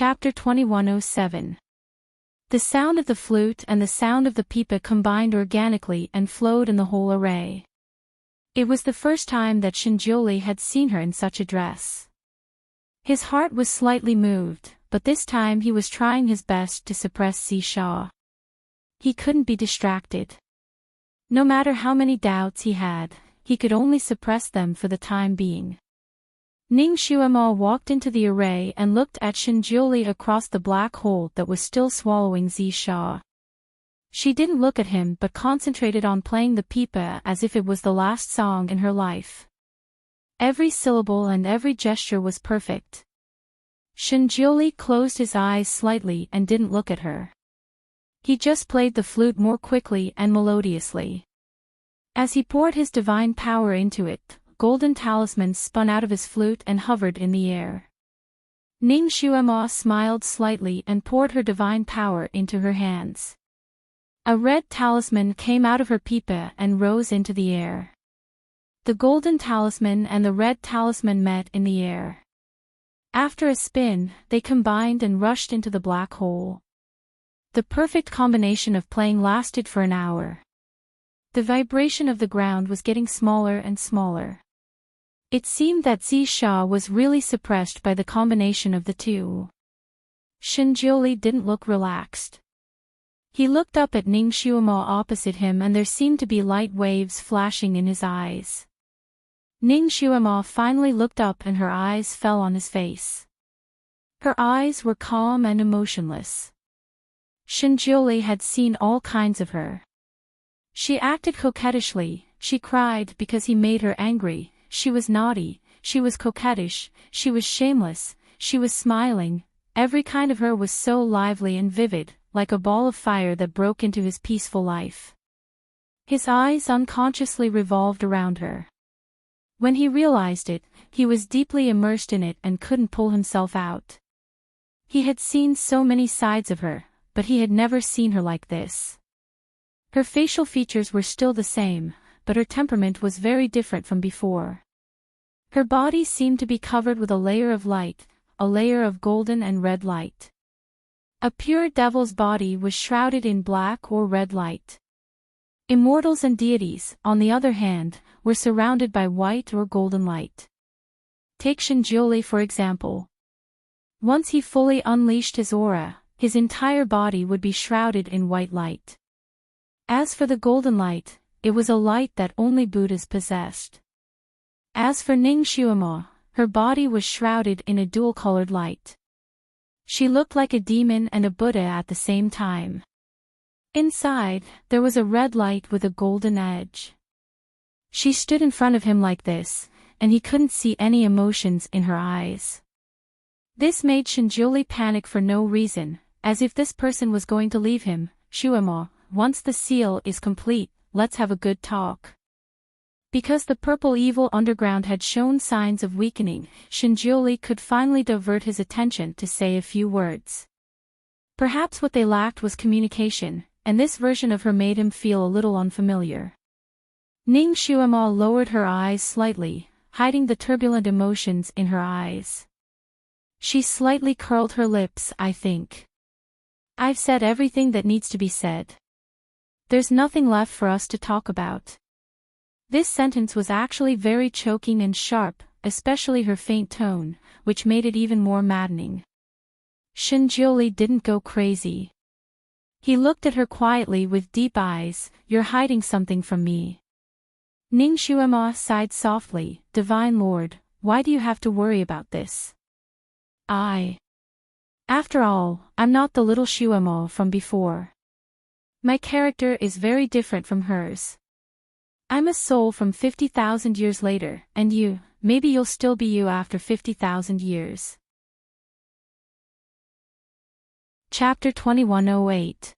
Chapter 2107. The sound of the flute and the sound of the pipa combined organically and flowed in the whole array. It was the first time that Shinjoli had seen her in such a dress. His heart was slightly moved, but this time he was trying his best to suppress Zisha. He couldn't be distracted. No matter how many doubts he had, he could only suppress them for the time being. Ning Xuema walked into the array and looked at Shinjoli across the black hole that was still swallowing Zisha. She didn't look at him but concentrated on playing the pipa as if it was the last song in her life. Every syllable and every gesture was perfect. Shinjoli closed his eyes slightly and didn't look at her. He just played the flute more quickly and melodiously. As he poured his divine power into it, golden talismans spun out of his flute and hovered in the air. Ning Xuema smiled slightly and poured her divine power into her hands. A red talisman came out of her pipa and rose into the air. The golden talisman and the red talisman met in the air. After a spin, they combined and rushed into the black hole. The perfect combination of playing lasted for an hour. The vibration of the ground was getting smaller and smaller. It seemed that Zisha was really suppressed by the combination of the two. Shinjoli didn't look relaxed. He looked up at Ning Xuema opposite him and there seemed to be light waves flashing in his eyes. Ning Xuema finally looked up and her eyes fell on his face. Her eyes were calm and emotionless. Shinjoli had seen all kinds of her. She acted coquettishly, she cried because he made her angry, she was naughty, she was coquettish, she was shameless, she was smiling, every kind of her was so lively and vivid, like a ball of fire that broke into his peaceful life. His eyes unconsciously revolved around her. When he realized it, he was deeply immersed in it and couldn't pull himself out. He had seen so many sides of her, but he had never seen her like this. Her facial features were still the same, but her temperament was very different from before. Her body seemed to be covered with a layer of light, a layer of golden and red light. A pure devil's body was shrouded in black or red light. Immortals and deities, on the other hand, were surrounded by white or golden light. Take Shinjoli for example. Once he fully unleashed his aura, his entire body would be shrouded in white light. As for the golden light, it was a light that only Buddhas possessed. As for Ning Xuema, her body was shrouded in a dual-colored light. She looked like a demon and a Buddha at the same time. Inside, there was a red light with a golden edge. She stood in front of him like this, and he couldn't see any emotions in her eyes. This made Shinjoli panic for no reason, as if this person was going to leave him. Xuema, once the seal is complete, let's have a good talk. Because the purple evil underground had shown signs of weakening, Shinjoli could finally divert his attention to say a few words. Perhaps what they lacked was communication, and this version of her made him feel a little unfamiliar. Ning Xuema lowered her eyes slightly, hiding the turbulent emotions in her eyes. She slightly curled her lips. I think I've said everything that needs to be said. There's nothing left for us to talk about. This sentence was actually very choking and sharp, especially her faint tone, which made it even more maddening. Shinjoli didn't go crazy. He looked at her quietly with deep eyes. You're hiding something from me. Ning Xuema sighed softly. Divine Lord, why do you have to worry about this? After all, I'm not the little Xuema from before. My character is very different from hers. I'm a soul from 50,000 years later, and you, maybe you'll still be you after 50,000 years. Chapter 2108.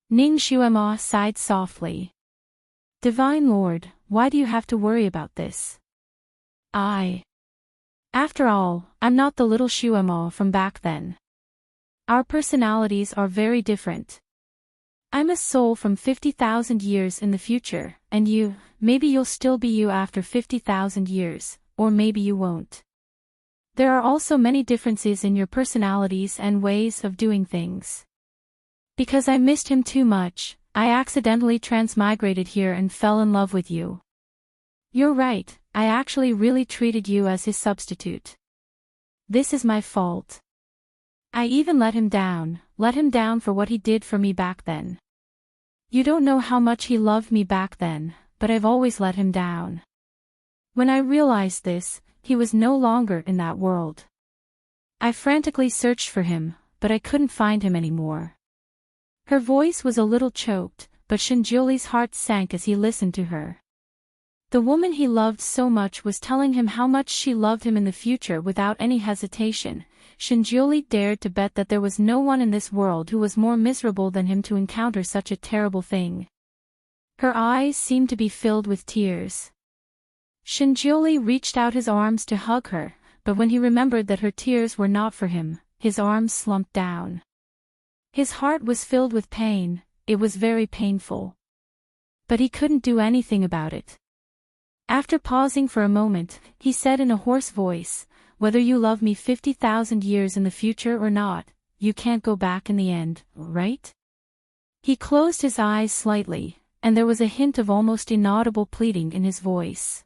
Ning Xuema sighed softly. Divine Lord, why do you have to worry about this? After all, I'm not the little Xuema from back then. Our personalities are very different. I'm a soul from 50,000 years in the future, and you, maybe you'll still be you after 50,000 years, or maybe you won't. There are also many differences in your personalities and ways of doing things. Because I missed him too much, I accidentally transmigrated here and fell in love with you. You're right, I actually really treated you as his substitute. This is my fault. I even let him down for what he did for me back then. You don't know how much he loved me back then, but I've always let him down. When I realized this, he was no longer in that world. I frantically searched for him, but I couldn't find him anymore. Her voice was a little choked, but Shinjuli's heart sank as he listened to her. The woman he loved so much was telling him how much she loved him in the future without any hesitation. Shinjuli dared to bet that there was no one in this world who was more miserable than him to encounter such a terrible thing. Her eyes seemed to be filled with tears. Shinjuli reached out his arms to hug her, but when he remembered that her tears were not for him, his arms slumped down. His heart was filled with pain, it was very painful. But he couldn't do anything about it. After pausing for a moment, he said in a hoarse voice, "Whether you love me 50,000 years in the future or not, you can't go back in the end, right?" He closed his eyes slightly, and there was a hint of almost inaudible pleading in his voice.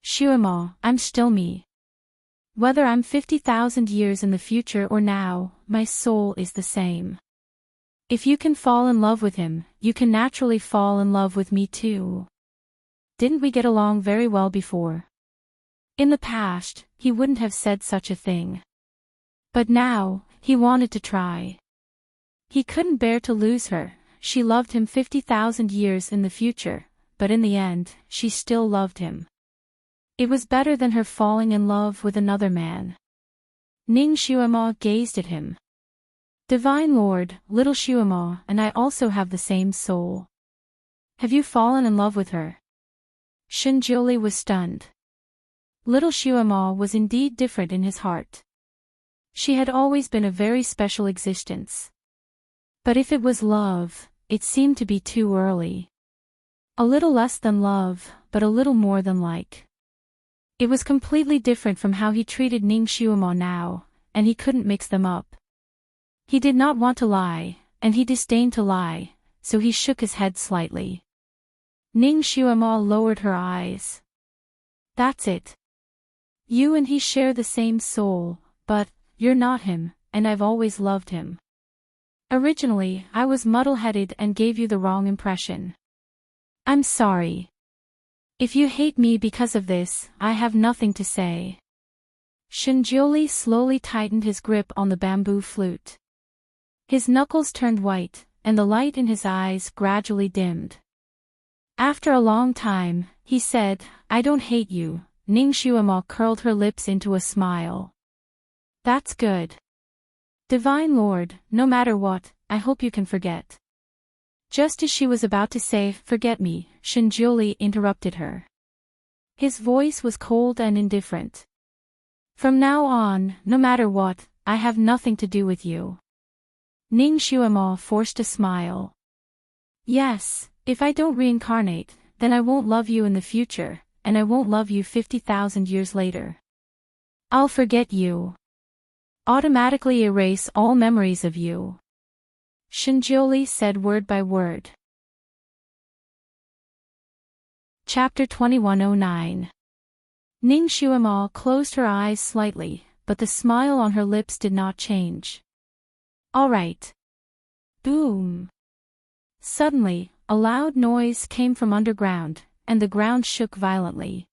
"Shuama, I'm still me. Whether I'm 50,000 years in the future or now, my soul is the same. If you can fall in love with him, you can naturally fall in love with me too. Didn't we get along very well before?" In the past, he wouldn't have said such a thing. But now, he wanted to try. He couldn't bear to lose her. She loved him 50,000 years in the future, but in the end, she still loved him. It was better than her falling in love with another man. Ning Shuama gazed at him. "Divine Lord, little Shuama and I also have the same soul. Have you fallen in love with her?" Shinjuli was stunned. Little Shuama was indeed different in his heart. She had always been a very special existence. But if it was love, it seemed to be too early. A little less than love, but a little more than like. It was completely different from how he treated Ning Shuama now, and he couldn't mix them up. He did not want to lie, and he disdained to lie, so he shook his head slightly. Ning Shuama lowered her eyes. "That's it. You and he share the same soul, but you're not him, and I've always loved him. Originally, I was muddle-headed and gave you the wrong impression. I'm sorry. If you hate me because of this, I have nothing to say." Shinjuli slowly tightened his grip on the bamboo flute. His knuckles turned white, and the light in his eyes gradually dimmed. After a long time, he said, "I don't hate you." Ning Shuama curled her lips into a smile. "That's good. Divine Lord, no matter what, I hope you can forget." Just as she was about to say, "Forget me," Shinjuli interrupted her. His voice was cold and indifferent. "From now on, no matter what, I have nothing to do with you." Ning Shuama forced a smile. "Yes, if I don't reincarnate, then I won't love you in the future, and I won't love you 50,000 years later. I'll forget you. Automatically erase all memories of you." Shinjuli said word by word. Chapter 2109. Ning Shuama closed her eyes slightly, but the smile on her lips did not change. "All right." Boom. Suddenly, a loud noise came from underground, and the ground shook violently.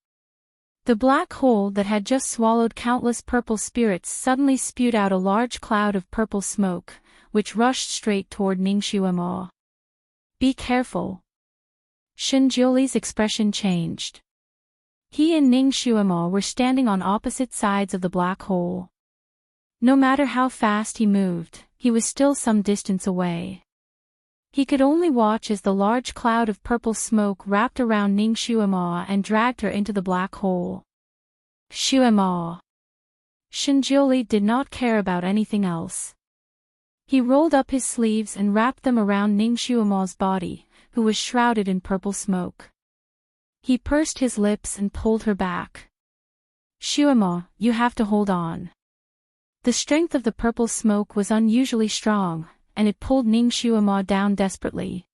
The black hole that had just swallowed countless purple spirits suddenly spewed out a large cloud of purple smoke, which rushed straight toward Ning Shuama. "Be careful." Shinjuli's expression changed. He and Ning Shuama were standing on opposite sides of the black hole. No matter how fast he moved, he was still some distance away. He could only watch as the large cloud of purple smoke wrapped around Ning Shuama and dragged her into the black hole. Shuama. Shinjuli did not care about anything else. He rolled up his sleeves and wrapped them around Ning Shuama's body, who was shrouded in purple smoke. He pursed his lips and pulled her back. Shuemo, you have to hold on. The strength of the purple smoke was unusually strong, and it pulled Ning Shuemo down desperately.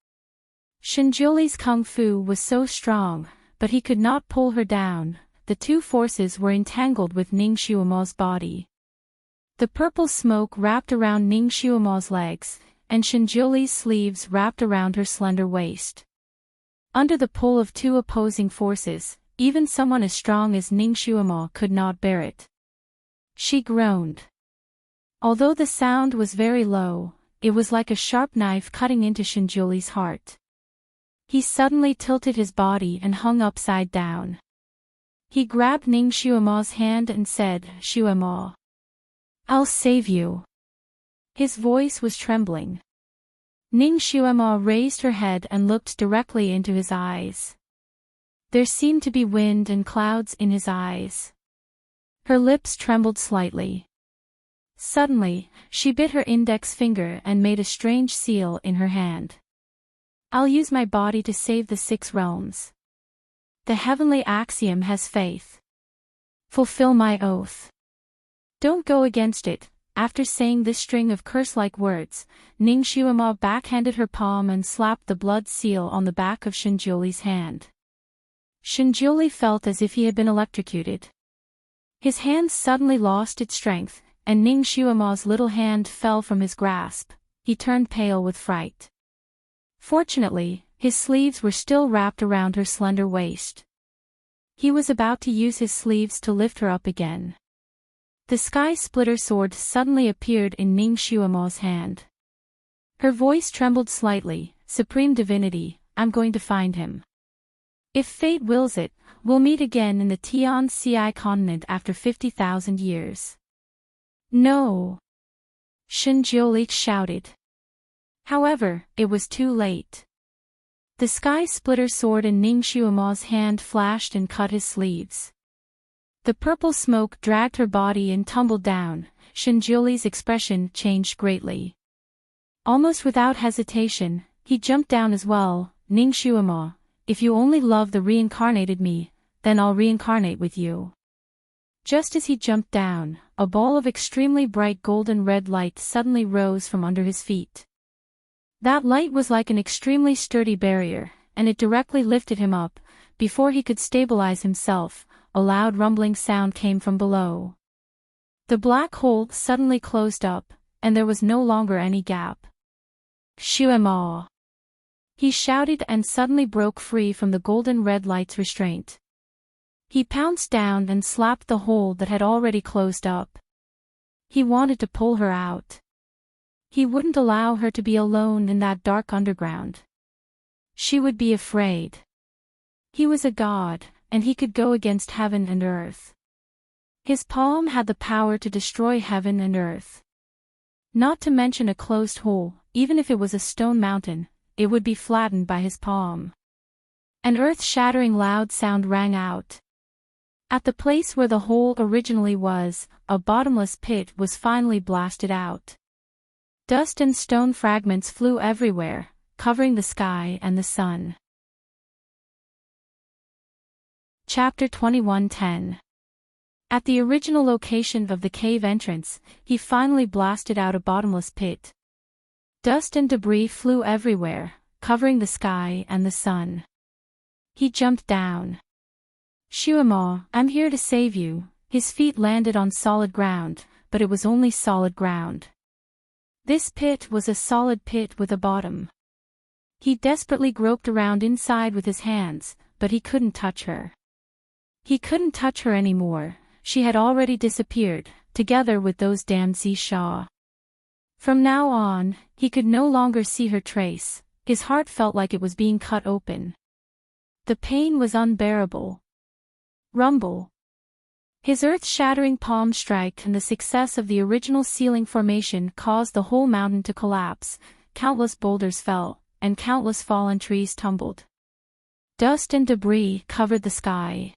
Shinjuli's kung fu was so strong, but he could not pull her down. The two forces were entangled with Ning Shuemo's body. The purple smoke wrapped around Ning Shuemo's legs, and Shinjuli's sleeves wrapped around her slender waist. Under the pull of two opposing forces, even someone as strong as Ning Shuemo could not bear it. She groaned. Although the sound was very low, it was like a sharp knife cutting into Shinjuli's heart. He suddenly tilted his body and hung upside down. He grabbed Ning Shuemo's hand and said, "Shuemo, I'll save you." His voice was trembling. Ning Shuemo raised her head and looked directly into his eyes. There seemed to be wind and clouds in his eyes. Her lips trembled slightly. Suddenly, she bit her index finger and made a strange seal in her hand. "I'll use my body to save the 6 realms. The heavenly axiom has faith. Fulfill my oath. Don't go against it." After saying this string of curse-like words, Ning Shuemo backhanded her palm and slapped the blood seal on the back of Shinjuli's hand. Shinjuli felt as if he had been electrocuted. His hand suddenly lost its strength, and Ning Shuemo's little hand fell from his grasp. He turned pale with fright. Fortunately, his sleeves were still wrapped around her slender waist. He was about to use his sleeves to lift her up again. The Sky Splitter sword suddenly appeared in Ning Shuemo's hand. Her voice trembled slightly. "Supreme Divinity, I'm going to find him. If fate wills it, we'll meet again in the Tian Ci continent after 50,000 years." "No!" Shinjuli shouted. However, it was too late. The Sky Splitter sword in Ning Shuemo's hand flashed and cut his sleeves. The purple smoke dragged her body and tumbled down. Shinjuli's expression changed greatly. Almost without hesitation, he jumped down as well. "Ning Shuemo, if you only love the reincarnated me, then I'll reincarnate with you." Just as he jumped down, a ball of extremely bright golden red light suddenly rose from under his feet. That light was like an extremely sturdy barrier, and it directly lifted him up. Before he could stabilize himself, a loud rumbling sound came from below. The black hole suddenly closed up, and there was no longer any gap. "Shuemo!" he shouted and suddenly broke free from the golden red light's restraint. He pounced down and slapped the hole that had already closed up. He wanted to pull her out. He wouldn't allow her to be alone in that dark underground. She would be afraid. He was a god, and he could go against heaven and earth. His palm had the power to destroy heaven and earth. Not to mention a closed hole, even if it was a stone mountain, it would be flattened by his palm. An earth-shattering loud sound rang out. At the place where the hole originally was, a bottomless pit was finally blasted out. Dust and stone fragments flew everywhere, covering the sky and the sun. Chapter 21:10. At the original location of the cave entrance, he finally blasted out a bottomless pit. Dust and debris flew everywhere, covering the sky and the sun. He jumped down. "Shuemo, I'm here to save you." His feet landed on solid ground, but it was only solid ground. This pit was a solid pit with a bottom. He desperately groped around inside with his hands, but he couldn't touch her. He couldn't touch her anymore. She had already disappeared, together with those damned Zisha. From now on, he could no longer see her trace. His heart felt like it was being cut open. The pain was unbearable. Rumble. His earth-shattering palm strike and the success of the original ceiling formation caused the whole mountain to collapse. Countless boulders fell, and countless fallen trees tumbled. Dust and debris covered the sky.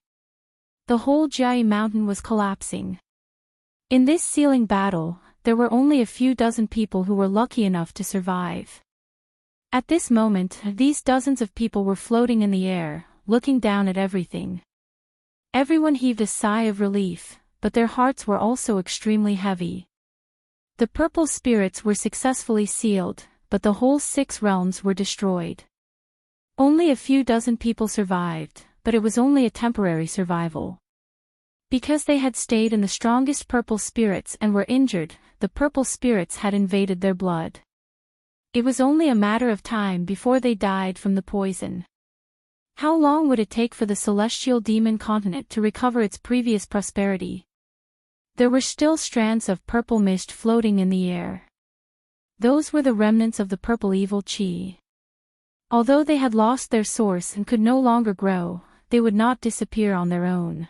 The whole Jai mountain was collapsing. In this ceiling battle, there were only a few dozen people who were lucky enough to survive. At this moment, these dozens of people were floating in the air, looking down at everything. Everyone heaved a sigh of relief, but their hearts were also extremely heavy. The purple spirits were successfully sealed, but the whole 6 realms were destroyed. Only a few dozen people survived, but it was only a temporary survival. Because they had stayed in the strongest purple spirits and were injured, the purple spirits had invaded their blood. It was only a matter of time before they died from the poison. How long would it take for the celestial demon continent to recover its previous prosperity? There were still strands of purple mist floating in the air. Those were the remnants of the purple evil chi. Although they had lost their source and could no longer grow, they would not disappear on their own.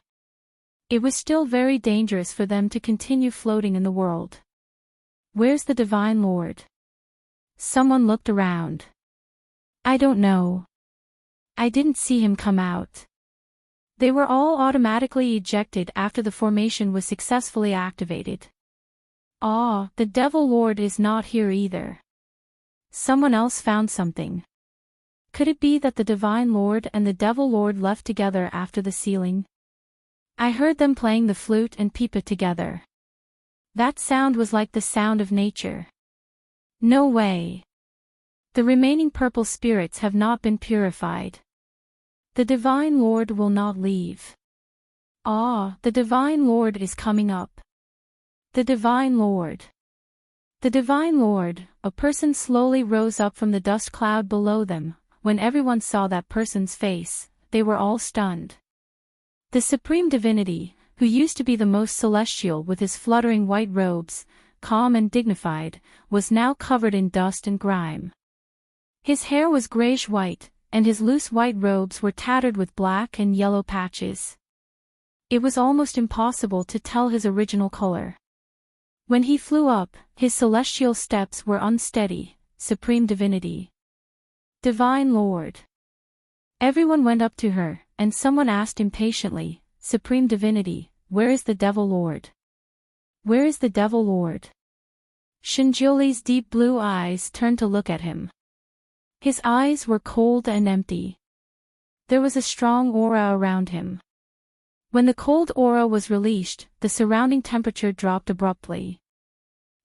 It was still very dangerous for them to continue floating in the world. Where's the Divine Lord? Someone looked around. I don't know. I didn't see him come out. They were all automatically ejected after the formation was successfully activated. Ah, the Devil Lord is not here either. Someone else found something. Could it be that the Divine Lord and the Devil Lord left together after the sealing? I heard them playing the flute and pipa together. That sound was like the sound of nature. No way. The remaining purple spirits have not been purified. The Divine Lord will not leave. Ah, the Divine Lord is coming up. The Divine Lord. The Divine Lord, a person slowly rose up from the dust cloud below them. When everyone saw that person's face, they were all stunned. The Supreme Divinity, who used to be the most celestial with his fluttering white robes, calm and dignified, was now covered in dust and grime. His hair was grayish-white, and his loose white robes were tattered with black and yellow patches. It was almost impossible to tell his original color. When he flew up, his celestial steps were unsteady. Supreme Divinity. Divine Lord. Everyone went up to her, and someone asked impatiently, Supreme Divinity, where is the Devil Lord? Where is the Devil Lord? Shinjoli's deep blue eyes turned to look at him. His eyes were cold and empty. There was a strong aura around him. When the cold aura was released, the surrounding temperature dropped abruptly.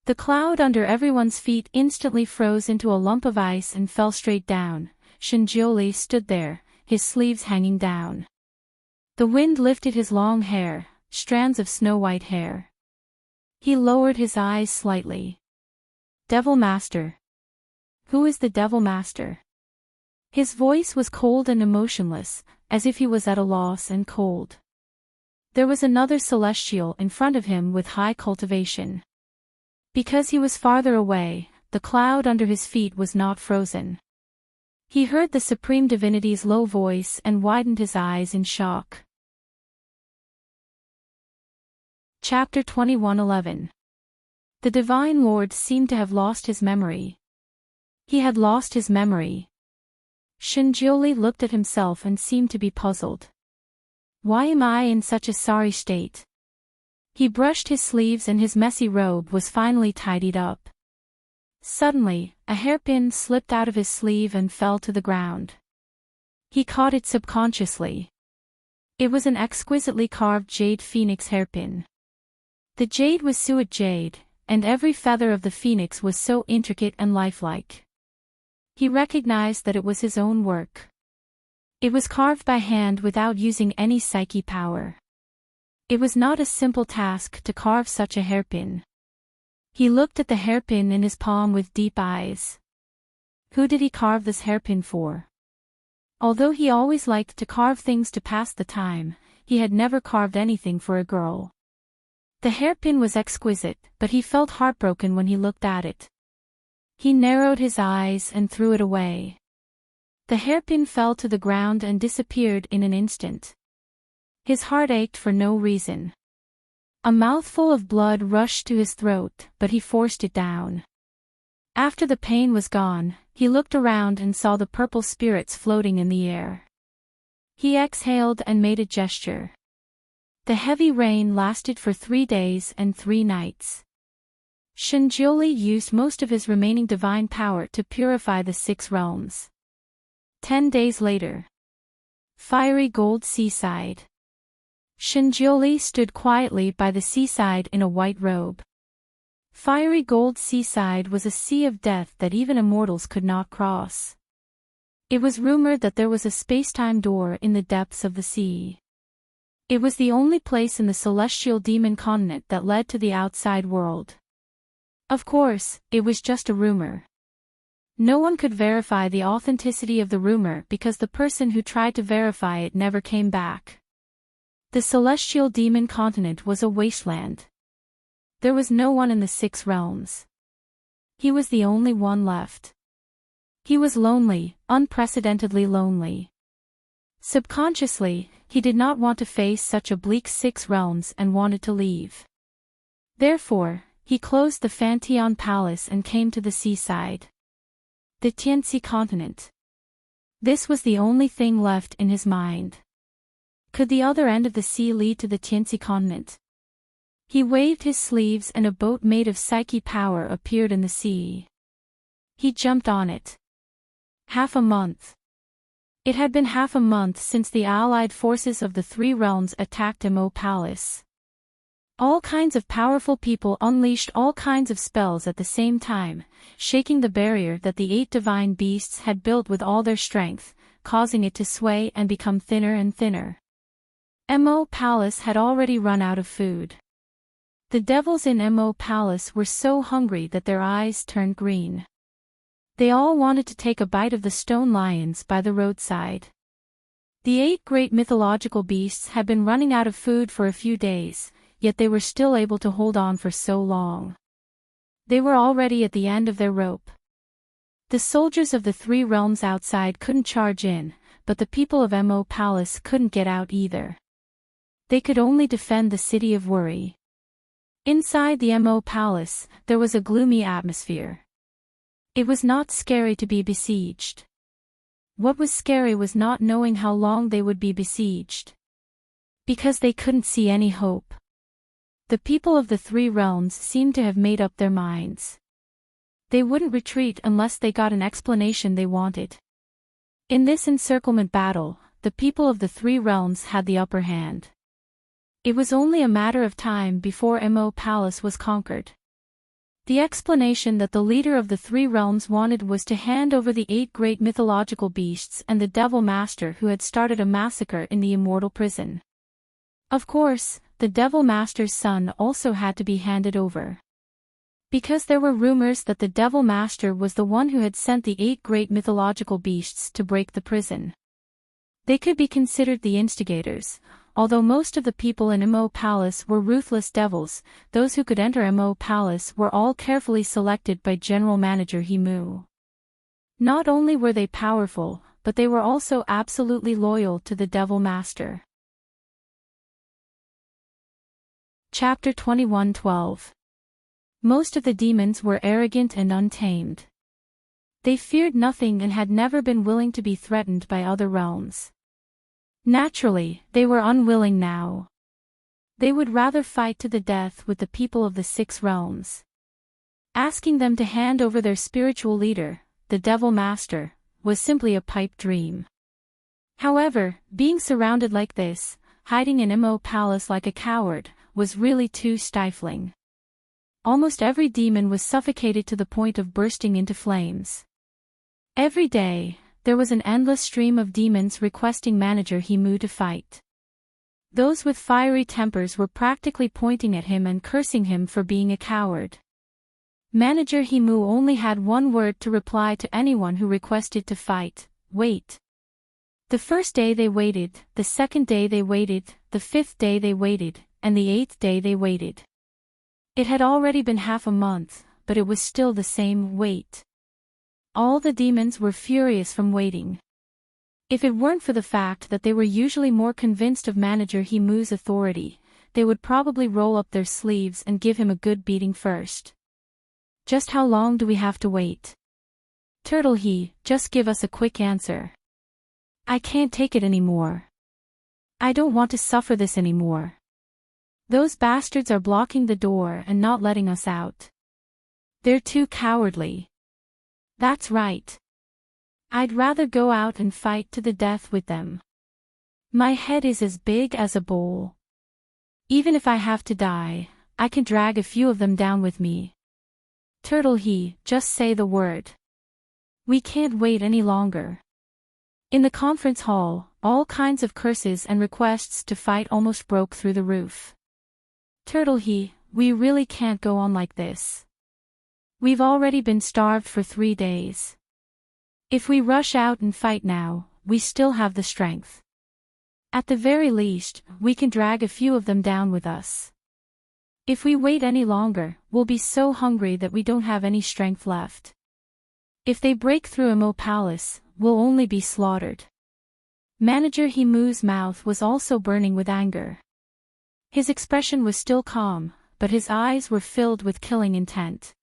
The cloud under everyone's feet instantly froze into a lump of ice and fell straight down. Shinjoli stood there, his sleeves hanging down. The wind lifted his long hair, strands of snow-white hair. He lowered his eyes slightly. Devil Master. Who is the Devil Master? His voice was cold and emotionless, as if he was at a loss and cold. There was another celestial in front of him with high cultivation. Because he was farther away, the cloud under his feet was not frozen. He heard the Supreme Divinity's low voice and widened his eyes in shock. Chapter 21:11. The Divine Lord seemed to have lost his memory. He had lost his memory. Shinjoli looked at himself and seemed to be puzzled. Why am I in such a sorry state? He brushed his sleeves and his messy robe was finally tidied up. Suddenly, a hairpin slipped out of his sleeve and fell to the ground. He caught it subconsciously. It was an exquisitely carved jade phoenix hairpin. The jade was suet jade, and every feather of the phoenix was so intricate and lifelike. He recognized that it was his own work. It was carved by hand without using any psyche power. It was not a simple task to carve such a hairpin. He looked at the hairpin in his palm with deep eyes. Who did he carve this hairpin for? Although he always liked to carve things to pass the time, he had never carved anything for a girl. The hairpin was exquisite, but he felt heartbroken when he looked at it. He narrowed his eyes and threw it away. The hairpin fell to the ground and disappeared in an instant. His heart ached for no reason. A mouthful of blood rushed to his throat, but he forced it down. After the pain was gone, he looked around and saw the purple spirits floating in the air. He exhaled and made a gesture. The heavy rain lasted for 3 days and 3 nights. Shinjoli used most of his remaining divine power to purify the 6 realms. 10 days later. Fiery gold seaside. Shinjioli stood quietly by the seaside in a white robe. Fiery gold seaside was a sea of death that even immortals could not cross. It was rumored that there was a space-time door in the depths of the sea. It was the only place in the celestial demon continent that led to the outside world. Of course, it was just a rumor. No one could verify the authenticity of the rumor because the person who tried to verify it never came back. The celestial demon continent was a wasteland. There was no one in the 6 realms. He was the only one left. He was lonely, unprecedentedly lonely. Subconsciously, he did not want to face such a bleak 6 realms and wanted to leave. Therefore, he closed the Fantion Palace and came to the seaside. The Tianxi continent. This was the only thing left in his mind. Could the other end of the sea lead to the Tianxi continent? He waved his sleeves and a boat made of psyche power appeared in the sea. He jumped on it. Half a month. It had been half a month since the allied forces of the 3 realms attacked Mo Palace. All kinds of powerful people unleashed all kinds of spells at the same time, shaking the barrier that the 8 divine beasts had built with all their strength, causing it to sway and become thinner and thinner. Mo Palace had already run out of food. The devils in Mo Palace were so hungry that their eyes turned green. They all wanted to take a bite of the stone lions by the roadside. The 8 great mythological beasts had been running out of food for a few days, yet they were still able to hold on for so long. They were already at the end of their rope. The soldiers of the 3 realms outside couldn't charge in, but the people of Mo Palace couldn't get out either. They could only defend the city of worry. Inside the Mo Palace, there was a gloomy atmosphere. It was not scary to be besieged. What was scary was not knowing how long they would be besieged. Because they couldn't see any hope. The people of the 3 realms seemed to have made up their minds. They wouldn't retreat unless they got an explanation they wanted. In this encirclement battle, the people of the 3 realms had the upper hand. It was only a matter of time before Mo Palace was conquered. The explanation that the leader of the 3 realms wanted was to hand over the 8 great mythological beasts and the Devil Master who had started a massacre in the immortal prison. Of course, the Devil Master's son also had to be handed over. Because there were rumors that the Devil Master was the one who had sent the 8 great mythological beasts to break the prison. They could be considered the instigators. Although most of the people in Mo Palace were ruthless devils, those who could enter Mo Palace were all carefully selected by General Manager Himu. Not only were they powerful, but they were also absolutely loyal to the Devil Master. Chapter 21:12. Most of the demons were arrogant and untamed. They feared nothing and had never been willing to be threatened by other realms. Naturally, they were unwilling now. They would rather fight to the death with the people of the 6 realms. Asking them to hand over their spiritual leader, the Devil Master, was simply a pipe dream. However, being surrounded like this, hiding in Mo Palace like a coward, was really too stifling. Almost every demon was suffocated to the point of bursting into flames. Every day, there was an endless stream of demons requesting Manager Himu to fight. Those with fiery tempers were practically pointing at him and cursing him for being a coward. Manager Himu only had one word to reply to anyone who requested to fight: wait. The first day they waited, the second day they waited, the 5th day they waited, and the 8th day they waited. It had already been half a month, but it was still the same wait. All the demons were furious from waiting. If it weren't for the fact that they were usually more convinced of Manager Himu's authority, they would probably roll up their sleeves and give him a good beating first. Just how long do we have to wait? Turtle he, just give us a quick answer. I can't take it anymore. I don't want to suffer this anymore. Those bastards are blocking the door and not letting us out. They're too cowardly. That's right. I'd rather go out and fight to the death with them. My head is as big as a bowl. Even if I have to die, I can drag a few of them down with me. Turtle he, just say the word. We can't wait any longer. In the conference hall, all kinds of curses and requests to fight almost broke through the roof. Turtle he, we really can't go on like this. We've already been starved for 3 days. If we rush out and fight now, we still have the strength. At the very least, we can drag a few of them down with us. If we wait any longer, we'll be so hungry that we don't have any strength left. If they break through Emo Palace, we'll only be slaughtered. Manager Himu's mouth was also burning with anger. His expression was still calm, but his eyes were filled with killing intent.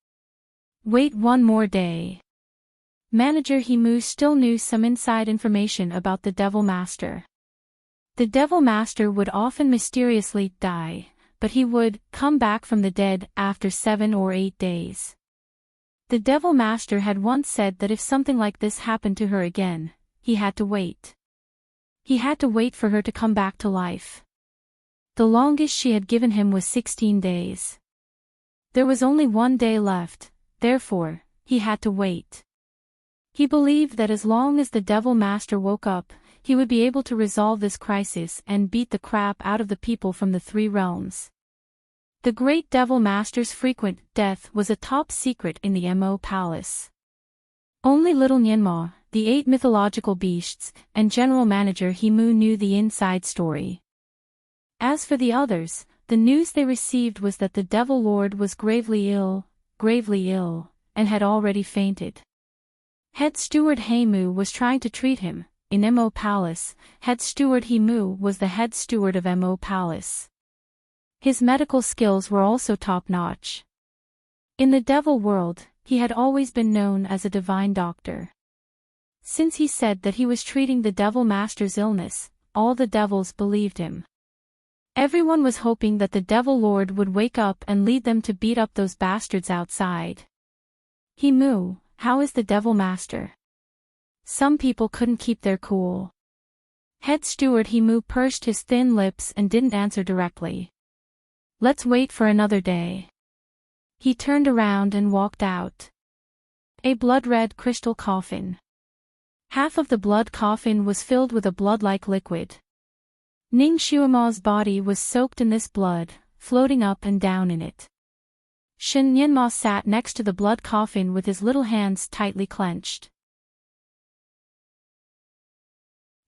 Wait 1 more day. Manager Himu still knew some inside information about the Devil Master. The Devil Master would often mysteriously die, but he would come back from the dead after 7 or 8 days. The Devil Master had once said that if something like this happened to her again, he had to wait. He had to wait for her to come back to life. The longest she had given him was 16 days. There was only 1 day left, therefore, he had to wait. He believed that as long as the Devil Master woke up, he would be able to resolve this crisis and beat the crap out of the people from the 3 realms. The Great Devil Master's frequent death was a top secret in the Emo Palace. Only Little Nyenma, the 8 mythological beasts, and General Manager Himu knew the inside story. As for the others, the news they received was that the Devil Lord was gravely ill, and had already fainted. Head Steward Himu was trying to treat him. In Emo Palace, Head Steward Himu was the head steward of Emo Palace. His medical skills were also top-notch. In the devil world, he had always been known as a divine doctor. Since he said that he was treating the Devil Master's illness, all the devils believed him. Everyone was hoping that the Devil Lord would wake up and lead them to beat up those bastards outside. Himu, how is the Devil Master? Some people couldn't keep their cool. Head Steward Himu pursed his thin lips and didn't answer directly. Let's wait for another day. He turned around and walked out. A blood-red crystal coffin. Half of the blood coffin was filled with a blood-like liquid. Ning Shuama's body was soaked in this blood, floating up and down in it. Shin Nyenma sat next to the blood coffin with his little hands tightly clenched.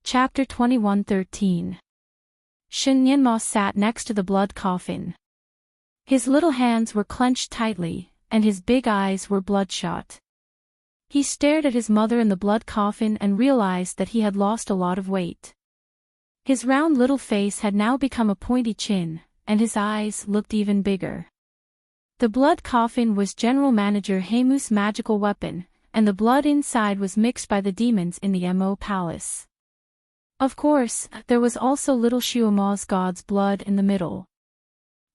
Chapter 21:13. Shin Nyenma sat next to the blood coffin. His little hands were clenched tightly, and his big eyes were bloodshot. He stared at his mother in the blood coffin and realized that he had lost a lot of weight. His round little face had now become a pointy chin, and his eyes looked even bigger. The blood coffin was General Manager Himu's magical weapon, and the blood inside was mixed by the demons in the Emo Palace. Of course, there was also Little Shuama's god's blood in the middle.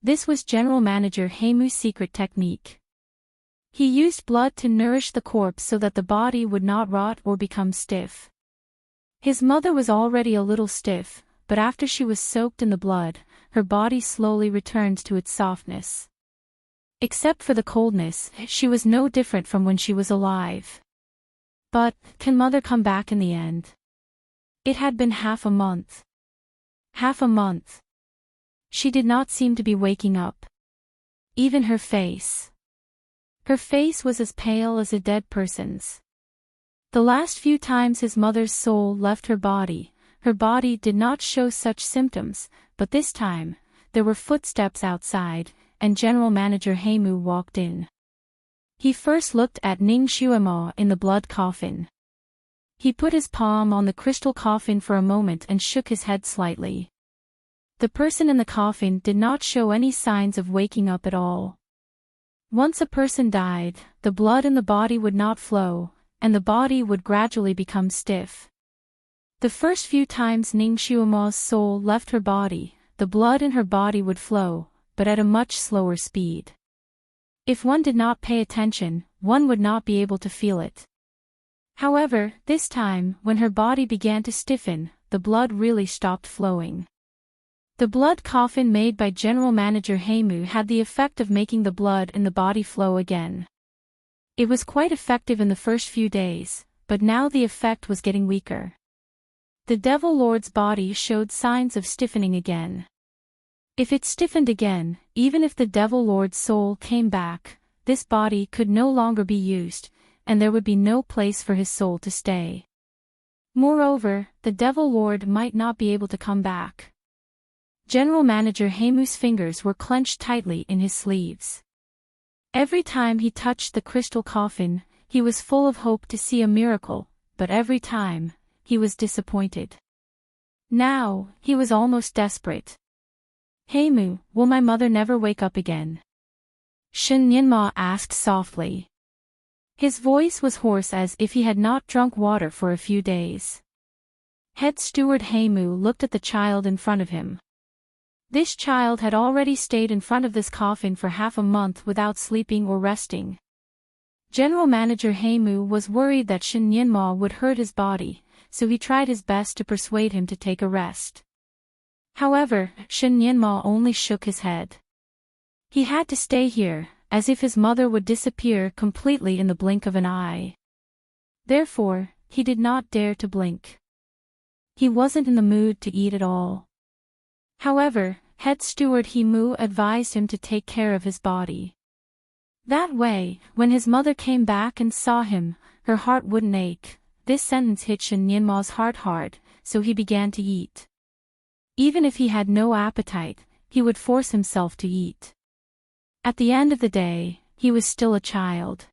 This was General Manager Himu's secret technique. He used blood to nourish the corpse so that the body would not rot or become stiff. His mother was already a little stiff, but after she was soaked in the blood, her body slowly returned to its softness. Except for the coldness, she was no different from when she was alive. But, can Mother come back in the end? It had been half a month. Half a month. She did not seem to be waking up. Even her face. Her face was as pale as a dead person's. The last few times his mother's soul left her body did not show such symptoms, but this time, there were footsteps outside, and General Manager Himu walked in. He first looked at Ning Shuama in the blood coffin. He put his palm on the crystal coffin for a moment and shook his head slightly. The person in the coffin did not show any signs of waking up at all. Once a person died, the blood in the body would not flow, and the body would gradually become stiff. The first few times Ning Shuama's soul left her body, the blood in her body would flow, but at a much slower speed. If one did not pay attention, one would not be able to feel it. However, this time, when her body began to stiffen, the blood really stopped flowing. The blood coffin made by General Manager Heimu had the effect of making the blood in the body flow again. It was quite effective in the first few days, but now the effect was getting weaker. The Devil Lord's body showed signs of stiffening again. If it stiffened again, even if the Devil Lord's soul came back, this body could no longer be used, and there would be no place for his soul to stay. Moreover, the Devil Lord might not be able to come back. General Manager Heimu's fingers were clenched tightly in his sleeves. Every time he touched the crystal coffin, he was full of hope to see a miracle, but every time, he was disappointed. Now, he was almost desperate. "Heimu, will my mother never wake up again?" Shin Nyenma asked softly. His voice was hoarse as if he had not drunk water for a few days. Head Steward Heimu looked at the child in front of him. This child had already stayed in front of this coffin for half a month without sleeping or resting. General Manager Heimu was worried that Shin Nyenma would hurt his body, so he tried his best to persuade him to take a rest. However, Shin Nyenma only shook his head. He had to stay here, as if his mother would disappear completely in the blink of an eye. Therefore, he did not dare to blink. He wasn't in the mood to eat at all. However, Head Steward Heimu advised him to take care of his body. That way, when his mother came back and saw him, her heart wouldn't ache. This sentence hit Shin Nyenma's heart hard, so he began to eat. Even if he had no appetite, he would force himself to eat. At the end of the day, he was still a child.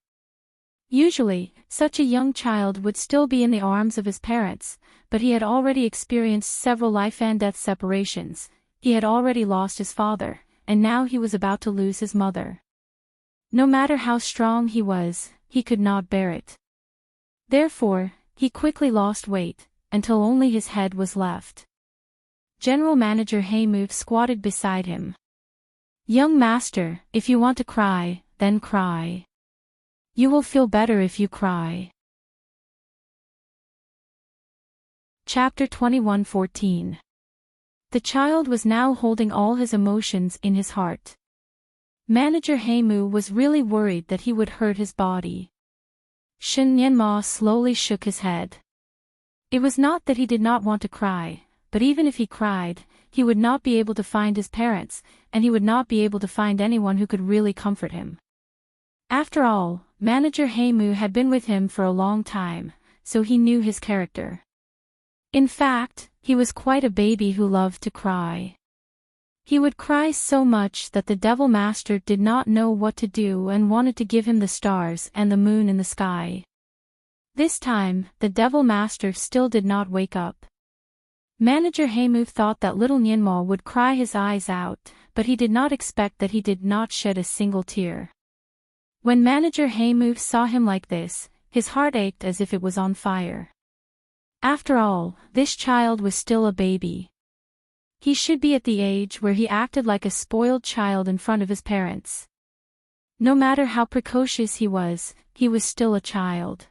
Usually, such a young child would still be in the arms of his parents, but he had already experienced several life and death separations. He had already lost his father, and now he was about to lose his mother. No matter how strong he was, he could not bear it. Therefore, he quickly lost weight, until only his head was left. General Manager Heimu squatted beside him. "Young master, if you want to cry, then cry. You will feel better if you cry." Chapter 21:14. The child was now holding all his emotions in his heart. Manager Heimu was really worried that he would hurt his body. Shin Nyenma slowly shook his head. It was not that he did not want to cry, but even if he cried, he would not be able to find his parents, and he would not be able to find anyone who could really comfort him. After all, Manager Heimu had been with him for a long time, so he knew his character. In fact, he was quite a baby who loved to cry. He would cry so much that the Devil Master did not know what to do and wanted to give him the stars and the moon in the sky. This time, the Devil Master still did not wake up. Manager Heimu thought that little Nyenma would cry his eyes out, but he did not expect that he did not shed a single tear. When Manager Heimu saw him like this, his heart ached as if it was on fire. After all, this child was still a baby. He should be at the age where he acted like a spoiled child in front of his parents. No matter how precocious he was still a child.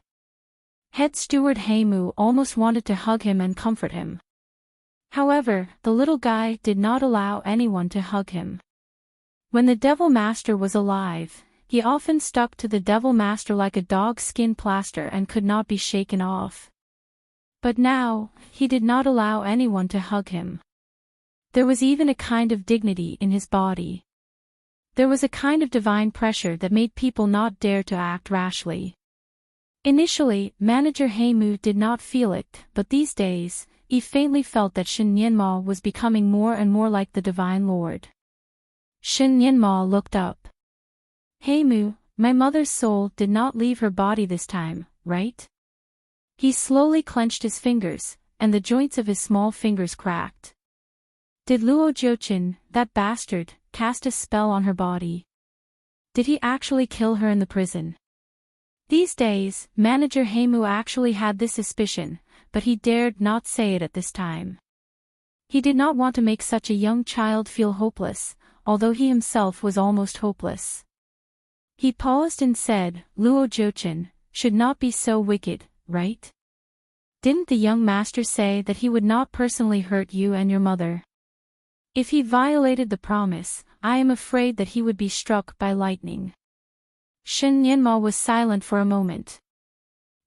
Head Steward Heimu almost wanted to hug him and comfort him. However, the little guy did not allow anyone to hug him. When the Devil Master was alive, he often stuck to the Devil Master like a dog's skin plaster and could not be shaken off. But now, he did not allow anyone to hug him. There was even a kind of dignity in his body. There was a kind of divine pressure that made people not dare to act rashly. Initially, Manager Heimu did not feel it, but these days, he faintly felt that Shin Nyenma was becoming more and more like the Divine Lord. Shin Nyenma looked up. "Heimu, my mother's soul did not leave her body this time, right?" He slowly clenched his fingers, and the joints of his small fingers cracked. Did Luo Jiochin, that bastard, cast a spell on her body? Did he actually kill her in the prison? These days, Manager Heimu actually had this suspicion, but he dared not say it at this time. He did not want to make such a young child feel hopeless, although he himself was almost hopeless. He paused and said, "Luo Jiochin should not be so wicked, right? Didn't the young master say that he would not personally hurt you and your mother?" If he violated the promise, I am afraid that he would be struck by lightning. Shen Yanma was silent for a moment.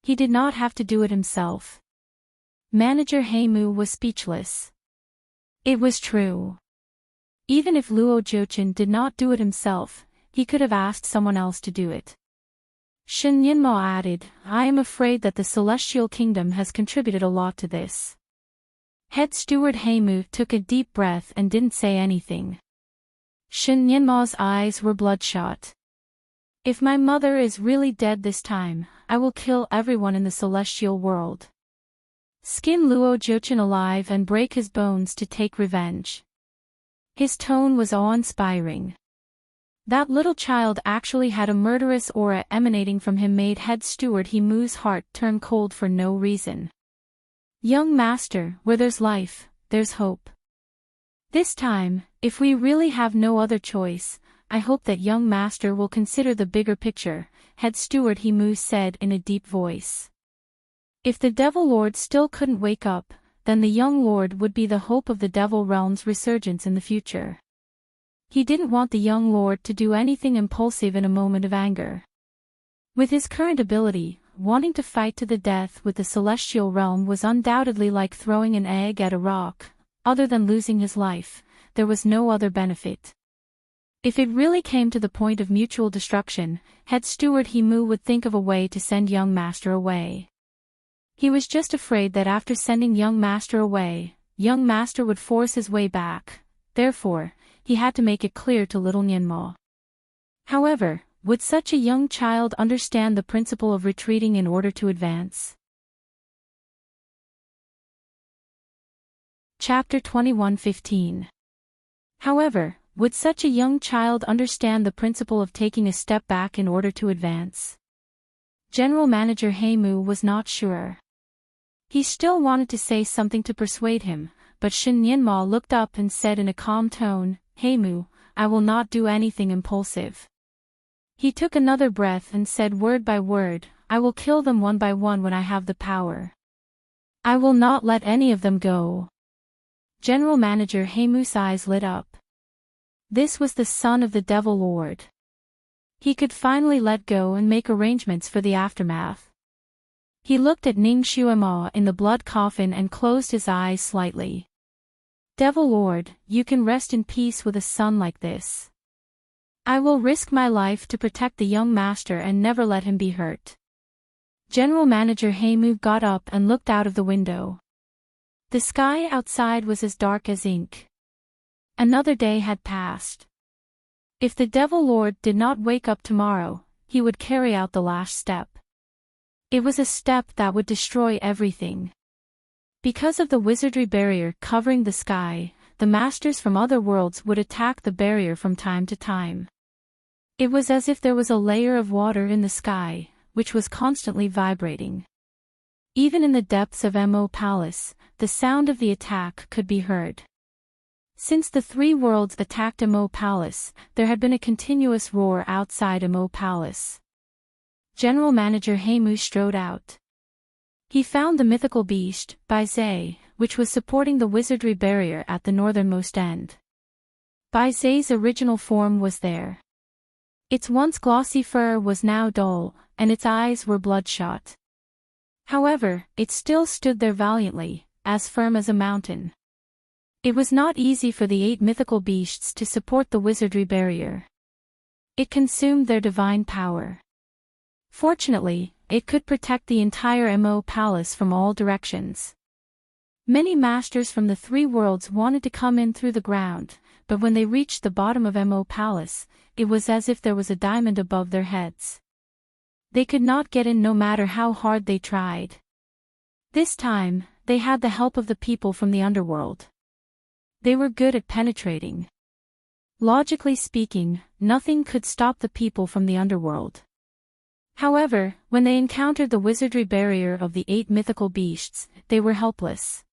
He did not have to do it himself. Manager Heimu was speechless. It was true. Even if Luo Jiuchen did not do it himself, he could have asked someone else to do it. Shen Yanma added, I am afraid that the Celestial Kingdom has contributed a lot to this. Head steward Heimu took a deep breath and didn't say anything. Shen Yanma's eyes were bloodshot. If my mother is really dead this time, I will kill everyone in the celestial world. Skin Luo Jiuchen alive and break his bones to take revenge. His tone was awe-inspiring. That little child actually had a murderous aura emanating from him made head steward Heimu's heart turn cold for no reason. Young master, where there's life, there's hope. This time, if we really have no other choice, I hope that young master will consider the bigger picture, head steward Heimu said in a deep voice. If the Devil Lord still couldn't wake up, then the young lord would be the hope of the Devil Realm's resurgence in the future. He didn't want the young lord to do anything impulsive in a moment of anger. With his current ability, wanting to fight to the death with the celestial realm was undoubtedly like throwing an egg at a rock. Other than losing his life, there was no other benefit. If it really came to the point of mutual destruction, head steward Heimu would think of a way to send young master away. He was just afraid that after sending young master away, young master would force his way back. Therefore, he had to make it clear to little Nianmo. However, would such a young child understand the principle of retreating in order to advance? Chapter 21:15. However, would such a young child understand the principle of taking a step back in order to advance? General Manager Heimu was not sure. He still wanted to say something to persuade him, but Shen Yanma looked up and said in a calm tone, Heimu, I will not do anything impulsive. He took another breath and said word by word, I will kill them one by one when I have the power. I will not let any of them go. General Manager Heimu's eyes lit up. This was the son of the Devil Lord. He could finally let go and make arrangements for the aftermath. He looked at Ning Xuema in the blood coffin and closed his eyes slightly. Devil Lord, you can rest in peace with a son like this. I will risk my life to protect the young master and never let him be hurt. General Manager Heimu got up and looked out of the window. The sky outside was as dark as ink. Another day had passed. If the Devil Lord did not wake up tomorrow, he would carry out the last step. It was a step that would destroy everything. Because of the wizardry barrier covering the sky, the masters from other worlds would attack the barrier from time to time. It was as if there was a layer of water in the sky, which was constantly vibrating. Even in the depths of Mo Palace, the sound of the attack could be heard. Since the three worlds attacked Mo Palace, there had been a continuous roar outside Mo Palace. General Manager Heimu strode out. He found the mythical beast, Baizhe, which was supporting the wizardry barrier at the northernmost end. Baizhe's original form was there. Its once glossy fur was now dull, and its eyes were bloodshot. However, it still stood there valiantly, as firm as a mountain. It was not easy for the 8 mythical beasts to support the wizardry barrier. It consumed their divine power. Fortunately, it could protect the entire Mo Palace from all directions. Many masters from the 3 worlds wanted to come in through the ground, but when they reached the bottom of Mo Palace, it was as if there was a diamond above their heads. They could not get in no matter how hard they tried. This time, they had the help of the people from the underworld. They were good at penetrating. Logically speaking, nothing could stop the people from the underworld. However, when they encountered the wizardry barrier of the 8 mythical beasts, they were helpless.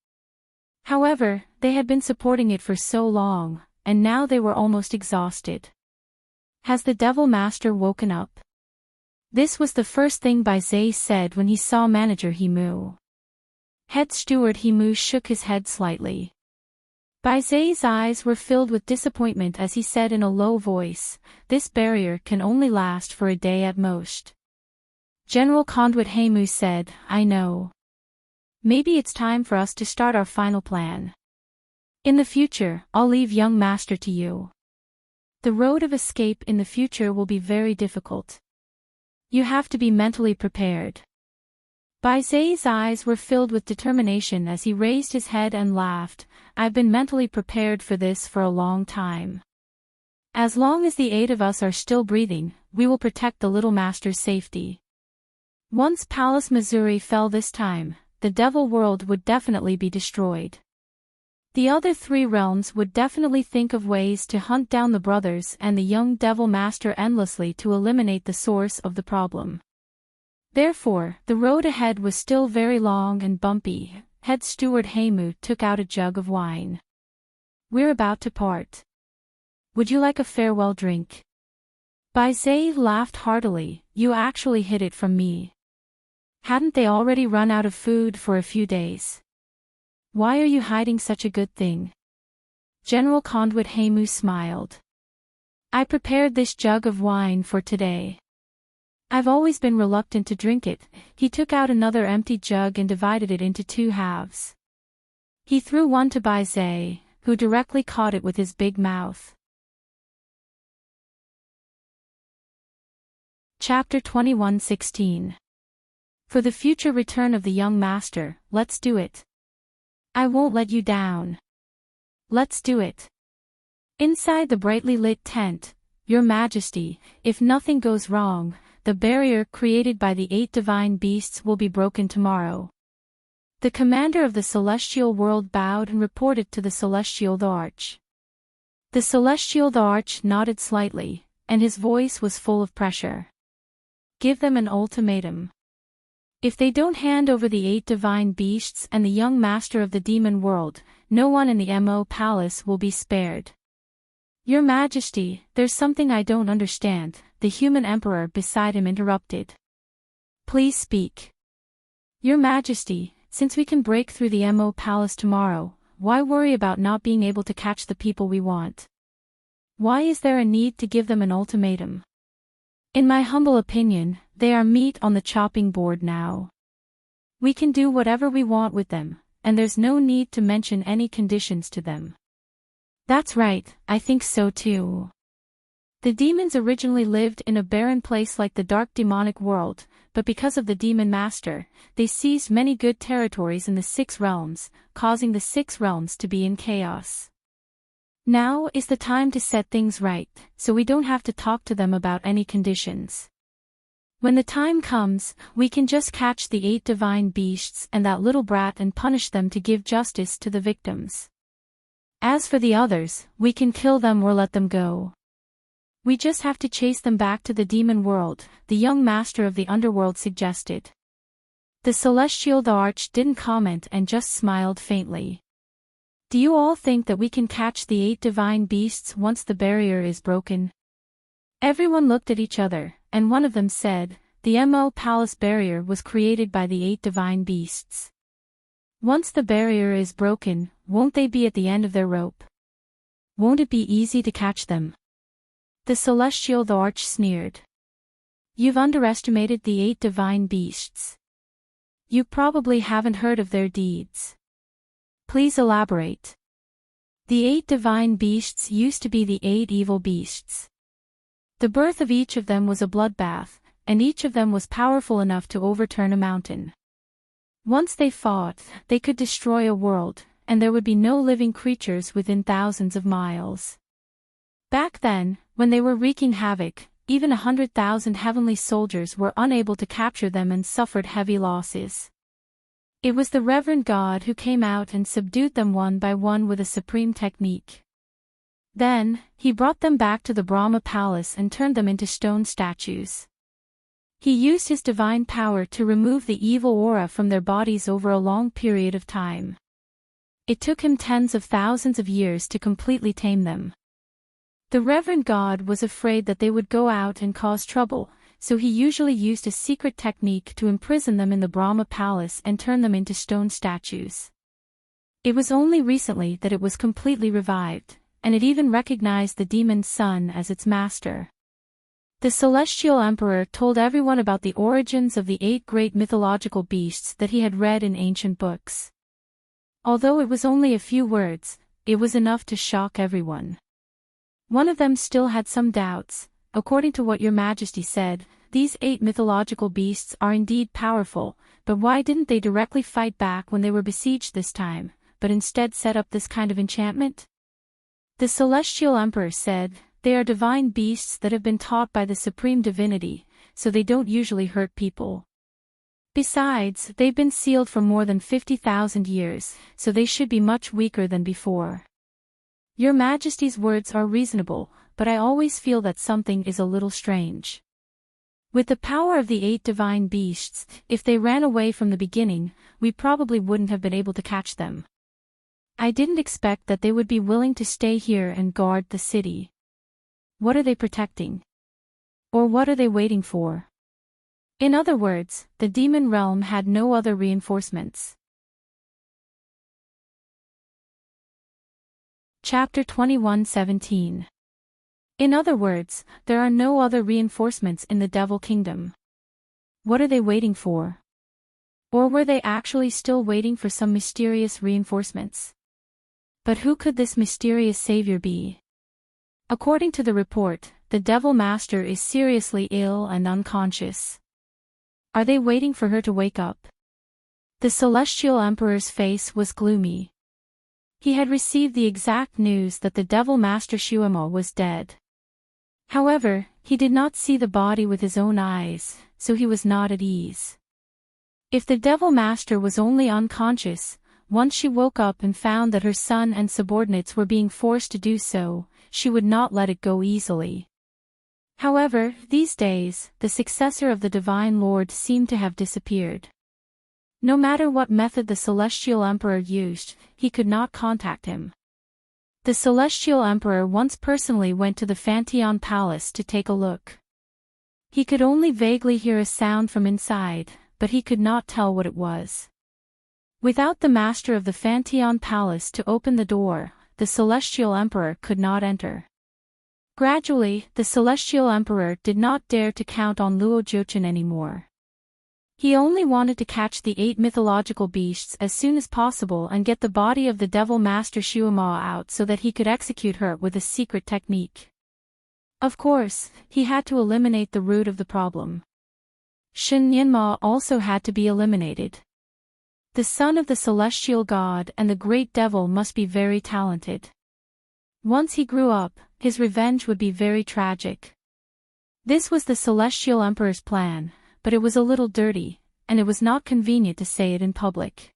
However, they had been supporting it for so long, and now they were almost exhausted. Has the Devil Master woken up? This was the first thing Baizhe said when he saw Manager Heimu. Head Steward Heimu shook his head slightly. Baize's eyes were filled with disappointment as he said in a low voice, "This barrier can only last for a day at most." General Conduit Heimu said, "I know. Maybe it's time for us to start our final plan. In the future, I'll leave young master to you. The road of escape in the future will be very difficult. You have to be mentally prepared." Baize's eyes were filled with determination as he raised his head and laughed, "I've been mentally prepared for this for a long time. As long as the 8 of us are still breathing, we will protect the little master's safety. Once Palace Missouri fell this time, the Devil World would definitely be destroyed. The other 3 realms would definitely think of ways to hunt down the brothers and the young Devil Master endlessly to eliminate the source of the problem. Therefore, the road ahead was still very long and bumpy. Head Steward Heimu took out a jug of wine. "We're about to part. Would you like a farewell drink?" Baize laughed heartily, "You actually hid it from me. Hadn't they already run out of food for a few days? Why are you hiding such a good thing?" General Conduit Heimu smiled. "I prepared this jug of wine for today. I've always been reluctant to drink it." He took out another empty jug and divided it into 2 halves. He threw one to Baize, who directly caught it with his big mouth. Chapter 21:16. For the future return of the young master, let's do it. I won't let you down. Let's do it. Inside the brightly lit tent, "Your Majesty, if nothing goes wrong, the barrier created by the 8 divine beasts will be broken tomorrow." The commander of the celestial world bowed and reported to the celestial the Arch. The celestial the Arch nodded slightly, and his voice was full of pressure. "Give them an ultimatum. If they don't hand over the 8 divine beasts and the young master of the demon world, no one in the Mo Palace will be spared." "Your Majesty, there's something I don't understand," the human emperor beside him interrupted. "Please speak." "Your Majesty, since we can break through the Mo Palace tomorrow, why worry about not being able to catch the people we want? Why is there a need to give them an ultimatum? In my humble opinion, they are meat on the chopping board now. We can do whatever we want with them, and there's no need to mention any conditions to them." "That's right, I think so too. The demons originally lived in a barren place like the dark demonic world, but because of the demon master, they seized many good territories in the 6 realms, causing the 6 realms to be in chaos. Now is the time to set things right, so we don't have to talk to them about any conditions. When the time comes, we can just catch the 8 divine beasts and that little brat and punish them to give justice to the victims. As for the others, we can kill them or let them go. We just have to chase them back to the demon world," the young master of the underworld suggested. The celestial the Arch didn't comment and just smiled faintly. "Do you all think that we can catch the 8 divine beasts once the barrier is broken?" Everyone looked at each other, and one of them said, "The Mo Palace barrier was created by the 8 divine beasts. Once the barrier is broken, won't they be at the end of their rope? Won't it be easy to catch them?" The celestial the Arch sneered. "You've underestimated the 8 divine beasts. You probably haven't heard of their deeds. Please elaborate." "The 8 divine beasts used to be the 8 evil beasts. The birth of each of them was a bloodbath, and each of them was powerful enough to overturn a mountain. Once they fought, they could destroy a world, and there would be no living creatures within thousands of miles. Back then, when they were wreaking havoc, even 100,000 heavenly soldiers were unable to capture them and suffered heavy losses. It was the Reverend God who came out and subdued them one by one with a supreme technique. Then, he brought them back to the Brahma Palace and turned them into stone statues. He used his divine power to remove the evil aura from their bodies over a long period of time. It took him tens of thousands of years to completely tame them. The Reverend God was afraid that they would go out and cause trouble, so he usually used a secret technique to imprison them in the Brahma Palace and turn them into stone statues. It was only recently that it was completely revived, and it even recognized the demon's son as its master. The Celestial Emperor told everyone about the origins of the 8 great mythological beasts that he had read in ancient books. Although it was only a few words, it was enough to shock everyone. One of them still had some doubts. According to what Your Majesty said, these 8 mythological beasts are indeed powerful, but why didn't they directly fight back when they were besieged this time, but instead set up this kind of enchantment? The Celestial Emperor said, they are divine beasts that have been taught by the Supreme Divinity, so they don't usually hurt people. Besides, they've been sealed for more than 50,000 years, so they should be much weaker than before. Your Majesty's words are reasonable, but I always feel that something is a little strange. With the power of the 8 divine beasts, if they ran away from the beginning, we probably wouldn't have been able to catch them. I didn't expect that they would be willing to stay here and guard the city. What are they protecting? Or what are they waiting for? In other words, the demon realm had no other reinforcements. Chapter 21:17. In other words, there are no other reinforcements in the Devil Kingdom. What are they waiting for? Or were they actually still waiting for some mysterious reinforcements? But who could this mysterious savior be? According to the report, the Devil Master is seriously ill and unconscious. Are they waiting for her to wake up? The Celestial Emperor's face was gloomy. He had received the exact news that the Devil Master Shuemo was dead. However, he did not see the body with his own eyes, so he was not at ease. If the Devil Master was only unconscious, once she woke up and found that her son and subordinates were being forced to do so, she would not let it go easily. However, these days, the successor of the Divine Lord seemed to have disappeared. No matter what method the Celestial Emperor used, he could not contact him. The Celestial Emperor once personally went to the Pantheon Palace to take a look. He could only vaguely hear a sound from inside, but he could not tell what it was. Without the master of the Pantheon Palace to open the door, the Celestial Emperor could not enter. Gradually, the Celestial Emperor did not dare to count on Luo Jiuchen anymore. He only wanted to catch the 8 mythological beasts as soon as possible and get the body of the Devil Master Shuemo out so that he could execute her with a secret technique. Of course, he had to eliminate the root of the problem. Shen Yanma also had to be eliminated. The son of the celestial god and the great devil must be very talented. Once he grew up, his revenge would be very tragic. This was the Celestial Emperor's plan, but it was a little dirty, and it was not convenient to say it in public.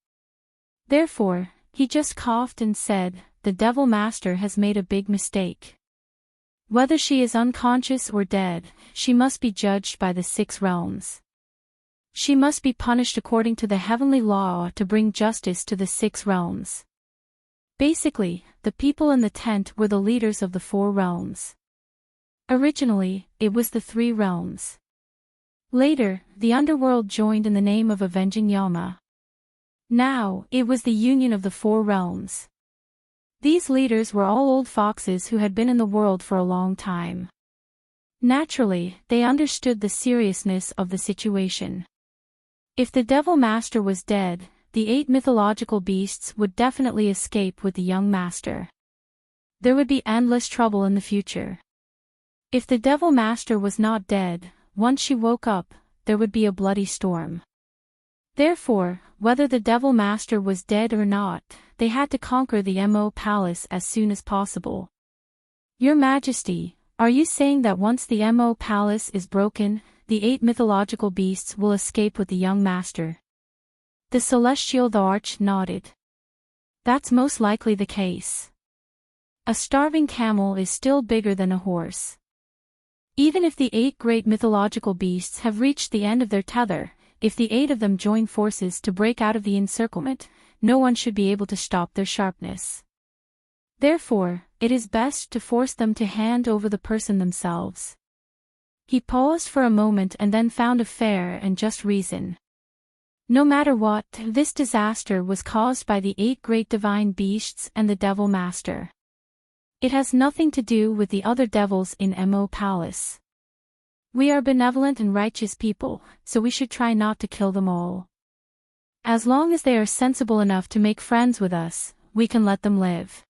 Therefore, he just coughed and said, "The Devil Master has made a big mistake. Whether she is unconscious or dead, she must be judged by the 6 realms. She must be punished according to the heavenly law to bring justice to the 6 realms." Basically, the people in the tent were the leaders of the 4 realms. Originally, it was the 3 realms. Later, the underworld joined in the name of avenging Yama. Now, it was the union of the 4 realms. These leaders were all old foxes who had been in the world for a long time. Naturally, they understood the seriousness of the situation. If the Devil Master was dead, the 8 mythological beasts would definitely escape with the young master. There would be endless trouble in the future. If the Devil Master was not dead, once she woke up, there would be a bloody storm. Therefore, whether the Devil Master was dead or not, they had to conquer the Mo Palace as soon as possible. Your Majesty, are you saying that once the Mo Palace is broken, the 8 mythological beasts will escape with the young master? The Celestial Arch nodded. That's most likely the case. A starving camel is still bigger than a horse. Even if the 8 great mythological beasts have reached the end of their tether, if the 8 of them join forces to break out of the encirclement, no one should be able to stop their sharpness. Therefore, it is best to force them to hand over the person themselves. He paused for a moment and then found a fair and just reason. No matter what, this disaster was caused by the 8 great divine beasts and the Devil Master. It has nothing to do with the other devils in Mo Palace. We are benevolent and righteous people, so we should try not to kill them all. As long as they are sensible enough to make friends with us, we can let them live.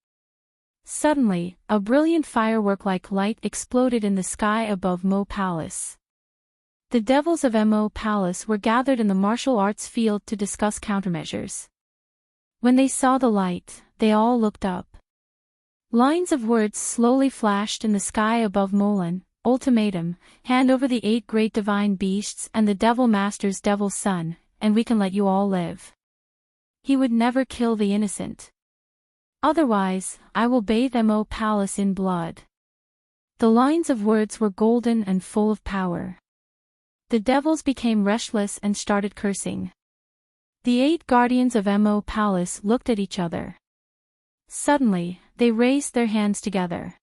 Suddenly, a brilliant firework-like light exploded in the sky above Mo Palace. The devils of Mo Palace were gathered in the martial arts field to discuss countermeasures. When they saw the light, they all looked up. Lines of words slowly flashed in the sky above Molan: ultimatum, hand over the 8 great divine beasts and the Devil Master's devil's son, and we can let you all live. He would never kill the innocent. Otherwise, I will bathe Mo Palace in blood. The lines of words were golden and full of power. The devils became restless and started cursing. The 8 guardians of Mo Palace looked at each other. Suddenly, they raised their hands together.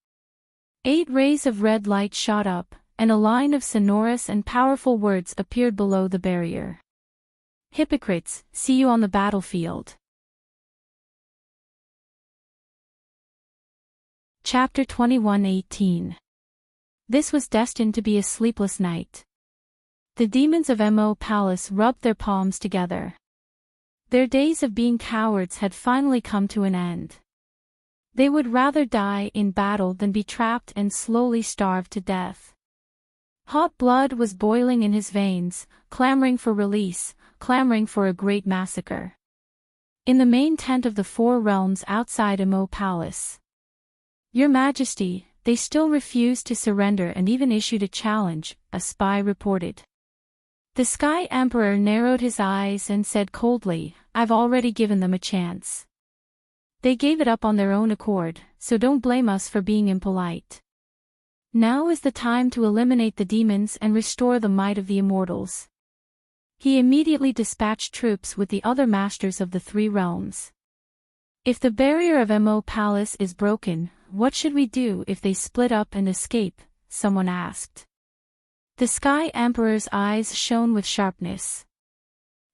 8 rays of red light shot up, and a line of sonorous and powerful words appeared below the barrier. Hypocrites, see you on the battlefield. Chapter 21:18. This was destined to be a sleepless night. The demons of Mo Palace rubbed their palms together. Their days of being cowards had finally come to an end. They would rather die in battle than be trapped and slowly starve to death. Hot blood was boiling in his veins, clamoring for release, clamoring for a great massacre. In the main tent of the 4 realms outside Mo Palace. Your Majesty, they still refused to surrender and even issued a challenge, a spy reported. The Sky Emperor narrowed his eyes and said coldly, I've already given them a chance. They gave it up on their own accord, so don't blame us for being impolite. Now is the time to eliminate the demons and restore the might of the immortals. He immediately dispatched troops with the other masters of the 3 realms. If the barrier of Mo Palace is broken, what should we do if they split up and escape? Someone asked. The Sky Emperor's eyes shone with sharpness.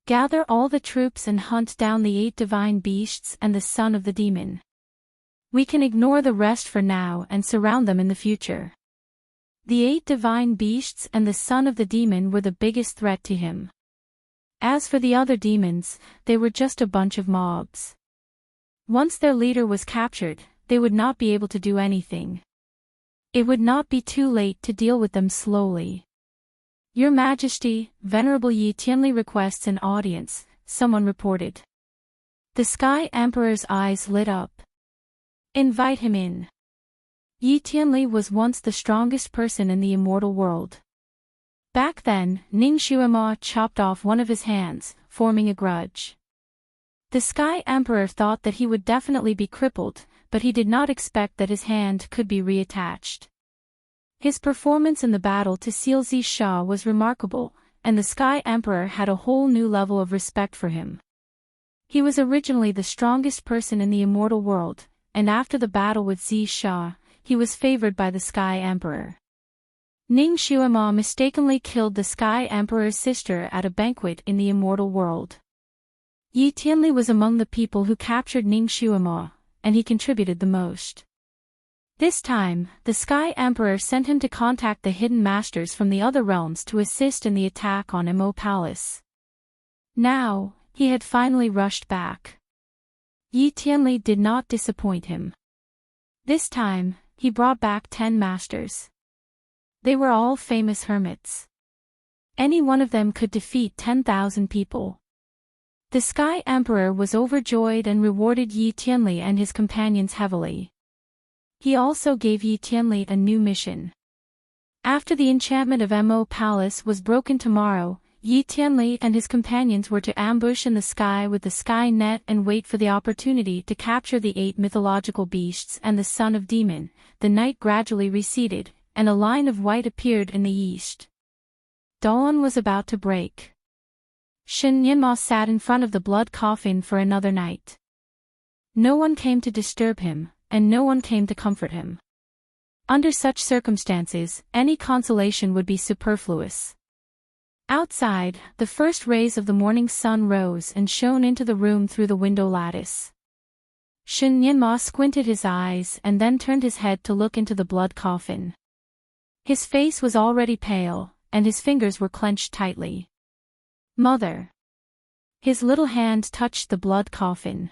Gather all the troops and hunt down the 8 divine beasts and the son of the demon. We can ignore the rest for now and surround them in the future. The 8 divine beasts and the son of the demon were the biggest threat to him. As for the other demons, they were just a bunch of mobs. Once their leader was captured, they would not be able to do anything. It would not be too late to deal with them slowly. Your Majesty, Venerable Yi Tianli requests an audience, someone reported. The Sky Emperor's eyes lit up. Invite him in. Yi Tianli was once the strongest person in the immortal world. Back then, Ning Xuema chopped off one of his hands, forming a grudge. The Sky Emperor thought that he would definitely be crippled, but he did not expect that his hand could be reattached. His performance in the battle to seal Xi was remarkable, and the Sky Emperor had a whole new level of respect for him. He was originally the strongest person in the immortal world, and after the battle with Xi, he was favored by the Sky Emperor. Ning Xuema mistakenly killed the Sky Emperor's sister at a banquet in the immortal world. Yi Tianli was among the people who captured Ning Xuema, and he contributed the most. This time, the Sky Emperor sent him to contact the hidden masters from the other realms to assist in the attack on Mo Palace. Now, he had finally rushed back. Yi Tianli did not disappoint him. This time, he brought back 10 masters. They were all famous hermits. Any one of them could defeat 10,000 people. The Sky Emperor was overjoyed and rewarded Yi Tianli and his companions heavily. He also gave Yi Tianli a new mission. After the enchantment of Mo Palace was broken tomorrow, Yi Tianli and his companions were to ambush in the sky with the sky net and wait for the opportunity to capture the 8 mythological beasts and the son of demon. The night gradually receded, and a line of white appeared in the east. Dawn was about to break. Shen Yinma sat in front of the blood coffin for another night. No one came to disturb him, and no one came to comfort him. Under such circumstances, any consolation would be superfluous. Outside, the first rays of the morning sun rose and shone into the room through the window lattice. Shin Nyenma squinted his eyes and then turned his head to look into the blood coffin. His face was already pale, and his fingers were clenched tightly. "Mother." His little hand touched the blood coffin.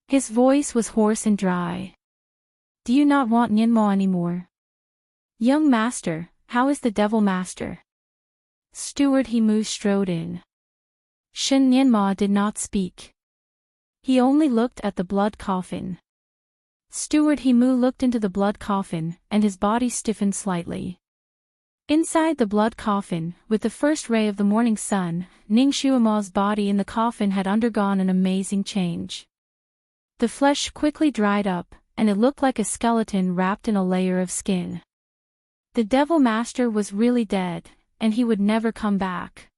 His voice was hoarse and dry. "Do you not want Nyenma anymore?" "Young master, how is the devil master?" Steward Himu strode in. Shin Nyenma did not speak. He only looked at the blood coffin. Steward Himu looked into the blood coffin, and his body stiffened slightly. Inside the blood coffin, with the first ray of the morning sun, Ningshuama's body in the coffin had undergone an amazing change. The flesh quickly dried up, and it looked like a skeleton wrapped in a layer of skin. The Devil Master was really dead, and he would never come back.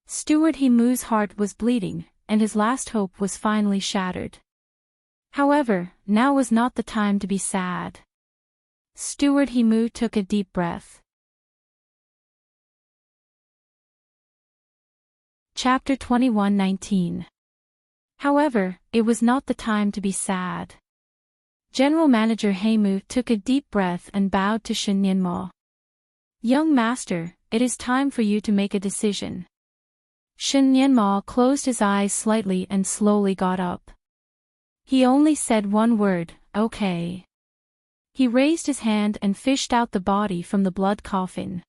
Steward Himu's heart was bleeding, and his last hope was finally shattered. However, now was not the time to be sad. Steward Himu took a deep breath. Chapter 21:19. However, it was not the time to be sad. General Manager Heimu took a deep breath and bowed to Shin Nyenma. "Young master, it is time for you to make a decision." Shin Nyenma closed his eyes slightly and slowly got up. He only said one word, "Okay." He raised his hand and fished out the body from the blood coffin.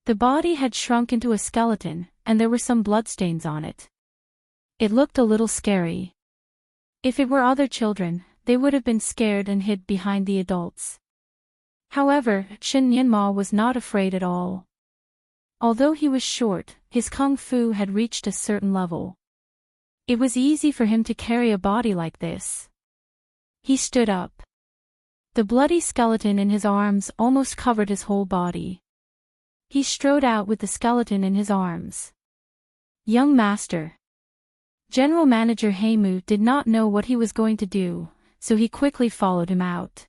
The body had shrunk into a skeleton, and there were some bloodstains on it. It looked a little scary. If it were other children, they would have been scared and hid behind the adults. However, Shin Nyenma was not afraid at all. Although he was short, his kung fu had reached a certain level. It was easy for him to carry a body like this. He stood up. The bloody skeleton in his arms almost covered his whole body. He strode out with the skeleton in his arms. "Young master." General Manager Heimu did not know what he was going to do, so he quickly followed him out.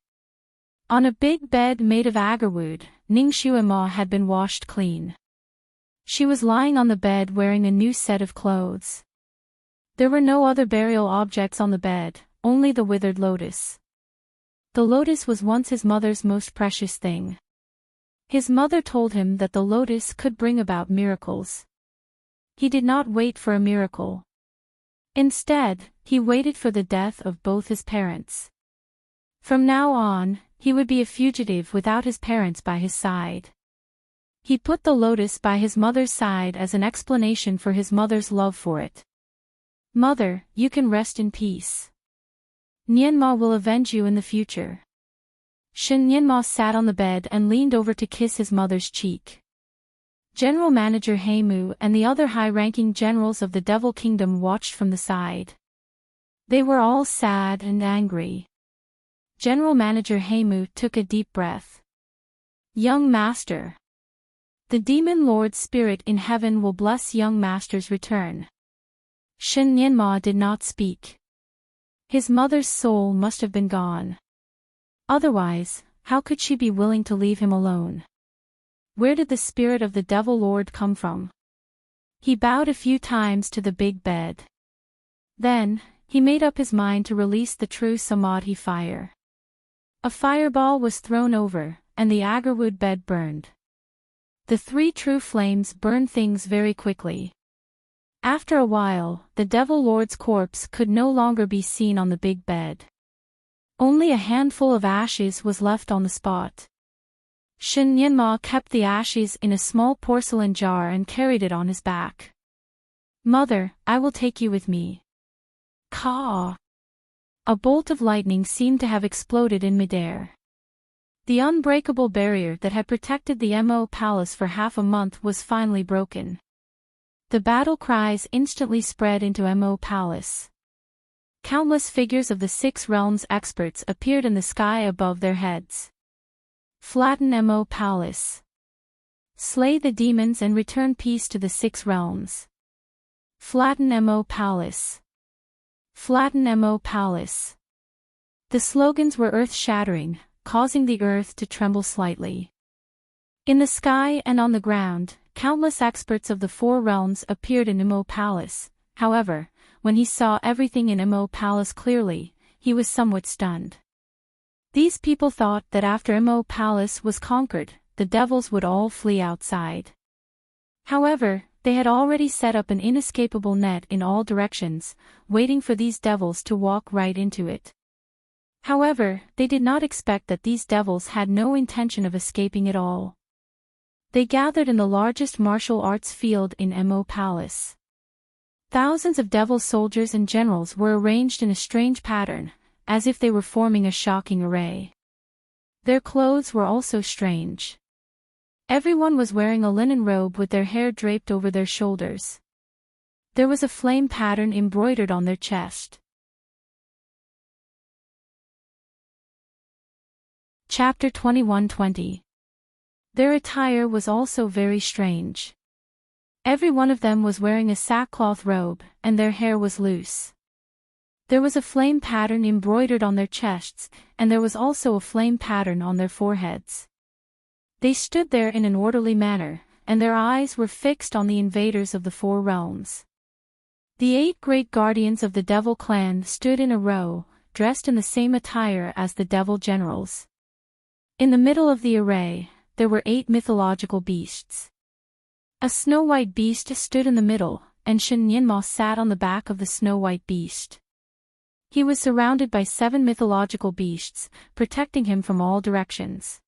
On a big bed made of agarwood, Ningshuama had been washed clean. She was lying on the bed wearing a new set of clothes. There were no other burial objects on the bed, only the withered lotus. The lotus was once his mother's most precious thing. His mother told him that the lotus could bring about miracles. He did not wait for a miracle. Instead, he waited for the death of both his parents. From now on, he would be a fugitive without his parents by his side. He put the lotus by his mother's side as an explanation for his mother's love for it. "Mother, you can rest in peace. Nyenma will avenge you in the future." Shin Nyenma sat on the bed and leaned over to kiss his mother's cheek. General Manager Heimu and the other high-ranking generals of the Devil Kingdom watched from the side. They were all sad and angry. General Manager Heimu took a deep breath. "Young master. The Demon Lord's spirit in heaven will bless young master's return." Shin Nyenma did not speak. His mother's soul must have been gone. Otherwise, how could she be willing to leave him alone? Where did the spirit of the Devil Lord come from? He bowed a few times to the big bed. Then, he made up his mind to release the true Samadhi fire. A fireball was thrown over, and the agarwood bed burned. The three true flames burned things very quickly. After a while, the Devil Lord's corpse could no longer be seen on the big bed. Only a handful of ashes was left on the spot. Shin Nyenma kept the ashes in a small porcelain jar and carried it on his back. "Mother, I will take you with me." Caw! A bolt of lightning seemed to have exploded in midair. The unbreakable barrier that had protected the Mo Palace for half a month was finally broken. The battle cries instantly spread into Mo Palace. Countless figures of the Six Realms experts appeared in the sky above their heads. Flatten Mo Palace. Slay the demons and return peace to the Six Realms. Flatten Mo Palace. Flatten Mo Palace. The slogans were earth-shattering, causing the earth to tremble slightly. In the sky and on the ground, countless experts of the four realms appeared in Immo Palace. However, when he saw everything in Immo Palace clearly, he was somewhat stunned. These people thought that after Immo Palace was conquered, the devils would all flee outside. However, they had already set up an inescapable net in all directions, waiting for these devils to walk right into it. However, they did not expect that these devils had no intention of escaping at all. They gathered in the largest martial arts field in Immo Palace. Thousands of devil soldiers and generals were arranged in a strange pattern, as if they were forming a shocking array. Their clothes were also strange. Everyone was wearing a linen robe with their hair draped over their shoulders. There was a flame pattern embroidered on their chest. Chapter 21:20. Their attire was also very strange. Every one of them was wearing a sackcloth robe, and their hair was loose. There was a flame pattern embroidered on their chests, and there was also a flame pattern on their foreheads. They stood there in an orderly manner, and their eyes were fixed on the invaders of the four realms. The 8 great guardians of the devil clan stood in a row, dressed in the same attire as the devil generals. In the middle of the array, there were 8 mythological beasts. A snow-white beast stood in the middle, and Shen Yinma sat on the back of the snow-white beast. He was surrounded by 7 mythological beasts, protecting him from all directions.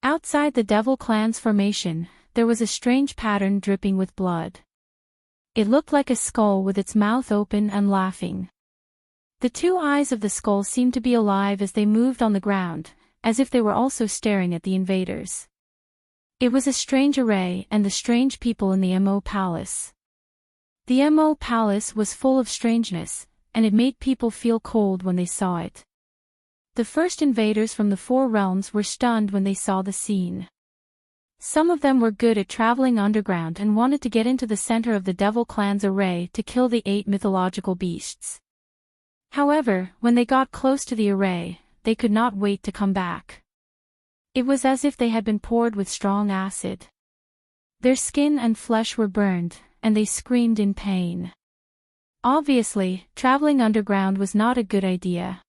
Outside the devil clan's formation, there was a strange pattern dripping with blood. It looked like a skull with its mouth open and laughing. The 2 eyes of the skull seemed to be alive as they moved on the ground, as if they were also staring at the invaders. It was a strange array and the strange people in the Immo Palace. The Immo Palace was full of strangeness, and it made people feel cold when they saw it. The first invaders from the four realms were stunned when they saw the scene. Some of them were good at traveling underground and wanted to get into the center of the devil clan's array to kill the 8 mythological beasts. However, when they got close to the array, they could not wait to come back. It was as if they had been poured with strong acid. Their skin and flesh were burned, and they screamed in pain. Obviously, traveling underground was not a good idea.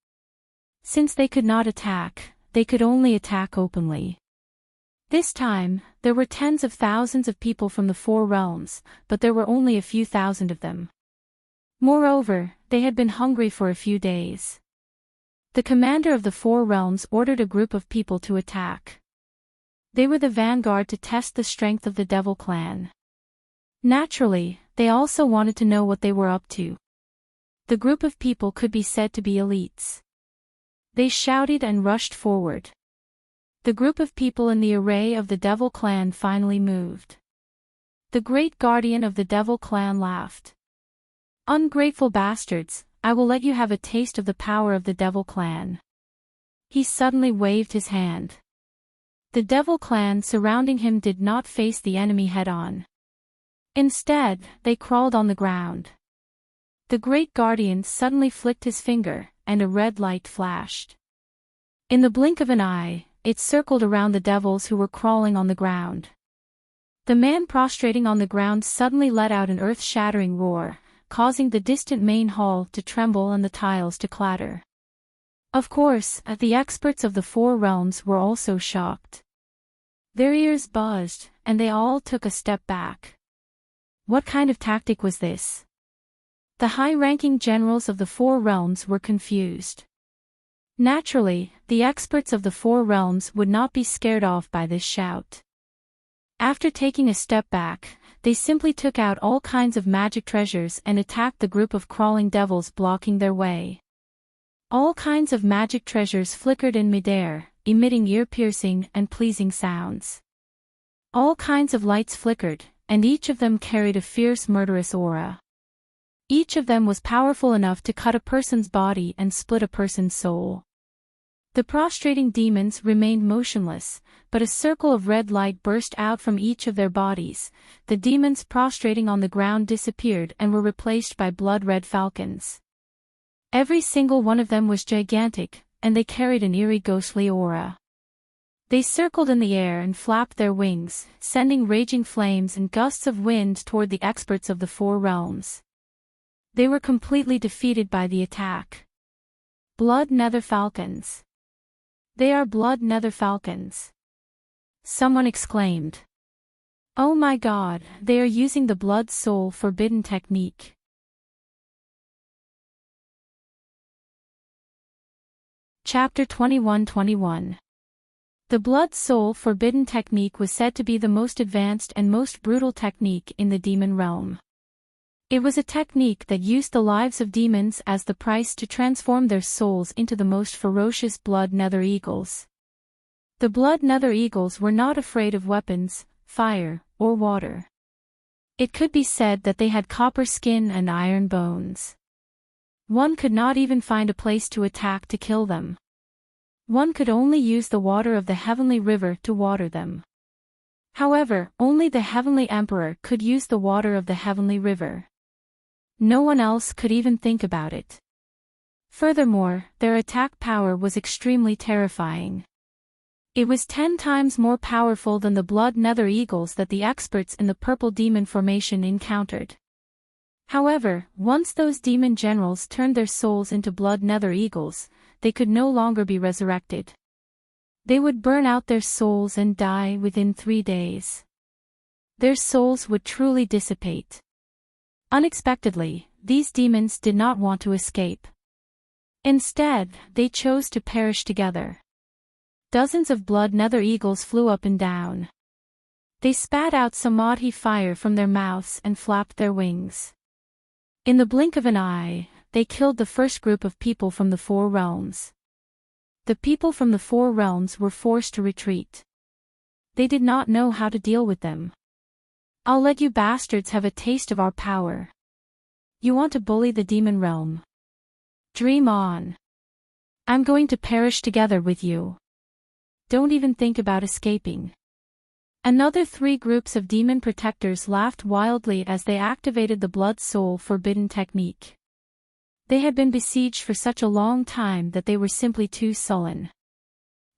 Since they could not attack, they could only attack openly. This time, there were tens of thousands of people from the four realms, but there were only a few thousand of them. Moreover, they had been hungry for a few days. The commander of the four realms ordered a group of people to attack. They were the vanguard to test the strength of the devil clan. Naturally, they also wanted to know what they were up to. The group of people could be said to be elites. They shouted and rushed forward. The group of people in the array of the devil clan finally moved. The great guardian of the devil clan laughed. "Ungrateful bastards, I will let you have a taste of the power of the devil clan." He suddenly waved his hand. The devil clan surrounding him did not face the enemy head-on. Instead, they crawled on the ground. The great guardian suddenly flicked his finger, and a red light flashed. In the blink of an eye, it circled around the devils who were crawling on the ground. The man prostrating on the ground suddenly let out an earth-shattering roar, causing the distant main hall to tremble and the tiles to clatter. Of course, the experts of the four realms were also shocked. Their ears buzzed, and they all took a step back. What kind of tactic was this? The high-ranking generals of the four realms were confused. Naturally, the experts of the four realms would not be scared off by this shout. After taking a step back, they simply took out all kinds of magic treasures and attacked the group of crawling devils blocking their way. All kinds of magic treasures flickered in midair, emitting ear-piercing and pleasing sounds. All kinds of lights flickered, and each of them carried a fierce murderous aura. Each of them was powerful enough to cut a person's body and split a person's soul. The prostrating demons remained motionless, but a circle of red light burst out from each of their bodies. The demons prostrating on the ground disappeared and were replaced by blood-red falcons. Every single one of them was gigantic, and they carried an eerie ghostly aura. They circled in the air and flapped their wings, sending raging flames and gusts of wind toward the experts of the Four Realms. They were completely defeated by the attack. Blood Nether Falcons. They are Blood Nether Falcons. Someone exclaimed. Oh my god, they are using the Blood Soul Forbidden technique. Chapter 21-21. The Blood Soul Forbidden technique was said to be the most advanced and most brutal technique in the demon realm. It was a technique that used the lives of demons as the price to transform their souls into the most ferocious Blood Nether Eagles. The Blood Nether Eagles were not afraid of weapons, fire, or water. It could be said that they had copper skin and iron bones. One could not even find a place to attack to kill them. One could only use the water of the Heavenly River to water them. However, only the Heavenly Emperor could use the water of the Heavenly River. No one else could even think about it. Furthermore, their attack power was extremely terrifying. It was 10 times more powerful than the Blood Nether Eagles that the experts in the Purple Demon Formation encountered. However, once those demon generals turned their souls into Blood Nether Eagles, they could no longer be resurrected. They would burn out their souls and die within 3 days. Their souls would truly dissipate. Unexpectedly, these demons did not want to escape. Instead, they chose to perish together. Dozens of Blood Nether Eagles flew up and down. They spat out samadhi fire from their mouths and flapped their wings. In the blink of an eye, they killed the first group of people from the Four Realms. The people from the Four Realms were forced to retreat. They did not know how to deal with them. I'll let you bastards have a taste of our power. You want to bully the demon realm? Dream on. I'm going to perish together with you. Don't even think about escaping. Another 3 groups of demon protectors laughed wildly as they activated the Blood Soul Forbidden technique. They had been besieged for such a long time that they were simply too sullen.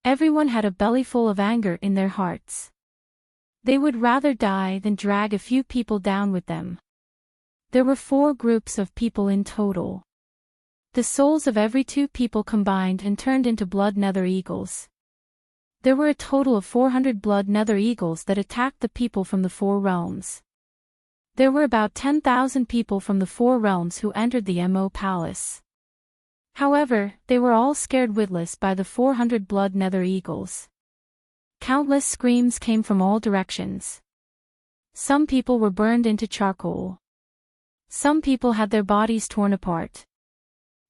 Everyone had a bellyful of anger in their hearts. They would rather die than drag a few people down with them. There were 4 groups of people in total. The souls of every 2 people combined and turned into Blood Nether Eagles. There were a total of 400 Blood Nether Eagles that attacked the people from the Four Realms. There were about 10,000 people from the Four Realms who entered the Mo Palace. However, they were all scared witless by the 400 Blood Nether Eagles. Countless screams came from all directions. Some people were burned into charcoal. Some people had their bodies torn apart.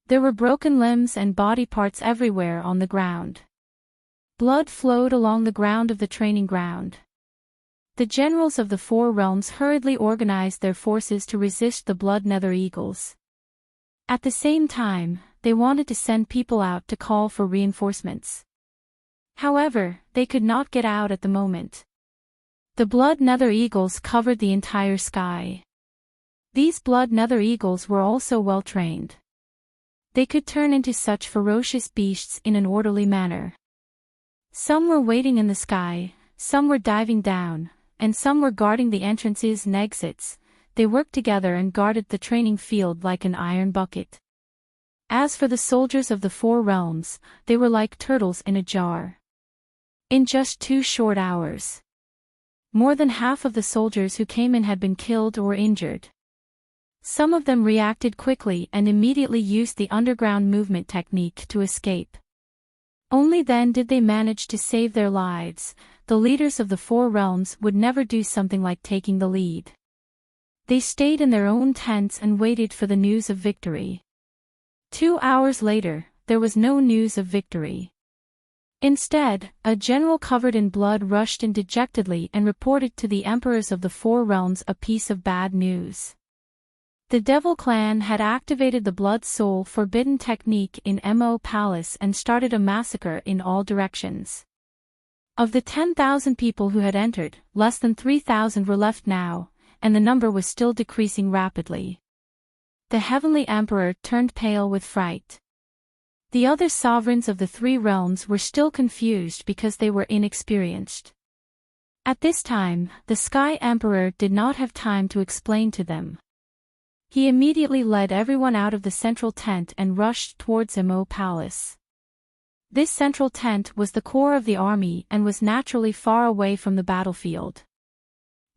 There were broken limbs and body parts everywhere on the ground. Blood flowed along the ground of the training ground. The generals of the Four Realms hurriedly organized their forces to resist the Blood Nether Eagles. At the same time, they wanted to send people out to call for reinforcements. However, they could not get out at the moment. The Blood Nether Eagles covered the entire sky. These Blood Nether Eagles were also well trained. They could turn into such ferocious beasts in an orderly manner. Some were waiting in the sky, some were diving down, and some were guarding the entrances and exits. They worked together and guarded the training field like an iron bucket. As for the soldiers of the Four Realms, they were like turtles in a jar. In just 2 short hours, more than half of the soldiers who came in had been killed or injured. Some of them reacted quickly and immediately used the underground movement technique to escape. Only then did they manage to save their lives. The leaders of the Four Realms would never do something like taking the lead. They stayed in their own tents and waited for the news of victory. 2 hours later, there was no news of victory. Instead, a general covered in blood rushed in dejectedly and reported to the emperors of the Four Realms a piece of bad news. The Devil Clan had activated the Blood Soul Forbidden technique in Mo Palace and started a massacre in all directions. Of the 10,000 people who had entered, less than 3,000 were left now, and the number was still decreasing rapidly. The Heavenly Emperor turned pale with fright. The other sovereigns of the three realms were still confused because they were inexperienced. At this time, the Sky Emperor did not have time to explain to them. He immediately led everyone out of the central tent and rushed towards Mo Palace. This central tent was the core of the army and was naturally far away from the battlefield.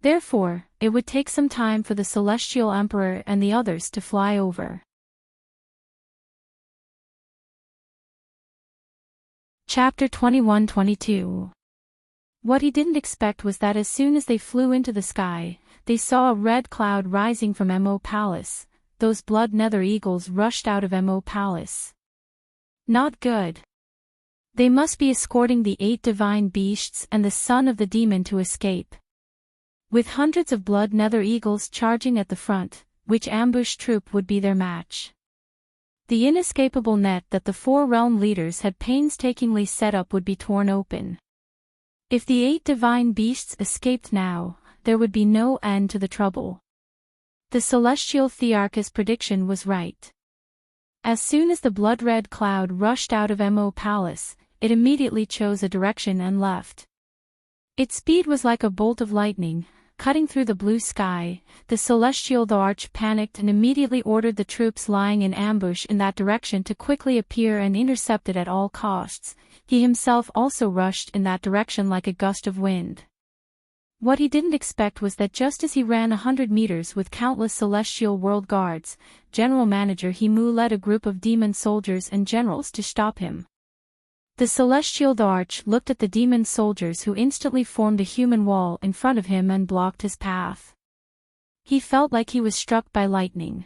Therefore, it would take some time for the Celestial Emperor and the others to fly over. Chapter 21-22. What he didn't expect was that as soon as they flew into the sky, they saw a red cloud rising from Mo Palace. Those blood nether eagles rushed out of Mo Palace. Not good. They must be escorting the 8 divine beasts and the son of the demon to escape. With hundreds of blood nether eagles charging at the front, which ambush troop would be their match? The inescapable net that the 4 realm leaders had painstakingly set up would be torn open. If the 8 divine beasts escaped now, there would be no end to the trouble. The celestial Thearchus prediction was right. As soon as the blood-red cloud rushed out of Mo Palace, it immediately chose a direction and left. Its speed was like a bolt of lightning, cutting through the blue sky. The celestial Thearch panicked and immediately ordered the troops lying in ambush in that direction to quickly appear and intercept it at all costs. He himself also rushed in that direction like a gust of wind. What he didn't expect was that just as he ran 100 meters with countless celestial world guards, General Manager Himu led a group of demon soldiers and generals to stop him. The celestial Thearch looked at the demon soldiers who instantly formed a human wall in front of him and blocked his path. He felt like he was struck by lightning.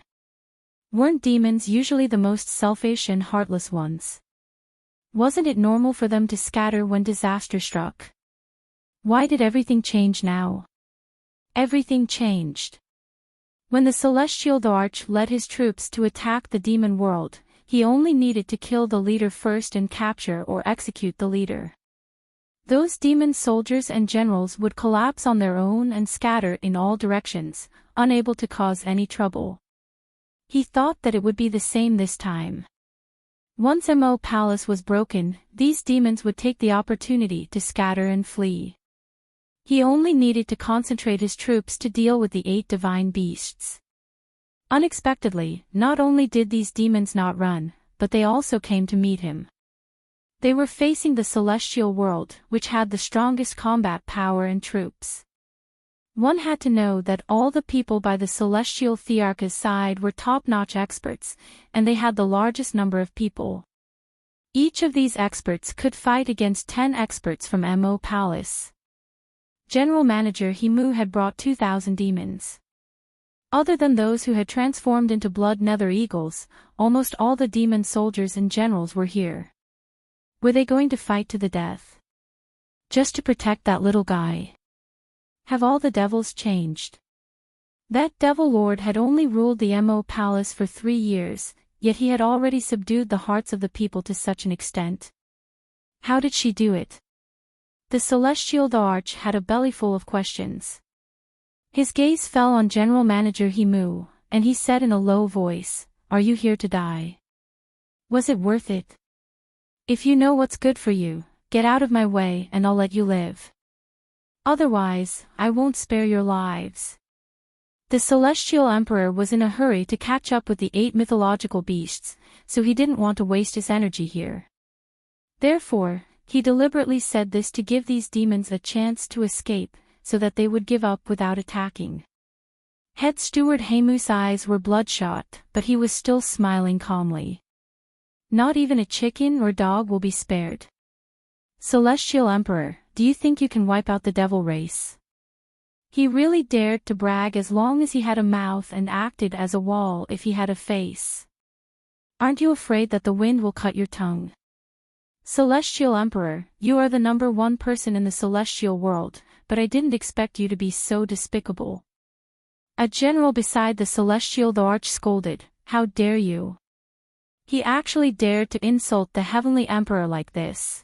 Weren't demons usually the most selfish and heartless ones? Wasn't it normal for them to scatter when disaster struck? Why did everything change now? Everything changed. When the celestial Thearch led his troops to attack the demon world, he only needed to kill the leader first and capture or execute the leader. Those demon soldiers and generals would collapse on their own and scatter in all directions, unable to cause any trouble. He thought that it would be the same this time. Once Mo Palace was broken, these demons would take the opportunity to scatter and flee. He only needed to concentrate his troops to deal with the 8 divine beasts. Unexpectedly, not only did these demons not run, but they also came to meet him. They were facing the celestial world, which had the strongest combat power and troops. One had to know that all the people by the celestial Thearchus side were top-notch experts, and they had the largest number of people. Each of these experts could fight against 10 experts from Mo Palace. General Manager Himu had brought 2,000 demons. Other than those who had transformed into blood nether eagles, almost all the demon soldiers and generals were here. Were they going to fight to the death? Just to protect that little guy? Have all the devils changed? That devil lord had only ruled the Mo Palace for 3 years, yet he had already subdued the hearts of the people to such an extent. How did she do it? The celestial Thearch had a bellyful of questions. His gaze fell on General Manager Himu, and he said in a low voice, "Are you here to die? Was it worth it? If you know what's good for you, get out of my way and I'll let you live. Otherwise, I won't spare your lives." The Celestial Emperor was in a hurry to catch up with the 8 mythological beasts, so he didn't want to waste his energy here. Therefore, he deliberately said this to give these demons a chance to escape, so that they would give up without attacking. Head Steward Himu's eyes were bloodshot, but he was still smiling calmly. Not even a chicken or dog will be spared. Celestial Emperor, do you think you can wipe out the devil race? He really dared to brag as long as he had a mouth and acted as a wall if he had a face. Aren't you afraid that the wind will cut your tongue? Celestial Emperor, you are the #1 person in the celestial world, but I didn't expect you to be so despicable. A general beside the celestial Thearch scolded, "How dare you?" He actually dared to insult the heavenly emperor like this.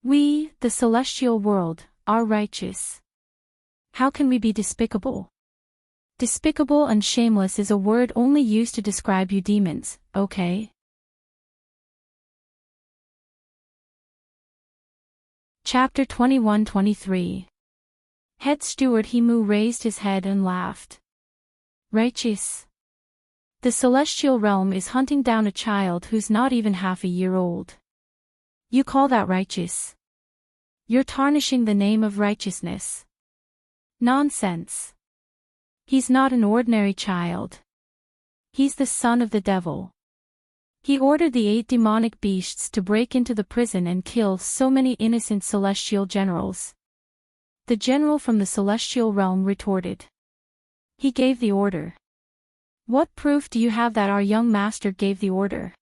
We, the celestial world, are righteous. How can we be despicable? Despicable and shameless is a word only used to describe you demons, okay? Chapter 21-23. Head Steward Himu raised his head and laughed. Righteous. The celestial realm is hunting down a child who's not even half a year old. You call that righteous? You're tarnishing the name of righteousness. Nonsense. He's not an ordinary child. He's the son of the devil. He ordered the 8 demonic beasts to break into the prison and kill so many innocent celestial generals. The general from the celestial realm retorted. He gave the order. What proof do you have that our young master gave the order?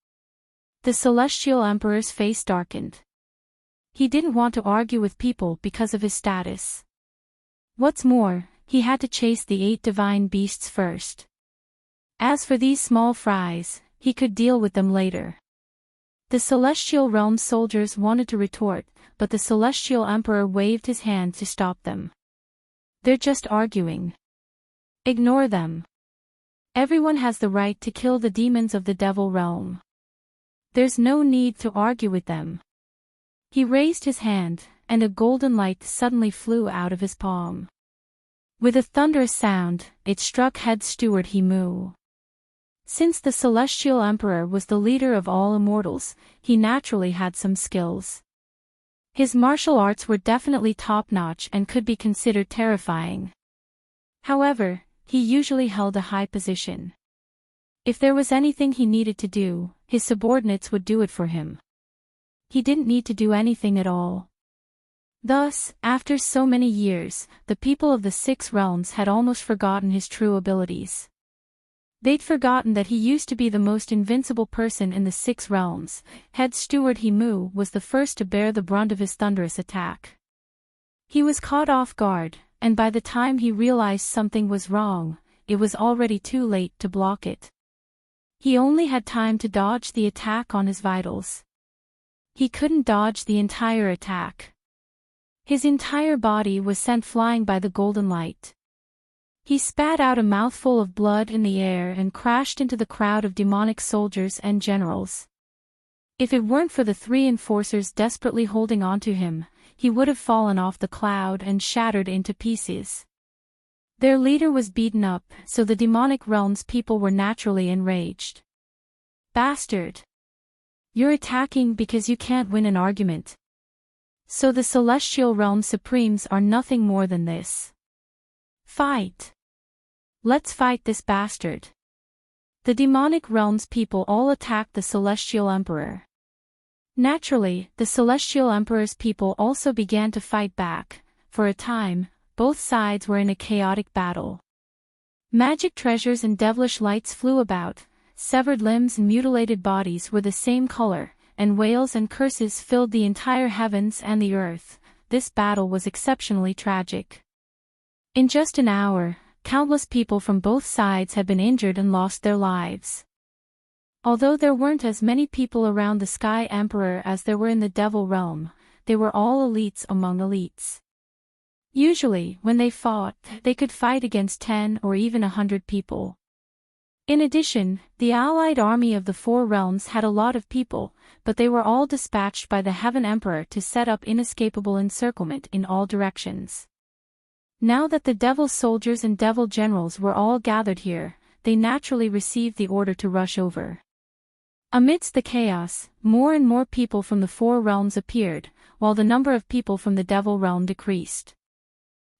The celestial emperor's face darkened. He didn't want to argue with people because of his status. What's more, he had to chase the 8 divine beasts first. As for these small fries, he could deal with them later. The celestial realm soldiers wanted to retort, but the celestial emperor waved his hand to stop them. They're just arguing. Ignore them. Everyone has the right to kill the demons of the devil realm. There's no need to argue with them. He raised his hand, and a golden light suddenly flew out of his palm. With a thunderous sound, it struck Head Steward Himu. Since the celestial emperor was the leader of all immortals, he naturally had some skills. His martial arts were definitely top-notch and could be considered terrifying. However, he usually held a high position. If there was anything he needed to do, his subordinates would do it for him. He didn't need to do anything at all. Thus, after so many years, the people of the 6 realms had almost forgotten his true abilities. They'd forgotten that he used to be the most invincible person in the 6 realms. Head Steward Himu was the first to bear the brunt of his thunderous attack. He was caught off guard, and by the time he realized something was wrong, it was already too late to block it. He only had time to dodge the attack on his vitals. He couldn't dodge the entire attack. His entire body was sent flying by the golden light. He spat out a mouthful of blood in the air and crashed into the crowd of demonic soldiers and generals. If it weren't for the 3 enforcers desperately holding onto him, he would have fallen off the cloud and shattered into pieces. Their leader was beaten up, so the demonic realm's people were naturally enraged. Bastard! You're attacking because you can't win an argument. So the celestial realm supremes are nothing more than this. Fight! Let's fight this bastard. The demonic realm's people all attacked the celestial emperor. Naturally, the celestial emperor's people also began to fight back. For a time, both sides were in a chaotic battle. Magic treasures and devilish lights flew about, severed limbs and mutilated bodies were the same color, and wails and curses filled the entire heavens and the earth. This battle was exceptionally tragic. In just an hour, countless people from both sides had been injured and lost their lives. Although there weren't as many people around the Sky Emperor as there were in the Devil Realm, they were all elites among elites. Usually, when they fought, they could fight against 10 or even 100 people. In addition, the allied army of the 4 realms had a lot of people, but they were all dispatched by the Heaven Emperor to set up inescapable encirclement in all directions. Now that the devil soldiers and devil generals were all gathered here, they naturally received the order to rush over. Amidst the chaos, more and more people from the 4 realms appeared, while the number of people from the devil realm decreased.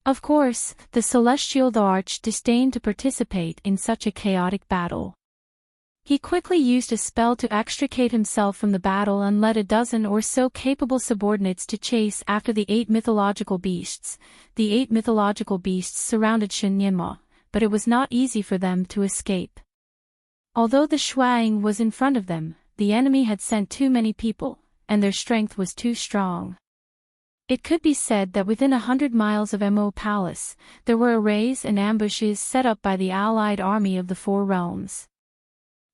Of course, the celestial Arch disdained to participate in such a chaotic battle. He quickly used a spell to extricate himself from the battle and led a dozen or so capable subordinates to chase after the 8 mythological beasts. The 8 mythological beasts surrounded Shinyama, but it was not easy for them to escape. Although the Shuang was in front of them, the enemy had sent too many people, and their strength was too strong. It could be said that within 100 miles of Mo Palace, there were arrays and ambushes set up by the allied army of the 4 realms.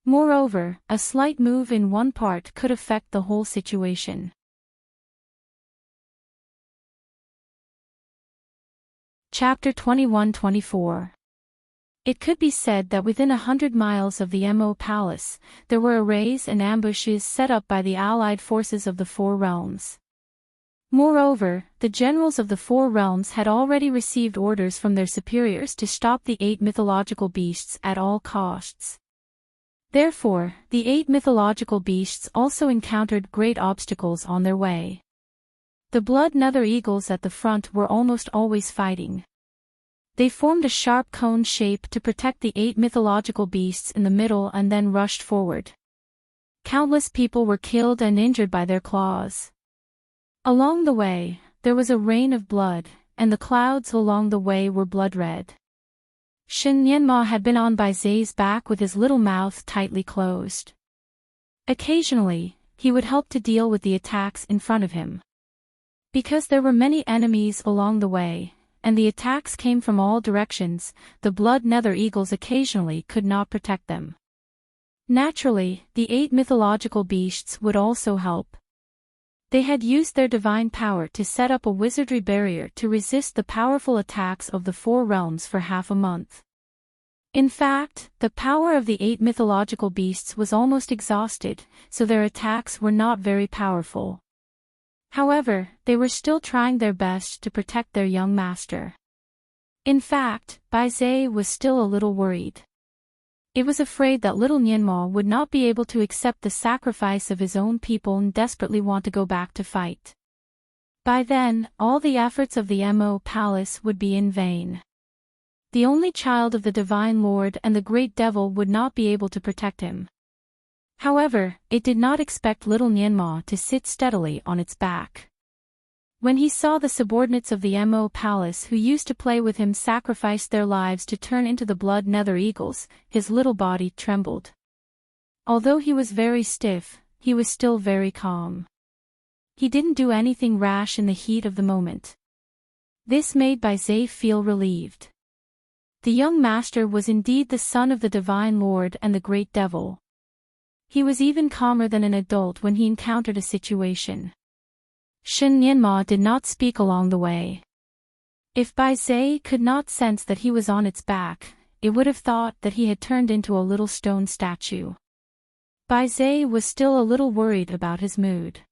Moreover, a slight move in one part could affect the whole situation. Chapter 21-24. It could be said that within 100 miles of the Mo Palace, there were arrays and ambushes set up by the allied forces of the 4 realms. Moreover, the generals of the four realms had already received orders from their superiors to stop the 8 mythological beasts at all costs. Therefore, the 8 mythological beasts also encountered great obstacles on their way. The blood nether eagles at the front were almost always fighting. They formed a sharp cone shape to protect the 8 mythological beasts in the middle and then rushed forward. Countless people were killed and injured by their claws. Along the way, there was a rain of blood, and the clouds along the way were blood-red. Shen Nianma had been on Bai Zai's back with his little mouth tightly closed. Occasionally, he would help to deal with the attacks in front of him. Because there were many enemies along the way, and the attacks came from all directions, the blood nether eagles occasionally could not protect them. Naturally, the 8 mythological beasts would also help. They had used their divine power to set up a wizardry barrier to resist the powerful attacks of the four realms for half a month. In fact, the power of the 8 mythological beasts was almost exhausted, so their attacks were not very powerful. However, they were still trying their best to protect their young master. In fact, Bai Zai was still a little worried. It was afraid that little Nianma would not be able to accept the sacrifice of his own people and desperately want to go back to fight. By then, all the efforts of the Mo Palace would be in vain. The only child of the Divine Lord and the Great Devil would not be able to protect him. However, it did not expect little Nianma to sit steadily on its back. When he saw the subordinates of the Mo Palace who used to play with him sacrifice their lives to turn into the blood nether eagles, his little body trembled. Although he was very stiff, he was still very calm. He didn't do anything rash in the heat of the moment. This made Bai Zai feel relieved. The young master was indeed the son of the Divine Lord and the Great Devil. He was even calmer than an adult when he encountered a situation. Shen Nianma did not speak along the way. If Bai Zai could not sense that he was on its back, it would have thought that he had turned into a little stone statue. Bai Zai was still a little worried about his mood.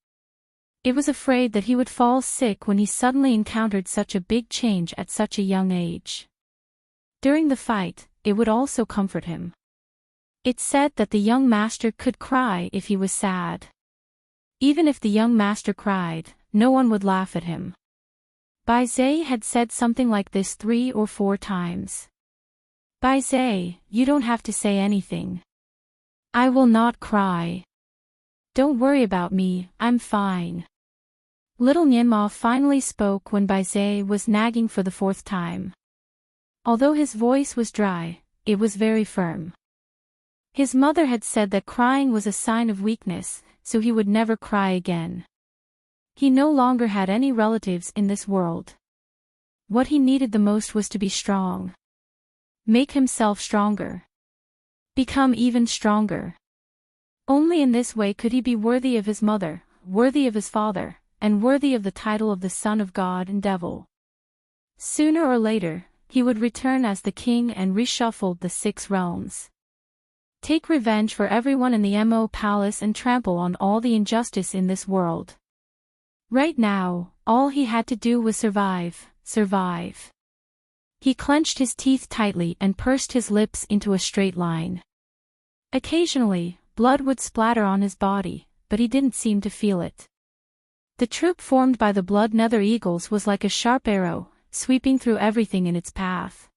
It was afraid that he would fall sick when he suddenly encountered such a big change at such a young age. During the fight, it would also comfort him. It said that the young master could cry if he was sad. Even if the young master cried, no one would laugh at him. Bai Zai had said something like this 3 or 4 times. Bai Zai, you don't have to say anything. I will not cry. Don't worry about me, I'm fine. Little Nianma finally spoke when Bai Zai was nagging for the 4th time. Although his voice was dry, it was very firm. His mother had said that crying was a sign of weakness, so he would never cry again. He no longer had any relatives in this world. What he needed the most was to be strong. Make himself stronger. Become even stronger. Only in this way could he be worthy of his mother, worthy of his father, and worthy of the title of the Son of God and Devil. Sooner or later, he would return as the king and reshuffle the 6 realms. Take revenge for everyone in the Mo Palace and trample on all the injustice in this world. Right now, all he had to do was survive. He clenched his teeth tightly and pursed his lips into a straight line. Occasionally, blood would splatter on his body, but he didn't seem to feel it. The troop formed by the blood nether eagles was like a sharp arrow, sweeping through everything in its path.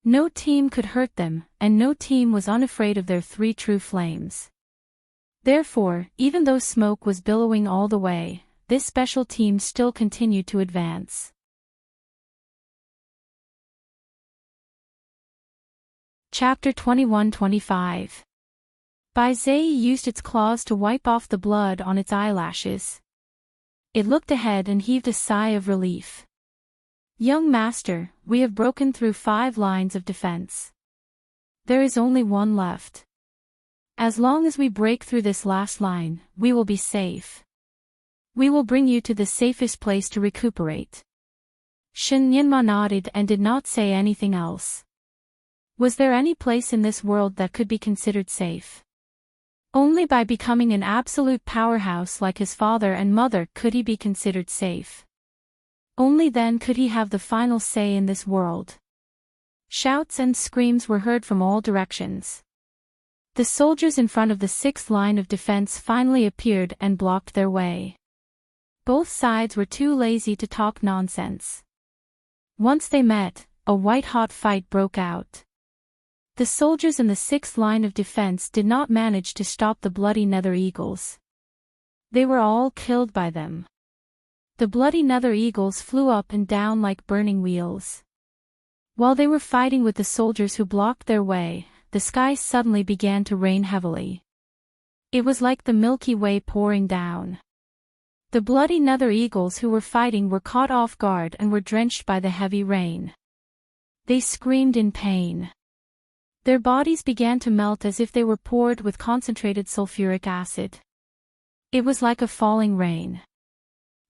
No team could hurt them, and no team was unafraid of their 3 true flames. Therefore, even though smoke was billowing all the way, this special team still continued to advance. Chapter 21-25. Bai Zai used its claws to wipe off the blood on its eyelashes. It looked ahead and heaved a sigh of relief. Young master, we have broken through 5 lines of defense. There is only 1 left. As long as we break through this last line, we will be safe. We will bring you to the safest place to recuperate. Shen Nianma nodded and did not say anything else. Was there any place in this world that could be considered safe? Only by becoming an absolute powerhouse like his father and mother could he be considered safe. Only then could he have the final say in this world. Shouts and screams were heard from all directions. The soldiers in front of the sixth line of defense finally appeared and blocked their way. Both sides were too lazy to talk nonsense. Once they met, a white-hot fight broke out. The soldiers in the sixth line of defense did not manage to stop the bloody nether eagles. They were all killed by them. The bloody nether eagles flew up and down like burning wheels. While they were fighting with the soldiers who blocked their way, the sky suddenly began to rain heavily. It was like the Milky Way pouring down. The bloody nether eagles who were fighting were caught off guard and were drenched by the heavy rain. They screamed in pain. Their bodies began to melt as if they were poured with concentrated sulfuric acid. It was like a falling rain.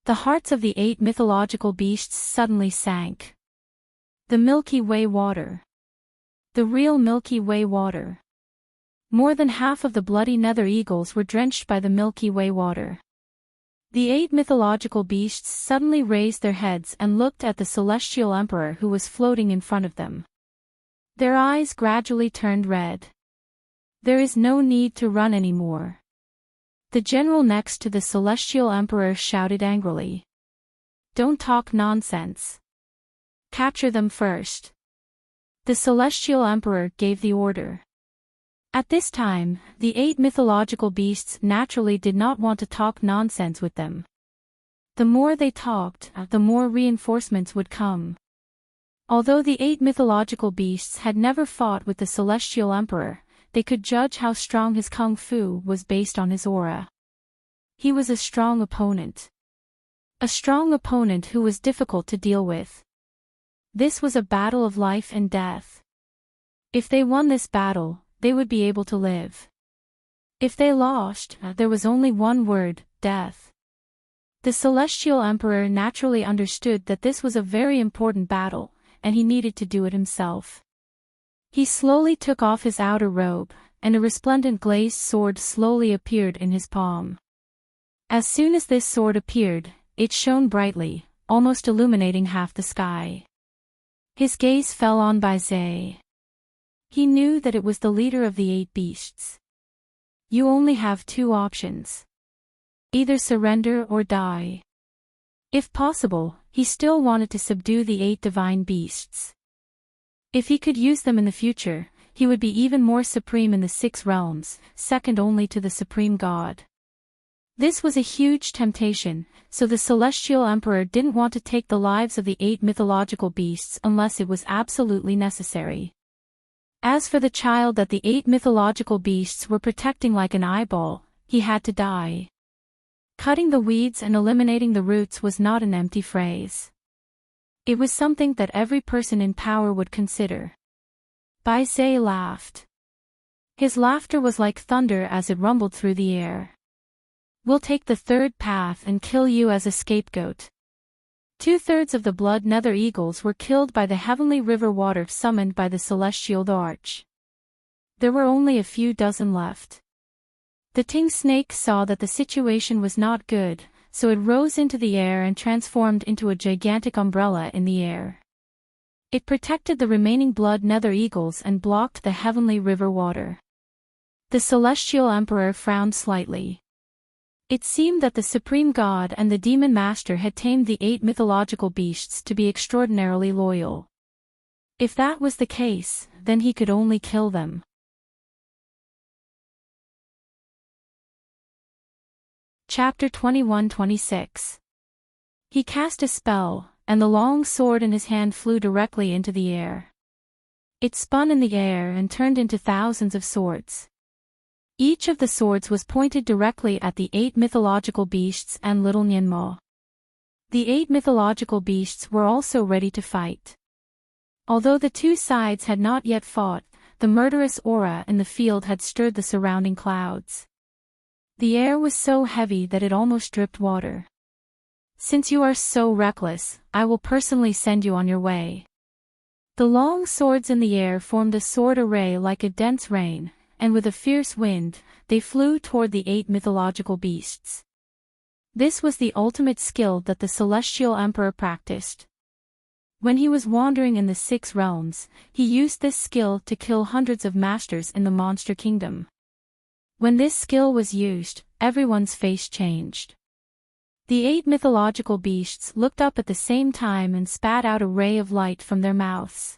The hearts of the 8 mythological beasts suddenly sank. The Milky Way water. The real Milky Way water. More than half of the bloody nether eagles were drenched by the Milky Way water. The 8 mythological beasts suddenly raised their heads and looked at the celestial emperor who was floating in front of them. Their eyes gradually turned red. There is no need to run anymore. The general next to the celestial emperor shouted angrily. Don't talk nonsense. Capture them first. The celestial emperor gave the order. At this time, the 8 mythological beasts naturally did not want to talk nonsense with them. The more they talked, the more reinforcements would come. Although the 8 mythological beasts had never fought with the celestial emperor, they could judge how strong his kung fu was based on his aura. He was a strong opponent. A strong opponent who was difficult to deal with. This was a battle of life and death. If they won this battle, they would be able to live. If they lost, there was only one word, death. The celestial emperor naturally understood that this was a very important battle, and he needed to do it himself. He slowly took off his outer robe, and a resplendent glazed sword slowly appeared in his palm. As soon as this sword appeared, it shone brightly, almost illuminating half the sky. His gaze fell on Baizé. He knew that it was the leader of the 8 beasts. You only have 2 options. Either surrender or die. If possible, he still wanted to subdue the 8 divine beasts. If he could use them in the future, he would be even more supreme in the 6 realms, second only to the supreme god. This was a huge temptation, so the celestial emperor didn't want to take the lives of the 8 mythological beasts unless it was absolutely necessary. As for the child that the 8 mythological beasts were protecting like an eyeball, he had to die. Cutting the weeds and eliminating the roots was not an empty phrase. It was something that every person in power would consider. Baizé laughed. His laughter was like thunder as it rumbled through the air. We'll take the 3rd path and kill you as a scapegoat. 2/3 of the blood nether eagles were killed by the heavenly river water summoned by the celestial arch. There were only a few dozen left. The Ting snake saw that the situation was not good, so it rose into the air and transformed into a gigantic umbrella in the air. It protected the remaining blood nether eagles and blocked the heavenly river water. The celestial emperor frowned slightly. It seemed that the supreme god and the demon master had tamed the 8 mythological beasts to be extraordinarily loyal. If that was the case, then he could only kill them. Chapter 21-26. He cast a spell, and the long sword in his hand flew directly into the air. It spun in the air and turned into thousands of swords. Each of the swords was pointed directly at the 8 mythological beasts and little Nianmo. The 8 mythological beasts were also ready to fight. Although the 2 sides had not yet fought, the murderous aura in the field had stirred the surrounding clouds. The air was so heavy that it almost dripped water. Since you are so reckless, I will personally send you on your way. The long swords in the air formed a sword array like a dense rain, and with a fierce wind, they flew toward the 8 mythological beasts. This was the ultimate skill that the Celestial Emperor practiced. When he was wandering in the 6 realms, he used this skill to kill hundreds of masters in the monster kingdom. When this skill was used, everyone's face changed. The 8 mythological beasts looked up at the same time and spat out a ray of light from their mouths.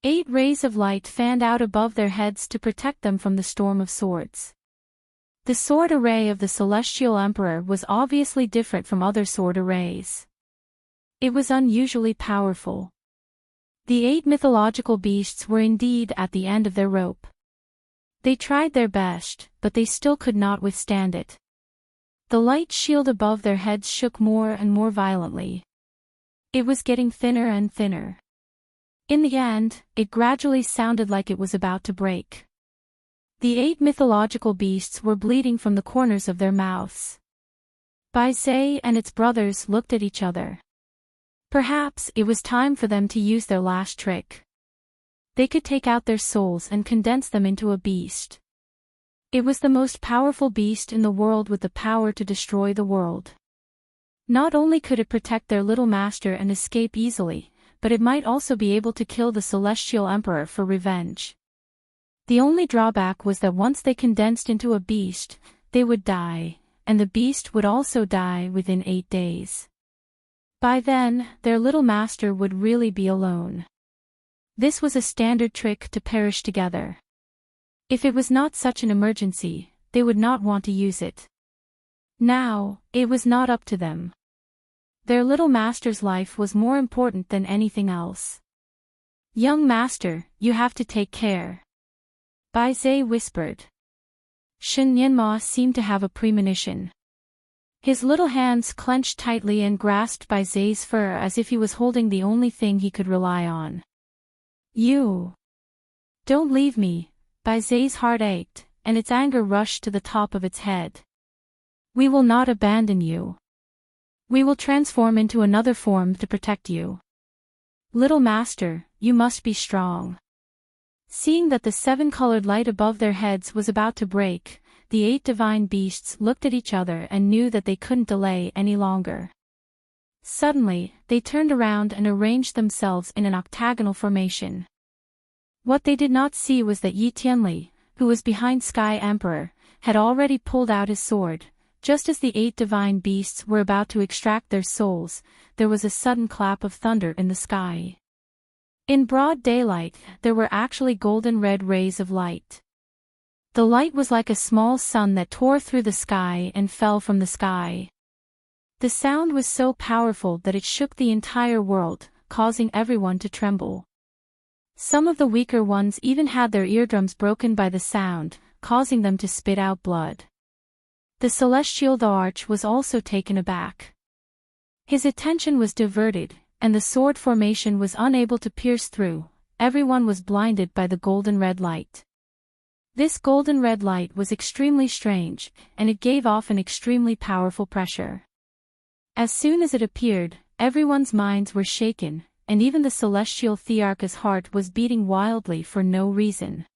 8 rays of light fanned out above their heads to protect them from the storm of swords. The sword array of the Celestial Emperor was obviously different from other sword arrays. It was unusually powerful. The 8 mythological beasts were indeed at the end of their rope. They tried their best, but they still could not withstand it. The light shield above their heads shook more and more violently. It was getting thinner and thinner. In the end, it gradually sounded like it was about to break. The 8 mythological beasts were bleeding from the corners of their mouths. Baizé and its brothers looked at each other. Perhaps it was time for them to use their last trick. They could take out their souls and condense them into a beast. It was the most powerful beast in the world with the power to destroy the world. Not only could it protect their little master and escape easily, but it might also be able to kill the Celestial Emperor for revenge. The only drawback was that once they condensed into a beast, they would die, and the beast would also die within 8 days. By then, their little master would really be alone. This was a standard trick to perish together. If it was not such an emergency, they would not want to use it. Now, it was not up to them. Their little master's life was more important than anything else. "Young master, you have to take care," Baizé whispered. Shen Yanma seemed to have a premonition. His little hands clenched tightly and grasped Baizé's fur as if he was holding the only thing he could rely on. "You don't leave me," Baizé's heart ached, and its anger rushed to the top of its head. "We will not abandon you. We will transform into another form to protect you. Little master, you must be strong." Seeing that the 7-colored light above their heads was about to break, the 8 divine beasts looked at each other and knew that they couldn't delay any longer. Suddenly, they turned around and arranged themselves in an octagonal formation. What they did not see was that Yi Tianli, who was behind Sky Emperor, had already pulled out his sword. Just as the 8 divine beasts were about to extract their souls, there was a sudden clap of thunder in the sky. In broad daylight, there were actually golden red rays of light. The light was like a small sun that tore through the sky and fell from the sky. The sound was so powerful that it shook the entire world, causing everyone to tremble. Some of the weaker ones even had their eardrums broken by the sound, causing them to spit out blood. The Celestial Arch was also taken aback. His attention was diverted, and the sword formation was unable to pierce through. Everyone was blinded by the golden red light. This golden red light was extremely strange, and it gave off an extremely powerful pressure. As soon as it appeared, everyone's minds were shaken, and even the Celestial Thearch's heart was beating wildly for no reason.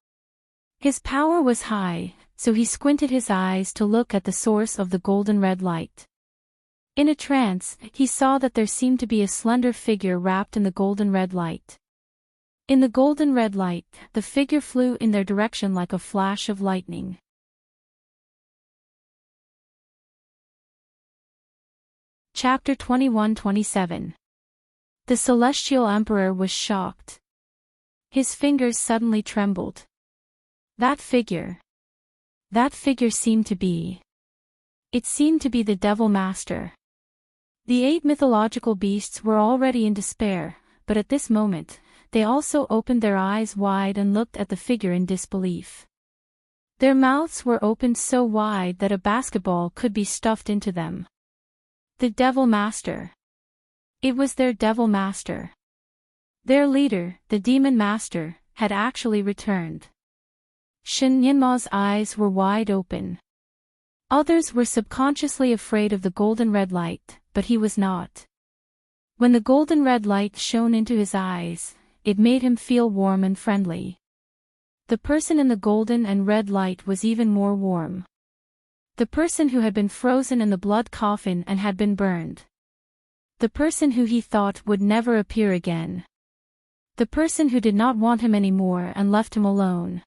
His power was high, so he squinted his eyes to look at the source of the golden red light. In a trance, he saw that there seemed to be a slender figure wrapped in the golden red light. In the golden red light, the figure flew in their direction like a flash of lightning. Chapter 21-27. The Celestial Emperor was shocked. His fingers suddenly trembled. That figure seemed to be... It seemed to be the Devil Master. The 8 mythological beasts were already in despair, but at this moment, they also opened their eyes wide and looked at the figure in disbelief. Their mouths were opened so wide that a basketball could be stuffed into them. The Devil Master. It was their Devil Master. Their leader, the Demon Master, had actually returned. Shen Yanma's eyes were wide open. Others were subconsciously afraid of the golden red light, but he was not. When the golden red light shone into his eyes, it made him feel warm and friendly. The person in the golden and red light was even more warm. The person who had been frozen in the blood coffin and had been burned. The person who he thought would never appear again. The person who did not want him anymore and left him alone.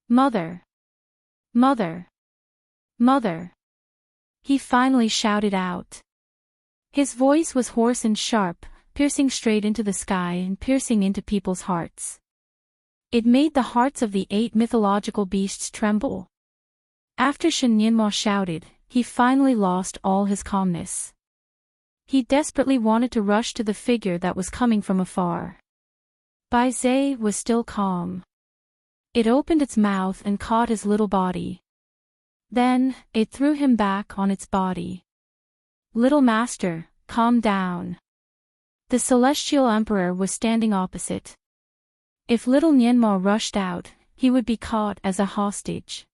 Mother! Mother! Mother! He finally shouted out. His voice was hoarse and sharp, piercing straight into the sky and piercing into people's hearts. It made the hearts of the 8 mythological beasts tremble. After Shen Nianma shouted, he finally lost all his calmness. He desperately wanted to rush to the figure that was coming from afar. Bai Zhe was still calm. It opened its mouth and caught his little body. Then, it threw him back on its body. Little master, calm down. The Celestial Emperor was standing opposite. If little Nianma rushed out, he would be caught as a hostage.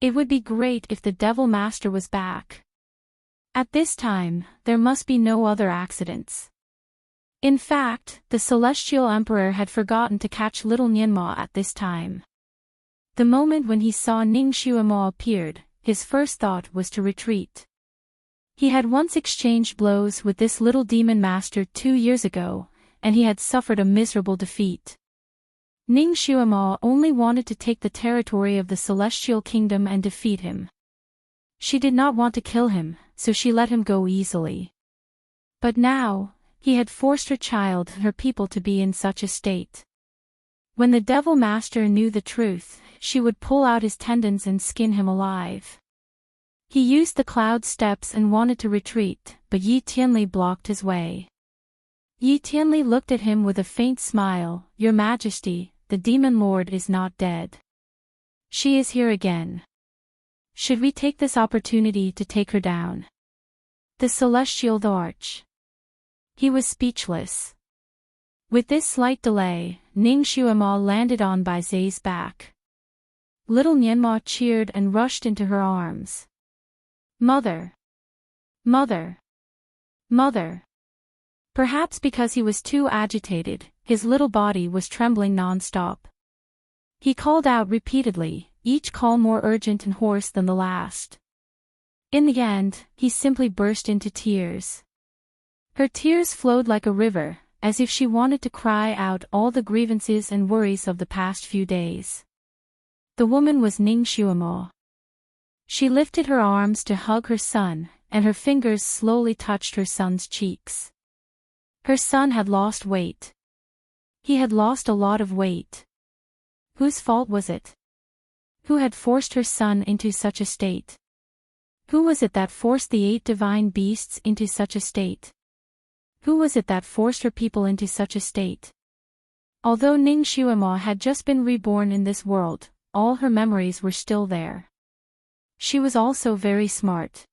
It would be great if the Devil Master was back. At this time, there must be no other accidents. In fact, the Celestial Emperor had forgotten to catch little Nianma at this time. The moment when he saw Ning Xuemo appeared, his first thought was to retreat. He had once exchanged blows with this little demon master 2 years ago, and he had suffered a miserable defeat. Ning Xuemo only wanted to take the territory of the Celestial Kingdom and defeat him. She did not want to kill him, so she let him go easily. But now, he had forced her child and her people to be in such a state. When the Devil Master knew the truth, she would pull out his tendons and skin him alive. He used the cloud steps and wanted to retreat, but Yi Tianli blocked his way. Yi Tianli looked at him with a faint smile. Your Majesty, the Demon Lord is not dead. She is here again. Should we take this opportunity to take her down? The Celestial Arch. He was speechless. With this slight delay, Ning Xuemo landed on Bai Zhe's back. Little Nianma cheered and rushed into her arms. Mother! Mother! Mother! Perhaps because he was too agitated, his little body was trembling non-stop. He called out repeatedly, each call more urgent and hoarse than the last. In the end, he simply burst into tears. Her tears flowed like a river, as if she wanted to cry out all the grievances and worries of the past few days. The woman was Ning Xuemo. She lifted her arms to hug her son, and her fingers slowly touched her son's cheeks. Her son had lost weight. He had lost a lot of weight. Whose fault was it? Who had forced her son into such a state? Who was it that forced the 8 divine beasts into such a state? Who was it that forced her people into such a state? Although Ning Xuemo had just been reborn in this world, all her memories were still there. She was also very smart.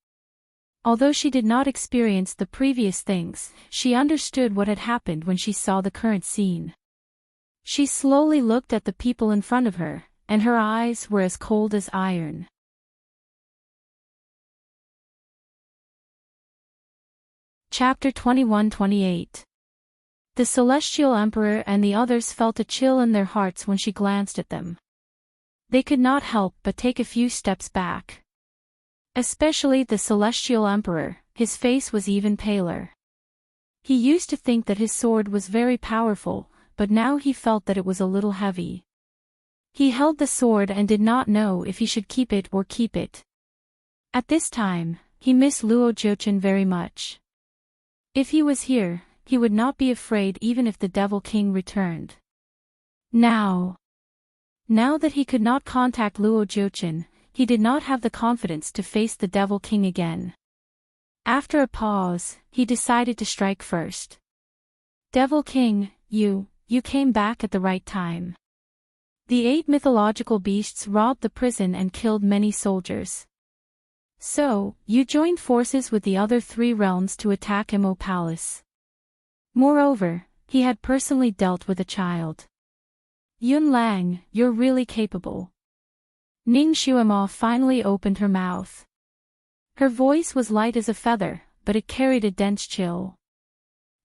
Although she did not experience the previous things, she understood what had happened when she saw the current scene. She slowly looked at the people in front of her, and her eyes were as cold as iron. Chapter 21-28. The Celestial Emperor and the others felt a chill in their hearts when she glanced at them. They could not help but take a few steps back. Especially the Celestial Emperor, his face was even paler. He used to think that his sword was very powerful, but now he felt that it was a little heavy. He held the sword and did not know if he should keep it or keep it. At this time, he missed Luo Jiuchen very much. If he was here, he would not be afraid even if the Devil King returned. Now that he could not contact Luo Jiuchen, he did not have the confidence to face the Devil King again. After a pause, he decided to strike first. Devil King, you came back at the right time. The 8 mythological beasts robbed the prison and killed many soldiers. So, you joined forces with the other 3 realms to attack Imo Palace. Moreover, he had personally dealt with a child. Yun Lang, you're really capable. Ning Xuemo finally opened her mouth. Her voice was light as a feather, but it carried a dense chill.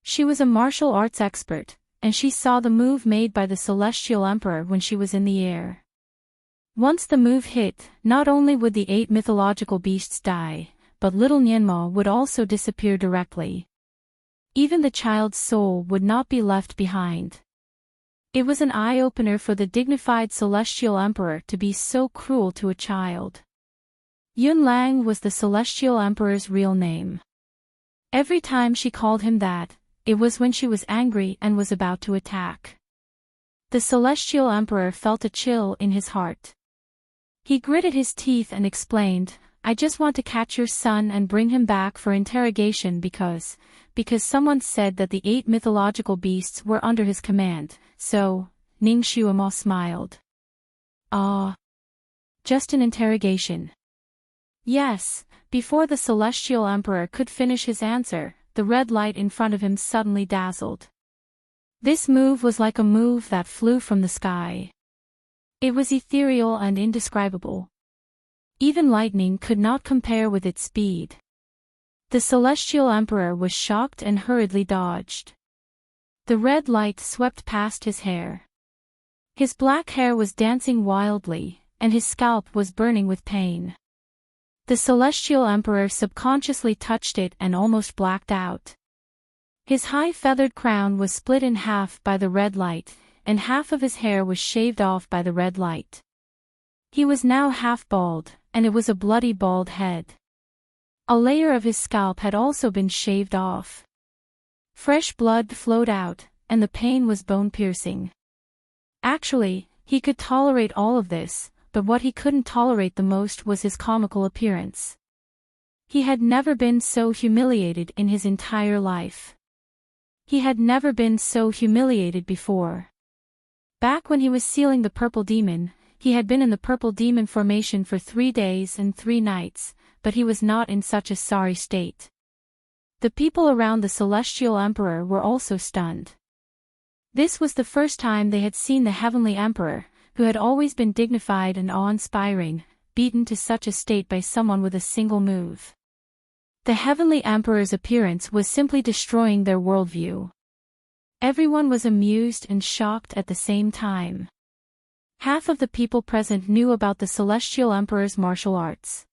She was a martial arts expert, and she saw the move made by the Celestial Emperor when she was in the air. Once the move hit, not only would the 8 mythological beasts die, but little Nienma would also disappear directly. Even the child's soul would not be left behind. It was an eye-opener for the dignified Celestial Emperor to be so cruel to a child. Yun Lang was the Celestial Emperor's real name. Every time she called him that, it was when she was angry and was about to attack. The Celestial Emperor felt a chill in his heart. He gritted his teeth and explained, "I just want to catch your son and bring him back for interrogation because someone said that the 8 mythological beasts were under his command, so," Ning Xuemo smiled. "Ah. Just an interrogation." Yes, before the Celestial Emperor could finish his answer, the red light in front of him suddenly dazzled. This move was like a move that flew from the sky. It was ethereal and indescribable. Even lightning could not compare with its speed. The Celestial Emperor was shocked and hurriedly dodged. The red light swept past his hair. His black hair was dancing wildly, and his scalp was burning with pain. The Celestial Emperor subconsciously touched it and almost blacked out. His high feathered crown was split in half by the red light, and half of his hair was shaved off by the red light. He was now half bald, and it was a bloody bald head. A layer of his scalp had also been shaved off. Fresh blood flowed out, and the pain was bone-piercing. Actually, he could tolerate all of this, but what he couldn't tolerate the most was his comical appearance. He had never been so humiliated in his entire life. He had never been so humiliated before. Back when he was sealing the Purple Demon, he had been in the Purple Demon formation for 3 days and 3 nights, but he was not in such a sorry state. The people around the Celestial Emperor were also stunned. This was the first time they had seen the Heavenly Emperor, who had always been dignified and awe-inspiring, beaten to such a state by someone with a single move. The Heavenly Emperor's appearance was simply destroying their worldview. Everyone was amused and shocked at the same time. Half of the people present knew about the Celestial Emperor's martial arts.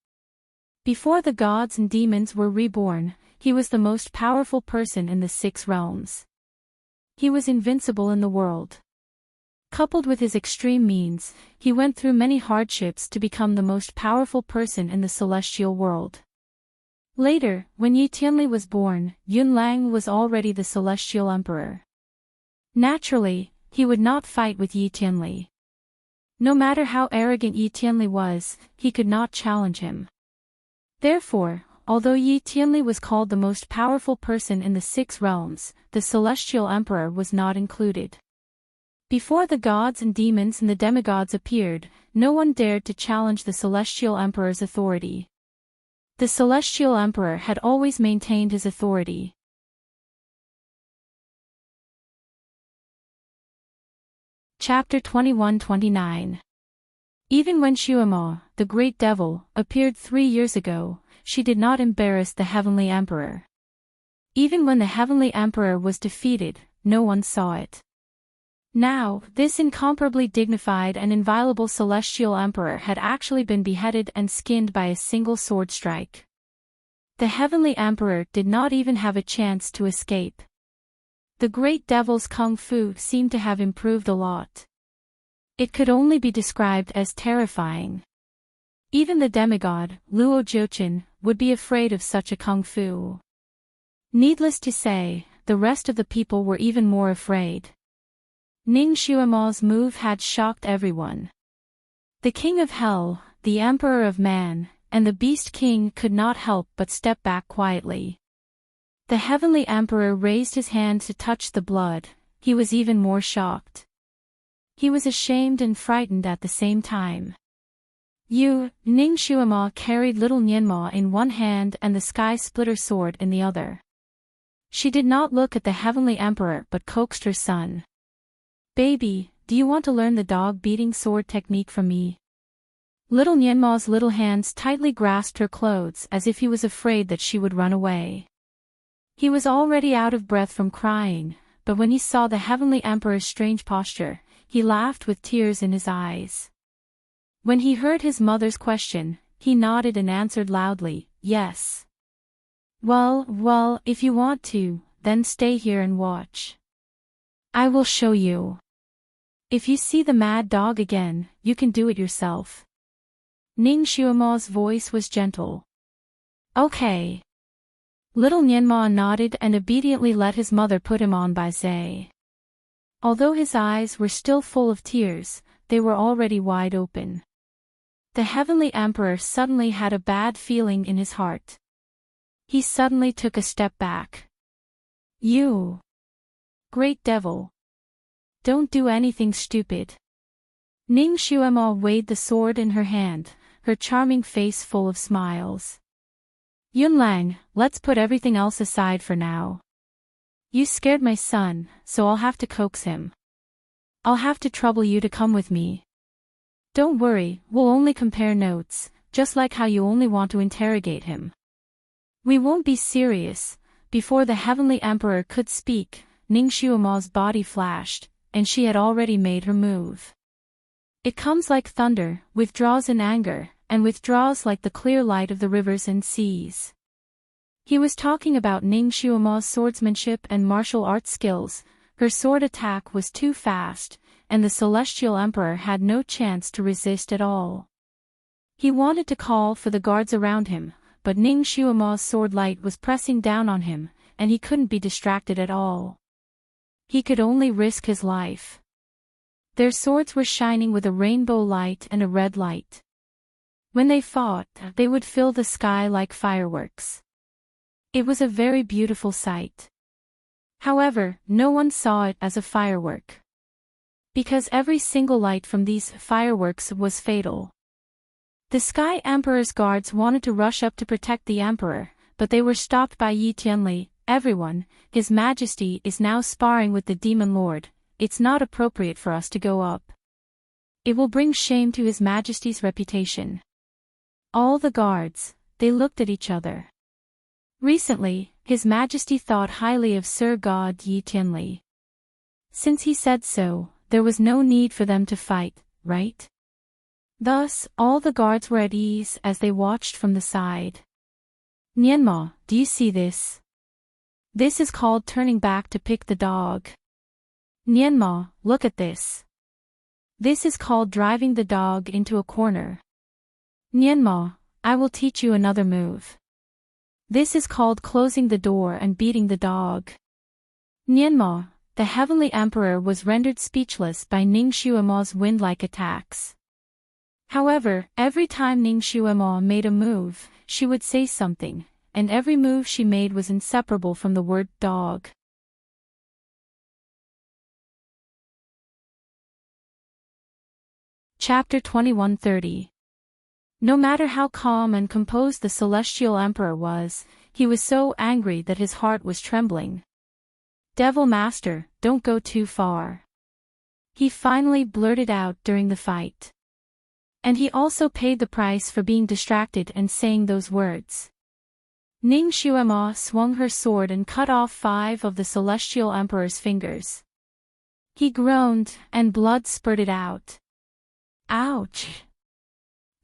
Before the gods and demons were reborn, he was the most powerful person in the 6 realms. He was invincible in the world. Coupled with his extreme means, he went through many hardships to become the most powerful person in the celestial world. Later, when Yi Tianli was born, Yun Lang was already the Celestial Emperor. Naturally, he would not fight with Yi Tianli. No matter how arrogant Yi Tianli was, he could not challenge him. Therefore, although Yi Tianli was called the most powerful person in the 6 realms, the Celestial Emperor was not included. Before the gods and demons and the demigods appeared, no one dared to challenge the Celestial Emperor's authority. The Celestial Emperor had always maintained his authority. Chapter 21-29. Even when Xuemo, the Great Devil, appeared 3 years ago, she did not embarrass the Heavenly Emperor. Even when the Heavenly Emperor was defeated, no one saw it. Now, this incomparably dignified and inviolable Celestial Emperor had actually been beheaded and skinned by a single sword strike. The Heavenly Emperor did not even have a chance to escape. The Great Devil's kung fu seemed to have improved a lot. It could only be described as terrifying. Even the demigod, Luo Jiuqin, would be afraid of such a kung fu. Needless to say, the rest of the people were even more afraid. Ning Xuemo's move had shocked everyone. The King of Hell, the Emperor of Man, and the Beast King could not help but step back quietly. The Heavenly Emperor raised his hand to touch the blood. He was even more shocked. He was ashamed and frightened at the same time. Ning Xuemo carried little Nianma in one hand and the Sky Splitter sword in the other. She did not look at the Heavenly Emperor but coaxed her son. "Baby, do you want to learn the dog-beating sword technique from me?" Little Nianma's little hands tightly grasped her clothes as if he was afraid that she would run away. He was already out of breath from crying, but when he saw the Heavenly Emperor's strange posture, he laughed with tears in his eyes. When he heard his mother's question, he nodded and answered loudly, "Yes." Well, if you want to, then stay here and watch. I will show you. If you see the mad dog again, you can do it yourself. Ning Xuema's voice was gentle. Okay. Little Nianma nodded and obediently let his mother put him on by Zhe. Although his eyes were still full of tears, they were already wide open. The Heavenly Emperor suddenly had a bad feeling in his heart. He suddenly took a step back. You! Great devil! Don't do anything stupid. Ning Xuema weighed the sword in her hand, her charming face full of smiles. Yunlang, let's put everything else aside for now. You scared my son, so I'll have to coax him. I'll have to trouble you to come with me. Don't worry, we'll only compare notes, just like how you only want to interrogate him. We won't be serious. Before the Heavenly Emperor could speak, Ning Xuema's body flashed, and she had already made her move. It comes like thunder, withdraws in anger, and withdraws like the clear light of the rivers and seas. He was talking about Ning Xuema's swordsmanship and martial arts skills. Her sword attack was too fast, and the Celestial Emperor had no chance to resist at all. He wanted to call for the guards around him, but Ning Xuema's sword light was pressing down on him, and he couldn't be distracted at all. He could only risk his life. Their swords were shining with a rainbow light and a red light. When they fought, they would fill the sky like fireworks. It was a very beautiful sight. However, no one saw it as a firework. Because every single light from these fireworks was fatal. The Sky Emperor's guards wanted to rush up to protect the Emperor, but they were stopped by Yi Tianli. Everyone, His Majesty is now sparring with the Demon Lord. It's not appropriate for us to go up. It will bring shame to His Majesty's reputation. All the guards, they looked at each other. Recently, His Majesty thought highly of Sir God Yi Tianli. Since he said so, there was no need for them to fight, right? Thus, all the guards were at ease as they watched from the side. Nianma, do you see this? This is called turning back to pick the dog. Nianma, look at this. This is called driving the dog into a corner. Nianma, I will teach you another move. This is called closing the door and beating the dog. Nianma, the Heavenly Emperor was rendered speechless by Ning Xuema's wind-like attacks. However, every time Ning Xuema made a move, she would say something, and every move she made was inseparable from the word dog. Chapter 2130. No matter how calm and composed the Celestial Emperor was, he was so angry that his heart was trembling. Devil Master, don't go too far. He finally blurted out during the fight. And he also paid the price for being distracted and saying those words. Ning Xuema swung her sword and cut off 5 of the Celestial Emperor's fingers. He groaned, and blood spurted out. Ouch!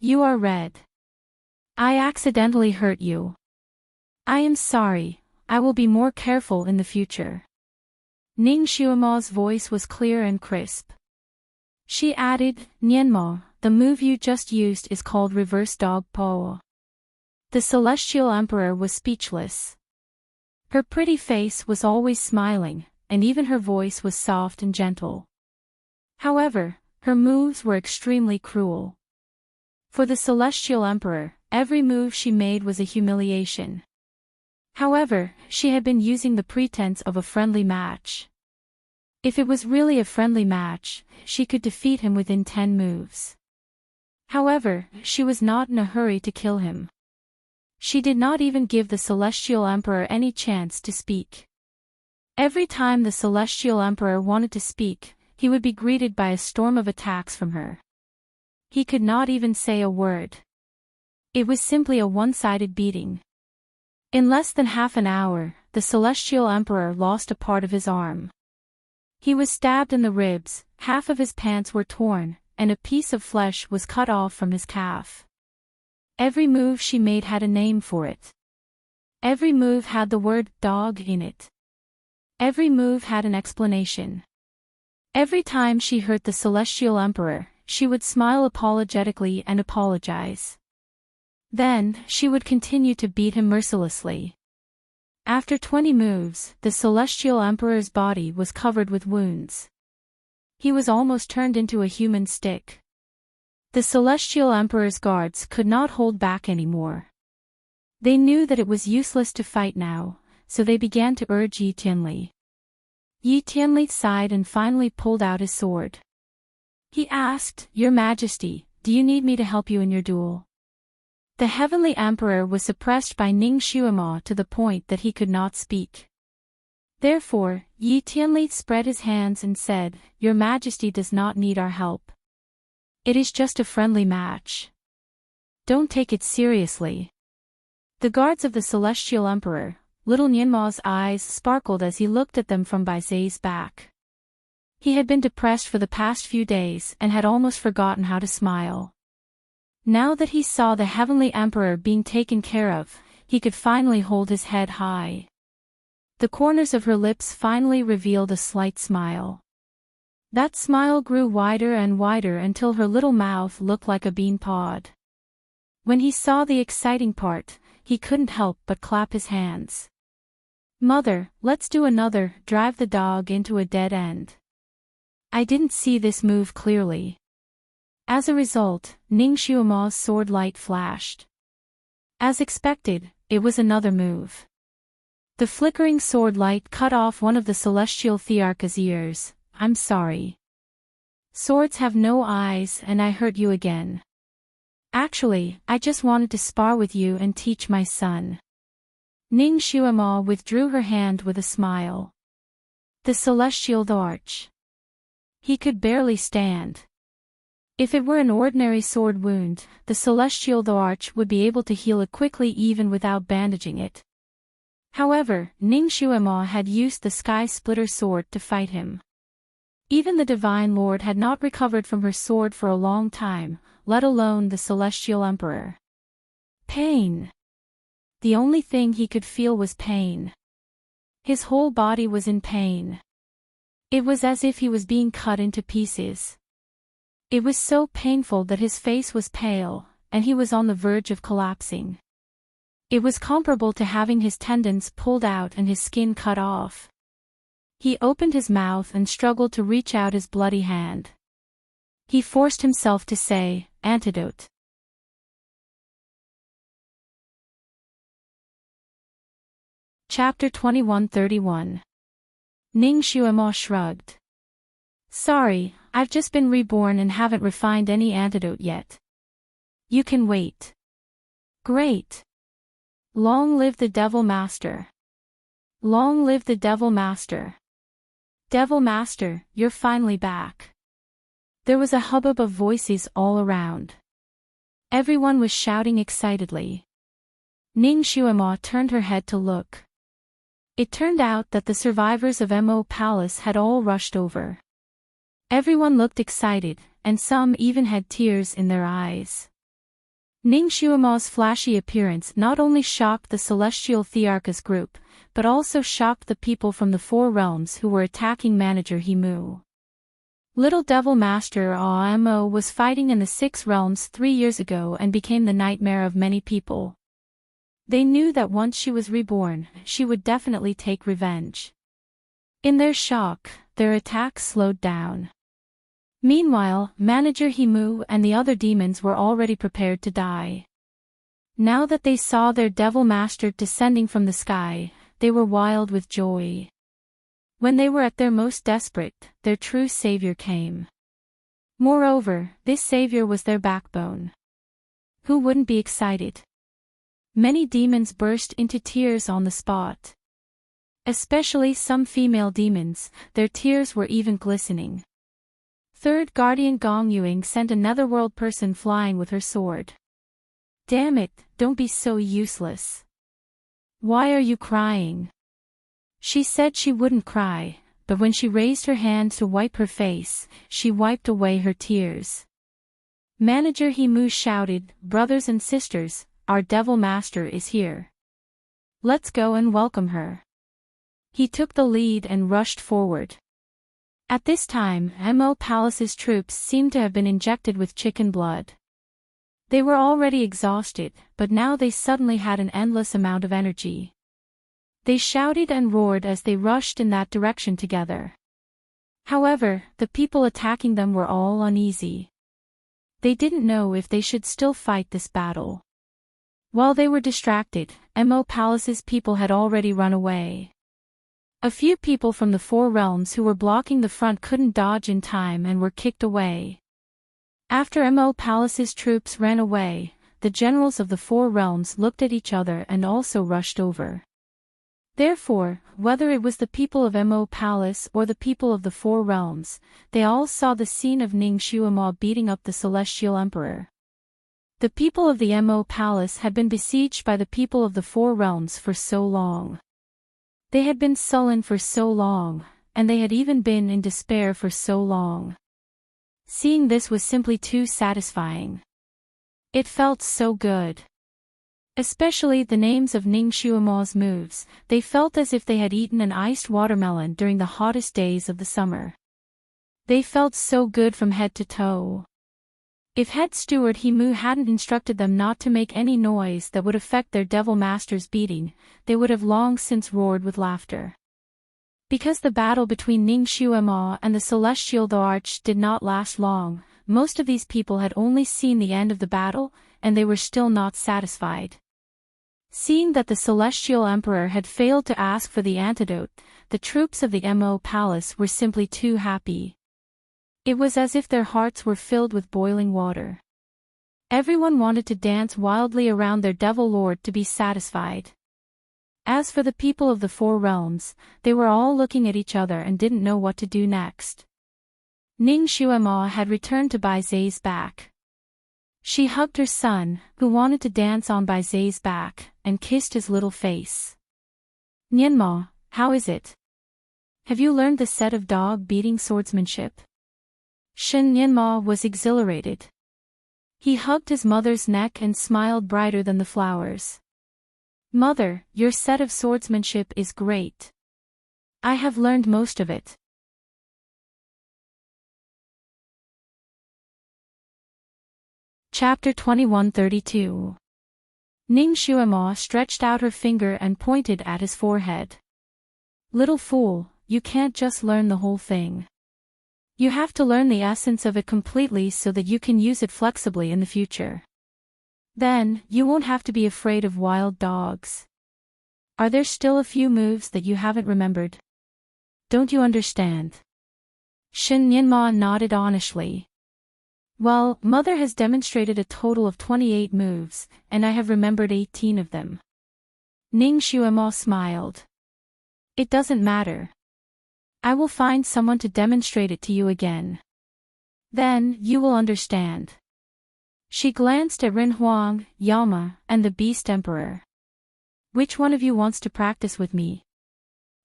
You are red. I accidentally hurt you. I am sorry, I will be more careful in the future. Ning Xuema's voice was clear and crisp. She added, Nianma, the move you just used is called Reverse Dog Paw. The Celestial Emperor was speechless. Her pretty face was always smiling, and even her voice was soft and gentle. However, her moves were extremely cruel. For the Celestial Emperor, every move she made was a humiliation. However, she had been using the pretense of a friendly match. If it was really a friendly match, she could defeat him within 10 moves. However, she was not in a hurry to kill him. She did not even give the Celestial Emperor any chance to speak. Every time the Celestial Emperor wanted to speak, he would be greeted by a storm of attacks from her. He could not even say a word. It was simply a one-sided beating. In less than half an hour, the Celestial Emperor lost a part of his arm. He was stabbed in the ribs, half of his pants were torn, and a piece of flesh was cut off from his calf. Every move she made had a name for it. Every move had the word dog in it. Every move had an explanation. Every time she hurt the Celestial Emperor, she would smile apologetically and apologize. Then, she would continue to beat him mercilessly. After 20 moves, the Celestial Emperor's body was covered with wounds. He was almost turned into a human stick. The Celestial Emperor's guards could not hold back anymore. They knew that it was useless to fight now, so they began to urge Yi Tianli. Yi Tianli sighed and finally pulled out his sword. He asked, "Your Majesty, do you need me to help you in your duel?" The Heavenly Emperor was suppressed by Ning Xuema to the point that he could not speak. Therefore, Yi Tianli spread his hands and said, "Your Majesty does not need our help. It is just a friendly match. Don't take it seriously." The guards of the Celestial Emperor, little Nianma's eyes sparkled as he looked at them from Bai Zei's back. He had been depressed for the past few days and had almost forgotten how to smile. Now that he saw the Heavenly Emperor being taken care of, he could finally hold his head high. The corners of her lips finally revealed a slight smile. That smile grew wider and wider until her little mouth looked like a bean pod. When he saw the exciting part, he couldn't help but clap his hands. "Mother, let's do another, drive the dog into a dead end." I didn't see this move clearly. As a result, Ning Xuema's sword light flashed. As expected, it was another move. The flickering sword light cut off one of the Celestial Thearch's ears. "I'm sorry. Swords have no eyes and I hurt you again. Actually, I just wanted to spar with you and teach my son." Ning Xuema withdrew her hand with a smile. The Celestial Thearch. He could barely stand. If it were an ordinary sword wound, the Celestial Thearch would be able to heal it quickly even without bandaging it. However, Ning Xuema had used the Sky Splitter sword to fight him. Even the Divine Lord had not recovered from her sword for a long time, let alone the Celestial Emperor. Pain. The only thing he could feel was pain. His whole body was in pain. It was as if he was being cut into pieces. It was so painful that his face was pale, and he was on the verge of collapsing. It was comparable to having his tendons pulled out and his skin cut off. He opened his mouth and struggled to reach out his bloody hand. He forced himself to say, "Antidote." Chapter 2131. Ning Xuema shrugged. "Sorry, I've just been reborn and haven't refined any antidote yet. You can wait." "Great. Long live the Devil Master. Long live the Devil Master. Devil Master, you're finally back." There was a hubbub of voices all around. Everyone was shouting excitedly. Ning Xuema turned her head to look. It turned out that the survivors of Mo Palace had all rushed over. Everyone looked excited, and some even had tears in their eyes. Ning Xuema's flashy appearance not only shocked the Celestial Thearch's group, but also shocked the people from the Four Realms who were attacking Manager Himu. Little Devil Master Mo was fighting in the Six Realms 3 years ago and became the nightmare of many people. They knew that once she was reborn, she would definitely take revenge. In their shock, their attacks slowed down. Meanwhile, Manager Himu and the other demons were already prepared to die. Now that they saw their Devil Master descending from the sky, they were wild with joy. When they were at their most desperate, their true savior came. Moreover, this savior was their backbone. Who wouldn't be excited? Many demons burst into tears on the spot. Especially some female demons, their tears were even glistening. Third Guardian Gong Yuing sent a netherworld person flying with her sword. "Damn it, don't be so useless. Why are you crying?" She said she wouldn't cry, but when she raised her hand to wipe her face, she wiped away her tears. Manager Himu shouted, "Brothers and sisters, our devil master is here. Let's go and welcome her." He took the lead and rushed forward. At this time, Mo Palace's troops seemed to have been injected with chicken blood. They were already exhausted, but now they suddenly had an endless amount of energy. They shouted and roared as they rushed in that direction together. However, the people attacking them were all uneasy. They didn't know if they should still fight this battle. While they were distracted, Mo Palace's people had already run away. A few people from the Four Realms who were blocking the front couldn't dodge in time and were kicked away. After Mo Palace's troops ran away, the generals of the Four Realms looked at each other and also rushed over. Therefore, whether it was the people of Mo Palace or the people of the Four Realms, they all saw the scene of Ning Xuemo beating up the Celestial Emperor. The people of the Mo Palace had been besieged by the people of the Four Realms for so long. They had been sullen for so long, and they had even been in despair for so long. Seeing this was simply too satisfying. It felt so good. Especially the names of Ning Xuemo's moves, they felt as if they had eaten an iced watermelon during the hottest days of the summer. They felt so good from head to toe. If head steward Himu hadn't instructed them not to make any noise that would affect their devil master's beating, they would have long since roared with laughter. Because the battle between Ning Xuemo and the Celestial Arch did not last long, most of these people had only seen the end of the battle, and they were still not satisfied. Seeing that the Celestial Emperor had failed to ask for the antidote, the troops of the Mo Palace were simply too happy. It was as if their hearts were filled with boiling water. Everyone wanted to dance wildly around their devil lord to be satisfied. As for the people of the Four Realms, they were all looking at each other and didn't know what to do next. Ning Xuemo had returned to Bai Zai's back. She hugged her son, who wanted to dance on Bai Zai's back, and kissed his little face. "Nianma, how is it? Have you learned the set of dog-beating swordsmanship?" Shen Nianma was exhilarated. He hugged his mother's neck and smiled brighter than the flowers. "Mother, your set of swordsmanship is great. I have learned most of it." Chapter 2132. Ning Xuemo stretched out her finger and pointed at his forehead. "Little fool, you can't just learn the whole thing. You have to learn the essence of it completely so that you can use it flexibly in the future. Then, you won't have to be afraid of wild dogs. Are there still a few moves that you haven't remembered? Don't you understand?" Shen Nianma nodded honestly. "Well, Mother has demonstrated a total of 28 moves, and I have remembered 18 of them." Ning Xuemo smiled. "It doesn't matter. I will find someone to demonstrate it to you again. Then, you will understand." She glanced at Ren Huang, Yama, and the Beast Emperor. "Which one of you wants to practice with me?"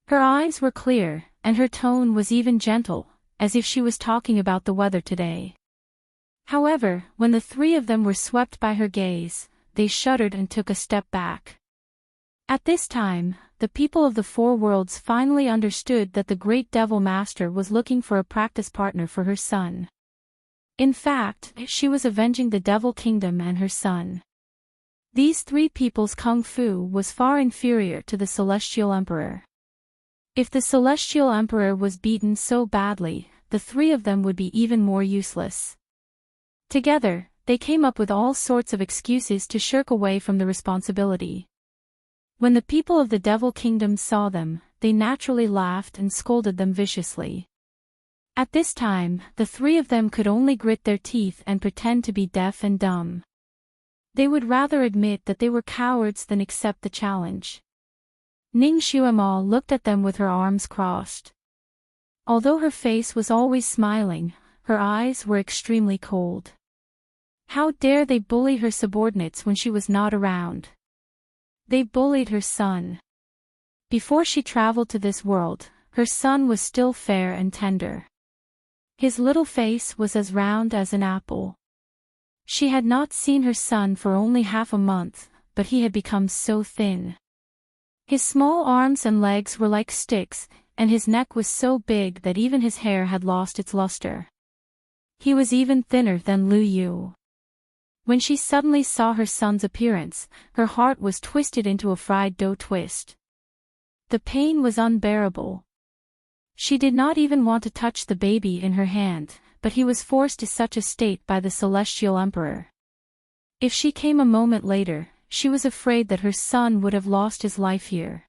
Her eyes were clear, and her tone was even gentle, as if she was talking about the weather today. However, when the three of them were swept by her gaze, they shuddered and took a step back. At this time, the people of the Four Worlds finally understood that the great Devil Master was looking for a practice partner for her son. In fact, she was avenging the Devil Kingdom and her son. These three people's kung fu was far inferior to the Celestial Emperor. If the Celestial Emperor was beaten so badly, the three of them would be even more useless. Together, they came up with all sorts of excuses to shirk away from the responsibility. When the people of the Devil Kingdom saw them, they naturally laughed and scolded them viciously. At this time, the three of them could only grit their teeth and pretend to be deaf and dumb. They would rather admit that they were cowards than accept the challenge. Ning Xuemo looked at them with her arms crossed. Although her face was always smiling, her eyes were extremely cold. How dare they bully her subordinates when she was not around? They bullied her son. Before she traveled to this world, her son was still fair and tender. His little face was as round as an apple. She had not seen her son for only half a month, but he had become so thin. His small arms and legs were like sticks, and his neck was so big that even his hair had lost its luster. He was even thinner than Lu Yu. When she suddenly saw her son's appearance, her heart was twisted into a fried dough twist. The pain was unbearable. She did not even want to touch the baby in her hand, but he was forced to such a state by the Celestial Emperor. If she came a moment later, she was afraid that her son would have lost his life here.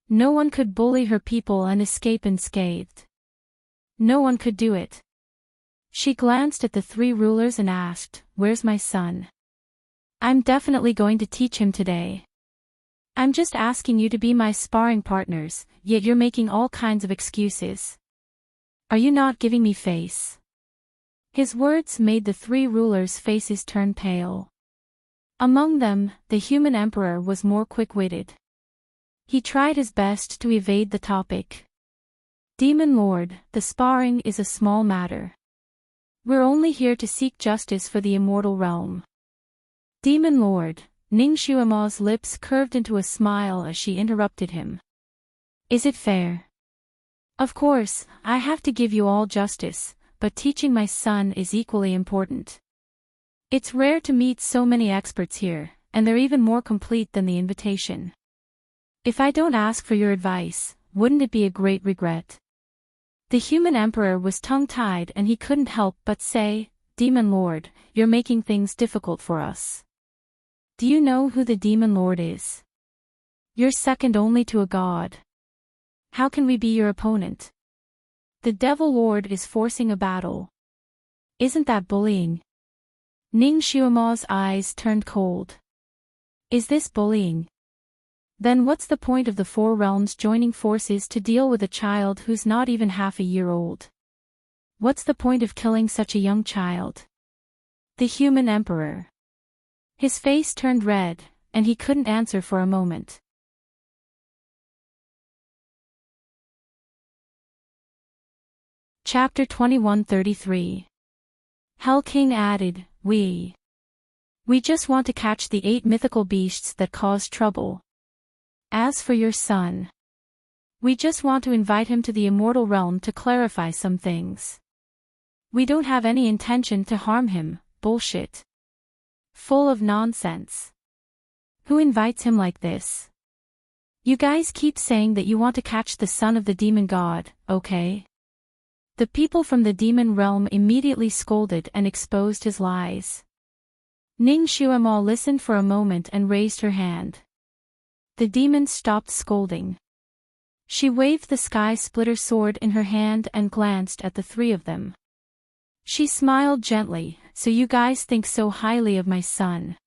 No one could bully her people and escape unscathed. No one could do it. She glanced at the three rulers and asked, "Where's my son? I'm definitely going to teach him today. I'm just asking you to be my sparring partners, yet you're making all kinds of excuses. Are you not giving me face?" His words made the three rulers' faces turn pale. Among them, the human emperor was more quick-witted. He tried his best to evade the topic. "Demon Lord, the sparring is a small matter. We're only here to seek justice for the immortal realm." "Demon Lord," Ning Xuema's lips curved into a smile as she interrupted him. "Is it fair? Of course, I have to give you all justice, but teaching my son is equally important. It's rare to meet so many experts here, and they're even more complete than the invitation. If I don't ask for your advice, wouldn't it be a great regret?" The human emperor was tongue-tied and he couldn't help but say, "Demon Lord, you're making things difficult for us. Do you know who the Demon Lord is? You're second only to a god. How can we be your opponent? The Devil Lord is forcing a battle. Isn't that bullying?" Ning Xuema's eyes turned cold. "Is this bullying? Then what's the point of the four realms joining forces to deal with a child who's not even half a year old? What's the point of killing such a young child?" The human emperor. His face turned red, and he couldn't answer for a moment. Chapter 2133. Hell King added, We just want to catch the 8 mythical beasts that caused trouble. As for your son, we just want to invite him to the immortal realm to clarify some things. We don't have any intention to harm him." Bullshit. Full of nonsense. Who invites him like this? You guys keep saying that you want to catch the son of the demon god, okay? The people from the demon realm immediately scolded and exposed his lies. Ning Xuema listened for a moment and raised her hand. The demon stopped scolding. She waved the sky splitter sword in her hand and glanced at the three of them. She smiled gently, "So you guys think so highly of my son.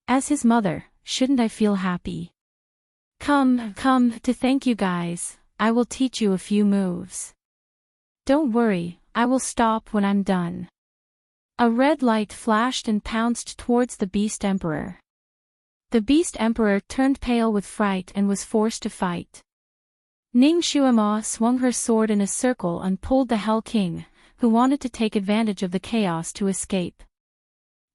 As his mother, shouldn't I feel happy? Come, to thank you guys, I will teach you a few moves. Don't worry, I will stop when I'm done." A red light flashed and pounced towards the Beast Emperor. The Beast Emperor turned pale with fright and was forced to fight. Ning Xuema swung her sword in a circle and pulled the Hell King, who wanted to take advantage of the chaos to escape.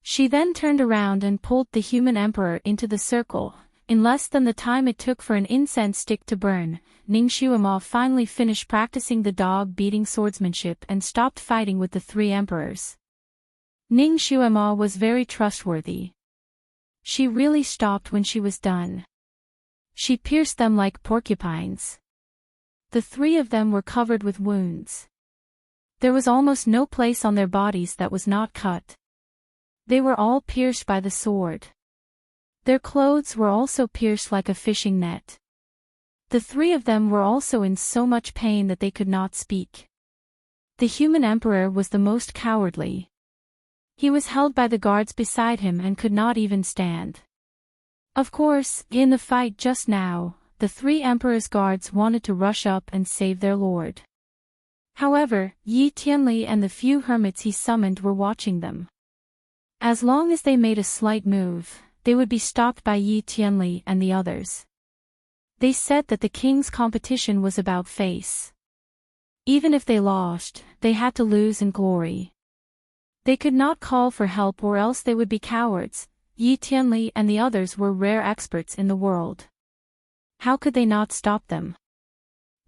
She then turned around and pulled the human emperor into the circle. In less than the time it took for an incense stick to burn, Ning Xuema finally finished practicing the dog-beating swordsmanship and stopped fighting with the 3 emperors. Ning Xuema was very trustworthy. She really stopped when she was done. She pierced them like porcupines. The 3 of them were covered with wounds. There was almost no place on their bodies that was not cut. They were all pierced by the sword. Their clothes were also pierced like a fishing net. The 3 of them were also in so much pain that they could not speak. The human emperor was the most cowardly. He was held by the guards beside him and could not even stand. Of course, in the fight just now, the 3 emperors' guards wanted to rush up and save their lord. However, Yi Tianli and the few hermits he summoned were watching them. As long as they made a slight move, they would be stopped by Yi Tianli and the others. They said that the king's competition was about face. Even if they lost, they had to lose in glory. They could not call for help or else they would be cowards. Yi Tianli and the others were rare experts in the world. How could they not stop them?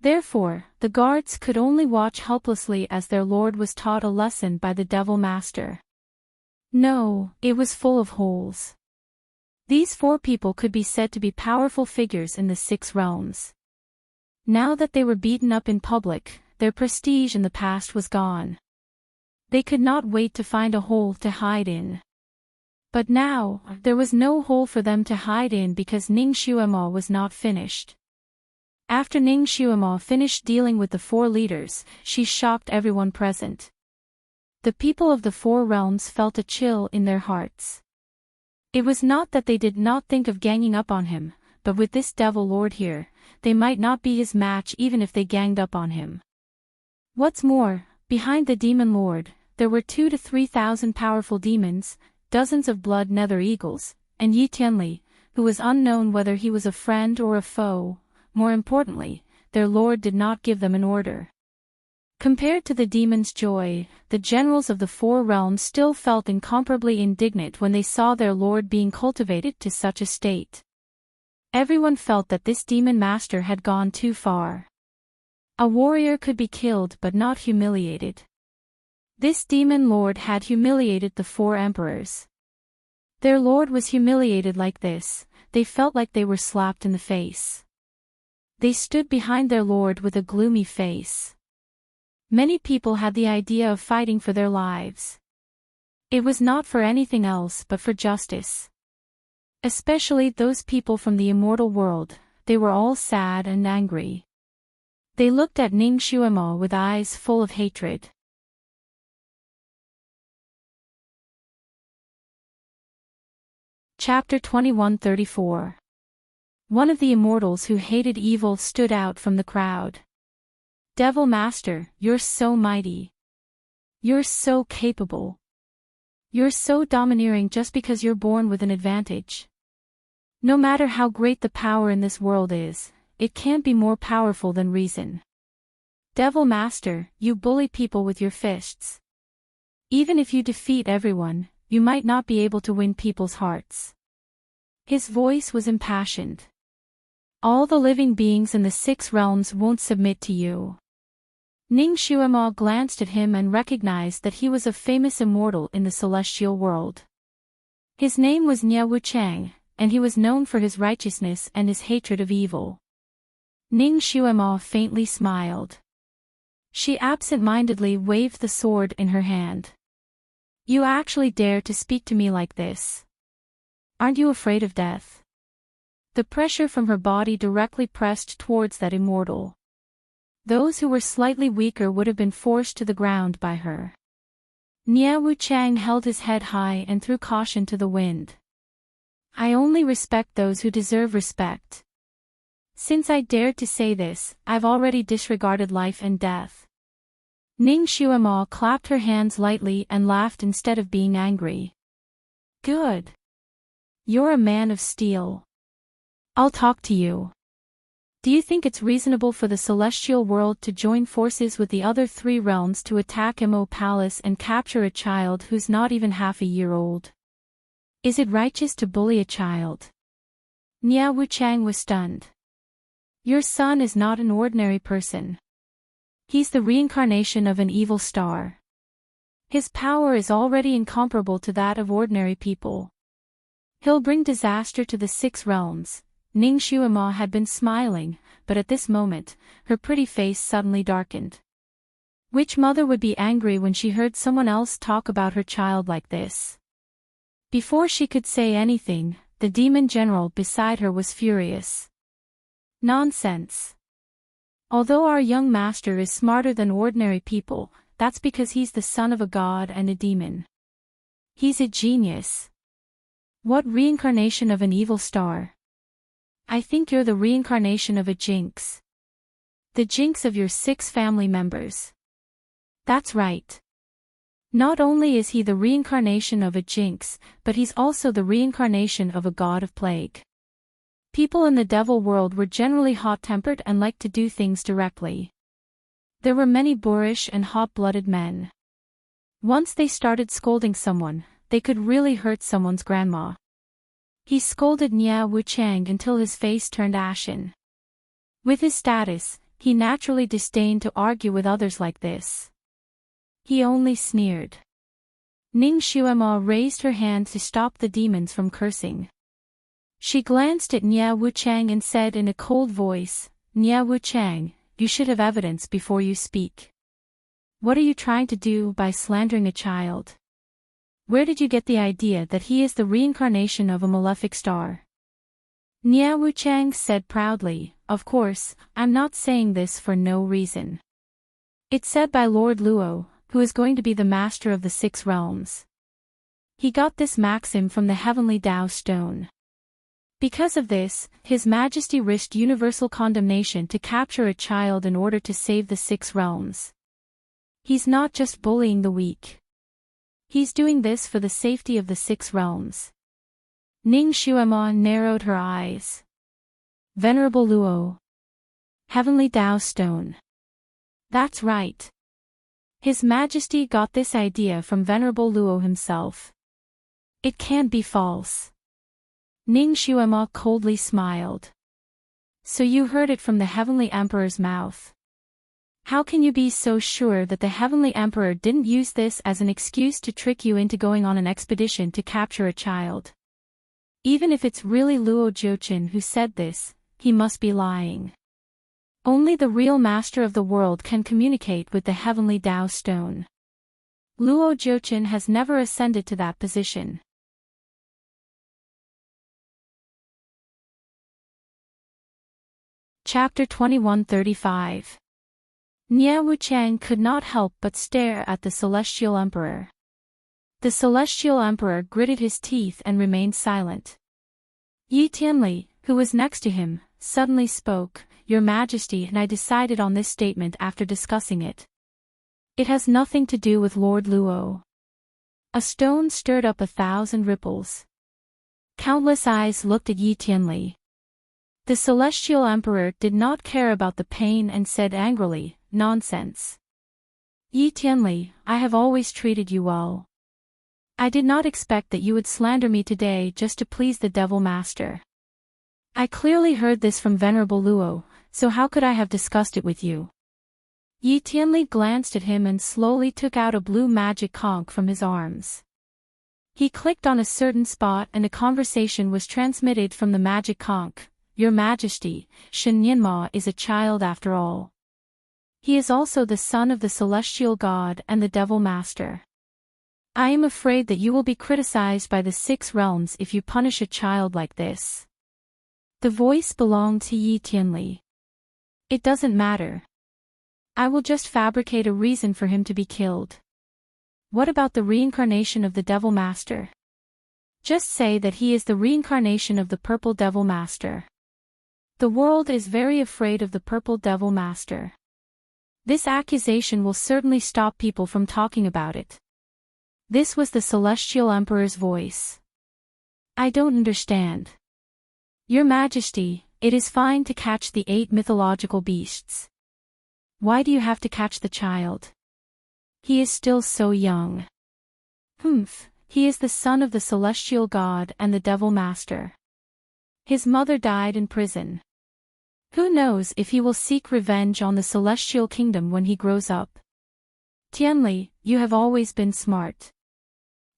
Therefore, the guards could only watch helplessly as their lord was taught a lesson by the devil master. No, it was full of holes. These 4 people could be said to be powerful figures in the 6 realms. Now that they were beaten up in public, their prestige in the past was gone. They could not wait to find a hole to hide in. But now, there was no hole for them to hide in because Ning Xuemo was not finished. After Ning Xuemo finished dealing with the 4 leaders, she shocked everyone present. The people of the 4 realms felt a chill in their hearts. It was not that they did not think of ganging up on him, but with this devil lord here, they might not be his match even if they ganged up on him. What's more, behind the demon lord, there were 2,000 to 3,000 powerful demons, dozens of blood nether eagles, and Yi Tianli, who was unknown whether he was a friend or a foe. More importantly, their lord did not give them an order. Compared to the demons' joy, the generals of the 4 realms still felt incomparably indignant when they saw their lord being cultivated to such a state. Everyone felt that this demon master had gone too far. A warrior could be killed but not humiliated. This demon lord had humiliated the 4 emperors. Their lord was humiliated like this, they felt like they were slapped in the face. They stood behind their lord with a gloomy face. Many people had the idea of fighting for their lives. It was not for anything else but for justice. Especially those people from the immortal world, they were all sad and angry. They looked at Ning Xuemo with eyes full of hatred. Chapter 2134. One of the immortals who hated evil stood out from the crowd. Devil Master, you're so mighty. You're so capable. You're so domineering just because you're born with an advantage. No matter how great the power in this world is, it can't be more powerful than reason. Devil Master, you bully people with your fists. Even if you defeat everyone, you might not be able to win people's hearts. His voice was impassioned. All the living beings in the 6 realms won't submit to you. Ning Xuemo glanced at him and recognized that he was a famous immortal in the celestial world. His name was Nye Wuchang, and he was known for his righteousness and his hatred of evil. Ning Xuemo faintly smiled. She absent-mindedly waved the sword in her hand. You actually dare to speak to me like this? Aren't you afraid of death? The pressure from her body directly pressed towards that immortal. Those who were slightly weaker would have been forced to the ground by her. Nye Wuchang held his head high and threw caution to the wind. I only respect those who deserve respect. Since I dared to say this, I've already disregarded life and death. Ning Xuemo clapped her hands lightly and laughed instead of being angry. Good. You're a man of steel. I'll talk to you. Do you think it's reasonable for the celestial world to join forces with the other 3 realms to attack Mo Palace and capture a child who's not even half a year old? Is it righteous to bully a child? Nye Wuchang was stunned. Your son is not an ordinary person. He's the reincarnation of an evil star. His power is already incomparable to that of ordinary people. He'll bring disaster to the 6 realms. Ning Xuemo had been smiling, but at this moment, her pretty face suddenly darkened. Which mother would be angry when she heard someone else talk about her child like this? Before she could say anything, the demon general beside her was furious. Nonsense. Although our young master is smarter than ordinary people, that's because he's the son of a god and a demon. He's a genius. What reincarnation of an evil star? I think you're the reincarnation of a jinx. The jinx of your 6 family members. That's right. Not only is he the reincarnation of a jinx, but he's also the reincarnation of a god of plague. People in the devil world were generally hot-tempered and liked to do things directly. There were many boorish and hot-blooded men. Once they started scolding someone, they could really hurt someone's grandma. He scolded Nia Wuchang until his face turned ashen. With his status, he naturally disdained to argue with others like this. He only sneered. Ning Xuema raised her hand to stop the demons from cursing. She glanced at Nia Wuchang and said in a cold voice, "Nia Wuchang, you should have evidence before you speak. What are you trying to do by slandering a child? Where did you get the idea that he is the reincarnation of a malefic star?" Nia Wuchang said proudly, "Of course, I'm not saying this for no reason. It's said by Lord Luo, who is going to be the master of the 6 realms. He got this maxim from the heavenly Tao stone. Because of this, His Majesty risked universal condemnation to capture a child in order to save the 6 realms. He's not just bullying the weak. He's doing this for the safety of the 6 realms." Ning Xuema narrowed her eyes. "Venerable Luo. Heavenly Tao Stone. That's right. His Majesty got this idea from Venerable Luo himself. It can't be false." Ning Xuema coldly smiled. "So you heard it from the Heavenly Emperor's mouth. How can you be so sure that the Heavenly Emperor didn't use this as an excuse to trick you into going on an expedition to capture a child? Even if it's really Luo Jiuqin who said this, he must be lying. Only the real master of the world can communicate with the Heavenly Tao Stone. Luo Jiuqin has never ascended to that position." Chapter 2135. Nia Wuchang could not help but stare at the Celestial Emperor. The Celestial Emperor gritted his teeth and remained silent. Yi Tianli, who was next to him, suddenly spoke, "Your Majesty and I decided on this statement after discussing it. It has nothing to do with Lord Luo." A stone stirred up 1,000 ripples. Countless eyes looked at Yi Tianli. The Celestial Emperor did not care about the pain and said angrily, "Nonsense. Yi Tianli, I have always treated you well. I did not expect that you would slander me today just to please the Devil Master. I clearly heard this from Venerable Luo, so how could I have discussed it with you?" Yi Tianli glanced at him and slowly took out a blue magic conch from his arms. He clicked on a certain spot and a conversation was transmitted from the magic conch. "Your Majesty, Shen Yanma is a child after all. He is also the son of the Celestial God and the Devil Master. I am afraid that you will be criticized by the 6 realms if you punish a child like this." The voice belonged to Yi Tianli. "It doesn't matter. I will just fabricate a reason for him to be killed. What about the reincarnation of the Devil Master? Just say that he is the reincarnation of the Purple Devil Master. The world is very afraid of the Purple Devil Master. This accusation will certainly stop people from talking about it." This was the Celestial Emperor's voice. "I don't understand. Your Majesty, it is fine to catch the 8 mythological beasts. Why do you have to catch the child? He is still so young." "Humph, he is the son of the Celestial God and the Devil Master. His mother died in prison. Who knows if he will seek revenge on the Celestial Kingdom when he grows up. Tianli, you have always been smart.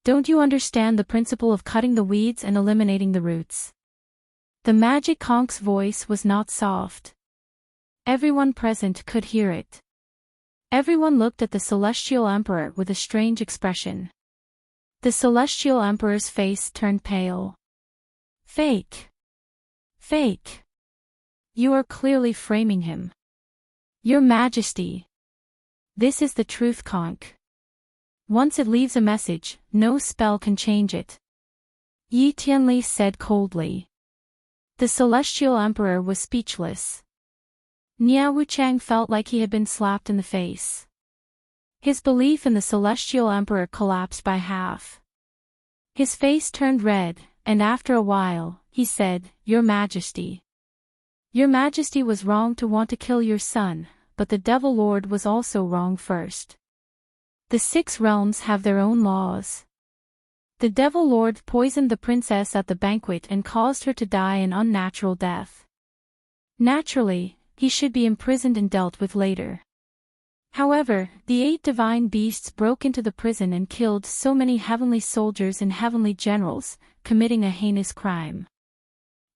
Don't you understand the principle of cutting the weeds and eliminating the roots?" The magic conch's voice was not soft. Everyone present could hear it. Everyone looked at the Celestial Emperor with a strange expression. The Celestial Emperor's face turned pale. "Fake. Fake. You are clearly framing him. Your Majesty. This is the truth conch. Once it leaves a message, no spell can change it." Yi Tianli said coldly. The Celestial Emperor was speechless. Nia Wuchang felt like he had been slapped in the face. His belief in the Celestial Emperor collapsed by half. His face turned red, and after a while, he said, "Your Majesty. Your Majesty was wrong to want to kill your son, but the Devil Lord was also wrong first. The 6 realms have their own laws. The Devil Lord poisoned the princess at the banquet and caused her to die an unnatural death. Naturally, he should be imprisoned and dealt with later. However, the 8 divine beasts broke into the prison and killed so many heavenly soldiers and heavenly generals, committing a heinous crime.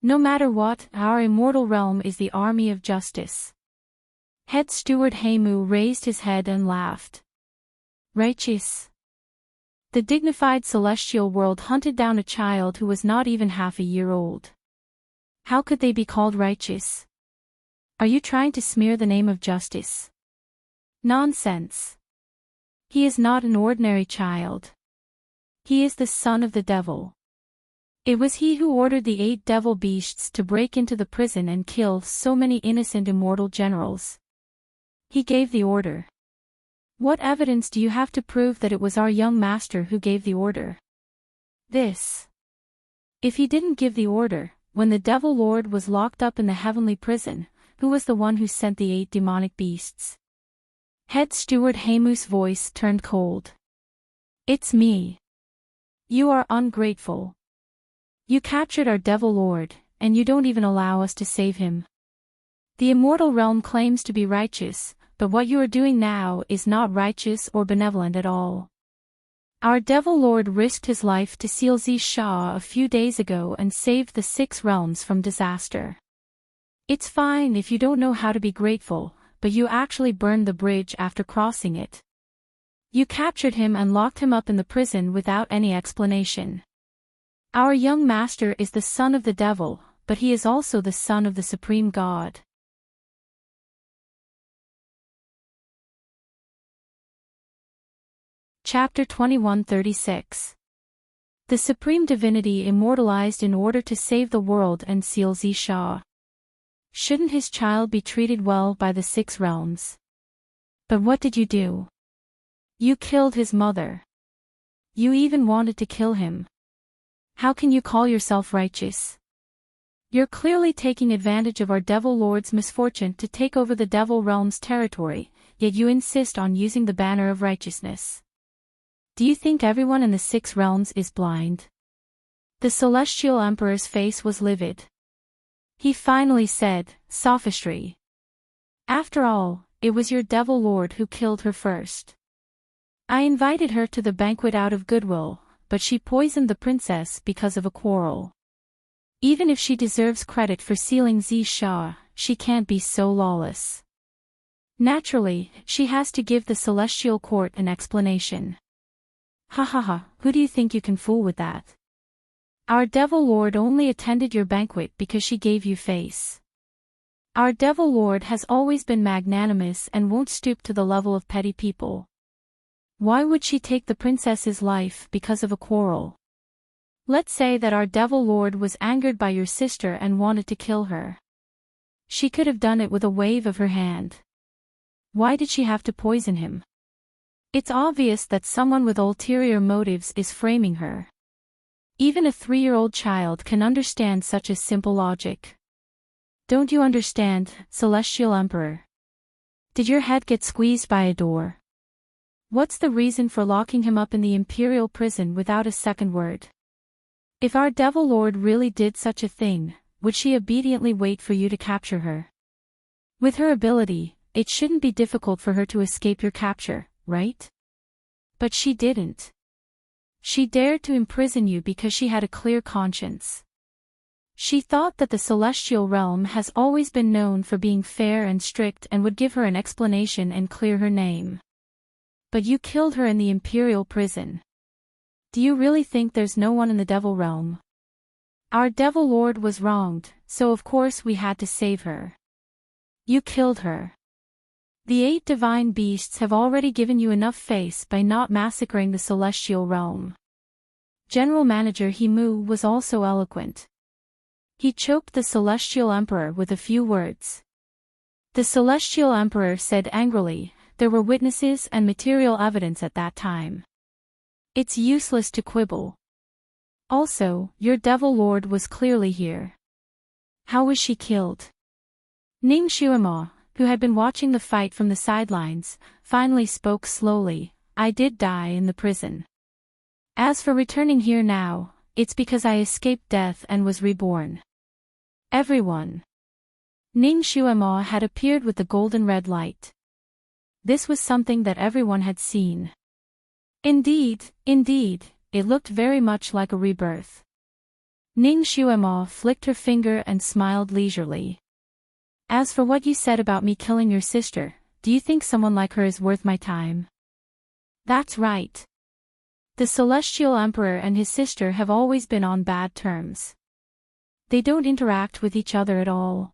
No matter what, our immortal realm is the army of justice." Head steward Heimu raised his head and laughed. "Righteous." The dignified celestial world hunted down a child who was not even half a year old. How could they be called righteous? Are you trying to smear the name of justice? Nonsense. He is not an ordinary child. He is the son of the devil. It was he who ordered the 8 devil beasts to break into the prison and kill so many innocent immortal generals. He gave the order. What evidence do you have to prove that it was our young master who gave the order? This. If he didn't give the order, when the Devil Lord was locked up in the heavenly prison, who was the one who sent the 8 demonic beasts? Head steward Heimu's voice turned cold. "It's me. You are ungrateful. You captured our Devil Lord, and you don't even allow us to save him. The immortal realm claims to be righteous, but what you are doing now is not righteous or benevolent at all. Our Devil Lord risked his life to seal Shah a few days ago and saved the 6 realms from disaster. It's fine if you don't know how to be grateful, but you actually burned the bridge after crossing it. You captured him and locked him up in the prison without any explanation. Our young master is the son of the devil, but he is also the son of the supreme God." Chapter 21:36. The Supreme Divinity immortalized in order to save the world and seal Shah. Shouldn't his child be treated well by the 6 realms? But what did you do? You killed his mother. You even wanted to kill him. How can you call yourself righteous? You're clearly taking advantage of our Devil Lord's misfortune to take over the Devil Realm's territory, yet you insist on using the banner of righteousness. Do you think everyone in the 6 realms is blind? The Celestial Emperor's face was livid. He finally said, "Sophistry. After all, it was your Devil Lord who killed her first. I invited her to the banquet out of goodwill, but she poisoned the princess because of a quarrel. Even if she deserves credit for sealing Shah, she can't be so lawless. Naturally, she has to give the celestial court an explanation. Ha ha ha, who do you think you can fool with that? Our Devil Lord only attended your banquet because she gave you face. Our Devil Lord has always been magnanimous and won't stoop to the level of petty people. Why would she take the princess's life because of a quarrel? Let's say that our Devil Lord was angered by your sister and wanted to kill her. She could have done it with a wave of her hand. Why did she have to poison him? It's obvious that someone with ulterior motives is framing her. Even a 3-year-old child can understand such a simple logic. Don't you understand, Celestial Emperor? Did your head get squeezed by a door? What's the reason for locking him up in the imperial prison without a second word? If our Devil Lord really did such a thing, would she obediently wait for you to capture her? With her ability, it shouldn't be difficult for her to escape your capture, right? But she didn't. She dared to imprison you because she had a clear conscience. She thought that the celestial realm has always been known for being fair and strict and would give her an explanation and clear her name. But you killed her in the imperial prison. Do you really think there's no one in the devil realm? Our Devil Lord was wronged, so of course we had to save her. You killed her. The 8 divine beasts have already given you enough face by not massacring the celestial realm. General Manager Himu was also eloquent. He choked the Celestial Emperor with a few words. The Celestial Emperor said angrily, "There were witnesses and material evidence at that time. It's useless to quibble. Also, your devil lord was clearly here. How was she killed? Ning Xuemo, who had been watching the fight from the sidelines, finally spoke slowly. I did die in the prison. As for returning here now, it's because I escaped death and was reborn. Everyone. Ning Xuemo had appeared with the golden red light. This was something that everyone had seen. Indeed, it looked very much like a rebirth. Ning Xuemo flicked her finger and smiled leisurely. As for what you said about me killing your sister, do you think someone like her is worth my time? That's right. The Celestial Emperor and his sister have always been on bad terms. They don't interact with each other at all.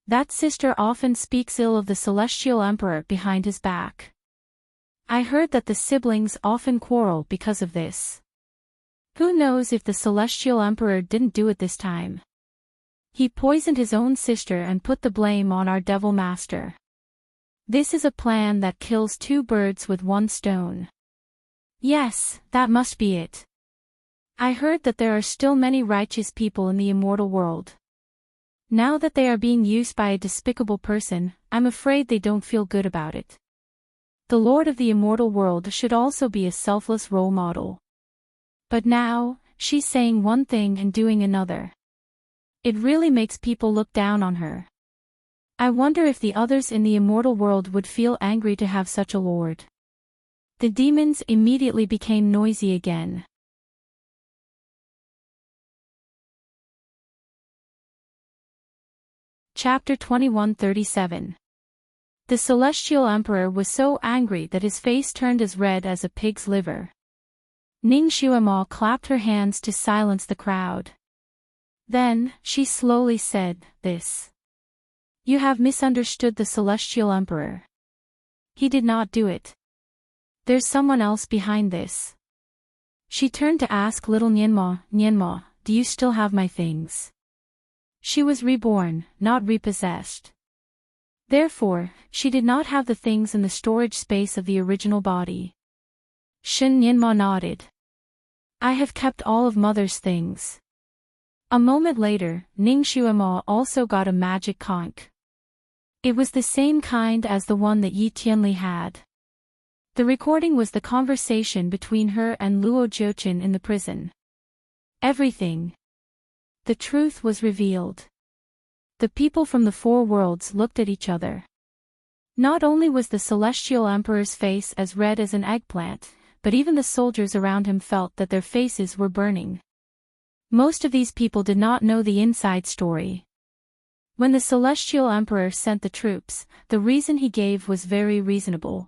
That sister often speaks ill of the Celestial Emperor behind his back. I heard that the siblings often quarrel because of this. Who knows if the Celestial Emperor didn't do it this time? He poisoned his own sister and put the blame on our Devil Master. This is a plan that kills two birds with one stone. Yes, that must be it. I heard that there are still many righteous people in the immortal world. Now that they are being used by a despicable person, I'm afraid they don't feel good about it. The Lord of the immortal world should also be a selfless role model. But now, she's saying one thing and doing another. It really makes people look down on her. I wonder if the others in the immortal world would feel angry to have such a lord. The demons immediately became noisy again. Chapter 2137. The Celestial Emperor was so angry that his face turned as red as a pig's liver. Ning Xuemo clapped her hands to silence the crowd. Then, she slowly said, "This. You have misunderstood the Celestial Emperor. He did not do it. There's someone else behind this." She turned to ask little Nianma, do you still have my things? She was reborn, not repossessed. Therefore, she did not have the things in the storage space of the original body. Shin Nianma nodded. I have kept all of Mother's things. A moment later, Ning Xuemo also got a magic conch. It was the same kind as the one that Yi Tianli had. The recording was the conversation between her and Luo Jiuqin in the prison. Everything. The truth was revealed. The people from the four worlds looked at each other. Not only was the Celestial Emperor's face as red as an eggplant, but even the soldiers around him felt that their faces were burning. Most of these people did not know the inside story. When the Celestial Emperor sent the troops, the reason he gave was very reasonable.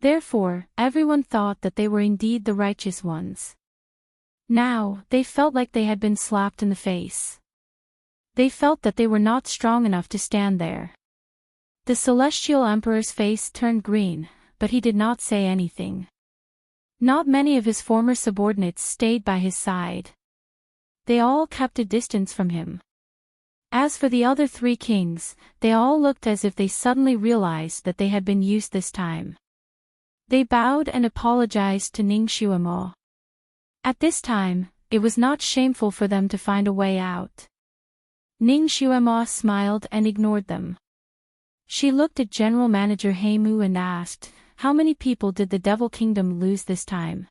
Therefore, everyone thought that they were indeed the righteous ones. Now, they felt like they had been slapped in the face. They felt that they were not strong enough to stand there. The Celestial Emperor's face turned green, but he did not say anything. Not many of his former subordinates stayed by his side. They all kept a distance from him. As for the other three kings, they all looked as if they suddenly realized that they had been used this time. They bowed and apologized to Ning Xuemo. At this time, it was not shameful for them to find a way out. Ning Xuemo smiled and ignored them. She looked at General Manager Heimu and asked, how many people did the Devil Kingdom lose this time?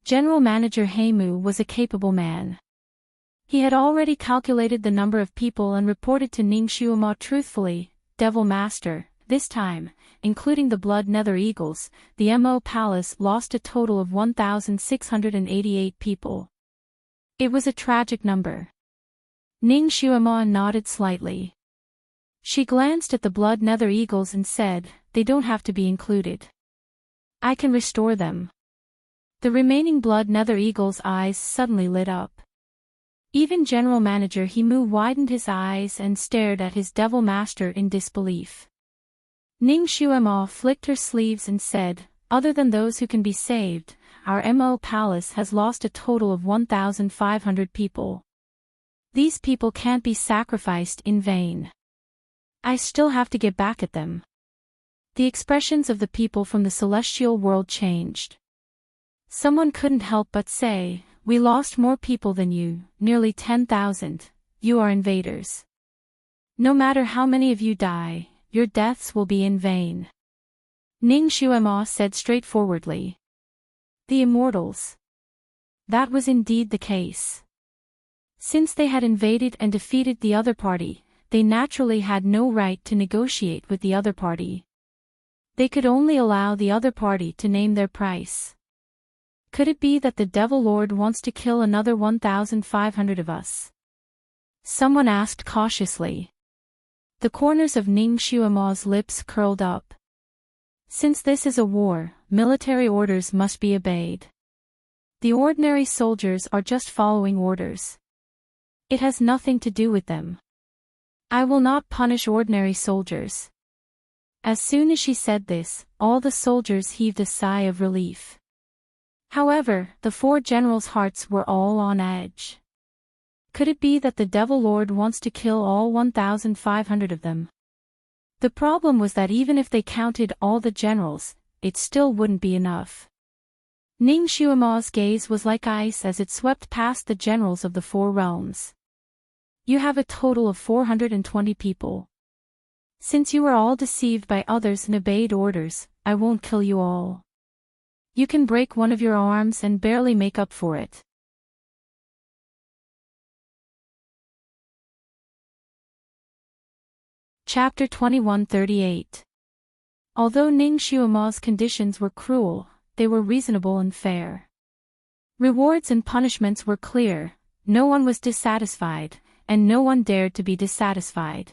General Manager Heimu was a capable man. He had already calculated the number of people and reported to Ning Xuemo truthfully, Devil Master, this time, including the Blood Nether Eagles, the Mo Palace lost a total of 1,688 people. It was a tragic number. Ning Xuemo nodded slightly. She glanced at the Blood Nether Eagles and said, they don't have to be included. I can restore them. The remaining Blood Nether Eagles' eyes suddenly lit up. Even General Manager Heimu widened his eyes and stared at his Devil Master in disbelief. Ning Xuemo flicked her sleeves and said, other than those who can be saved, our Mo Palace has lost a total of 1,500 people. These people can't be sacrificed in vain. I still have to get back at them. The expressions of the people from the celestial world changed. Someone couldn't help but say, we lost more people than you, nearly 10,000. You are invaders. No matter how many of you die, your deaths will be in vain. Ning Xuema said straightforwardly. The immortals. That was indeed the case. Since they had invaded and defeated the other party, they naturally had no right to negotiate with the other party. They could only allow the other party to name their price. Could it be that the Devil Lord wants to kill another 1,500 of us? Someone asked cautiously. The corners of Ning Xuema's lips curled up. Since this is a war, military orders must be obeyed. The ordinary soldiers are just following orders. It has nothing to do with them. I will not punish ordinary soldiers. As soon as she said this, all the soldiers heaved a sigh of relief. However, the four generals' hearts were all on edge. Could it be that the Devil Lord wants to kill all 1,500 of them? The problem was that even if they counted all the generals, it still wouldn't be enough. Ning Xuema's gaze was like ice as it swept past the generals of the four realms. You have a total of 420 people. Since you were all deceived by others and obeyed orders, I won't kill you all. You can break one of your arms and barely make up for it. Chapter 2138. Although Ning Xuema's conditions were cruel, they were reasonable and fair. Rewards and punishments were clear, no one was dissatisfied, and no one dared to be dissatisfied.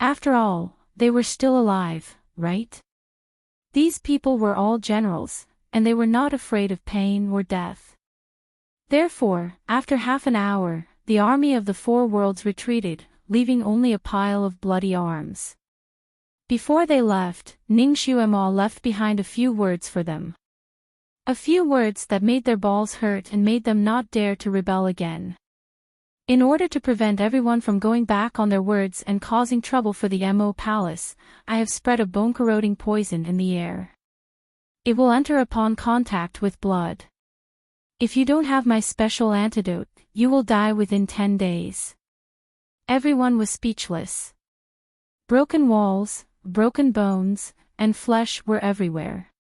After all, they were still alive, right? These people were all generals, and they were not afraid of pain or death. Therefore, after half an hour, the army of the four worlds retreated, leaving only a pile of bloody arms. Before they left, Ning Xuema left behind a few words for them. A few words that made their balls hurt and made them not dare to rebel again. In order to prevent everyone from going back on their words and causing trouble for the Mo Palace, I have spread a bone-corroding poison in the air. It will enter upon contact with blood. If you don't have my special antidote, you will die within 10 days. Everyone was speechless. Broken walls, broken bones, and flesh were everywhere.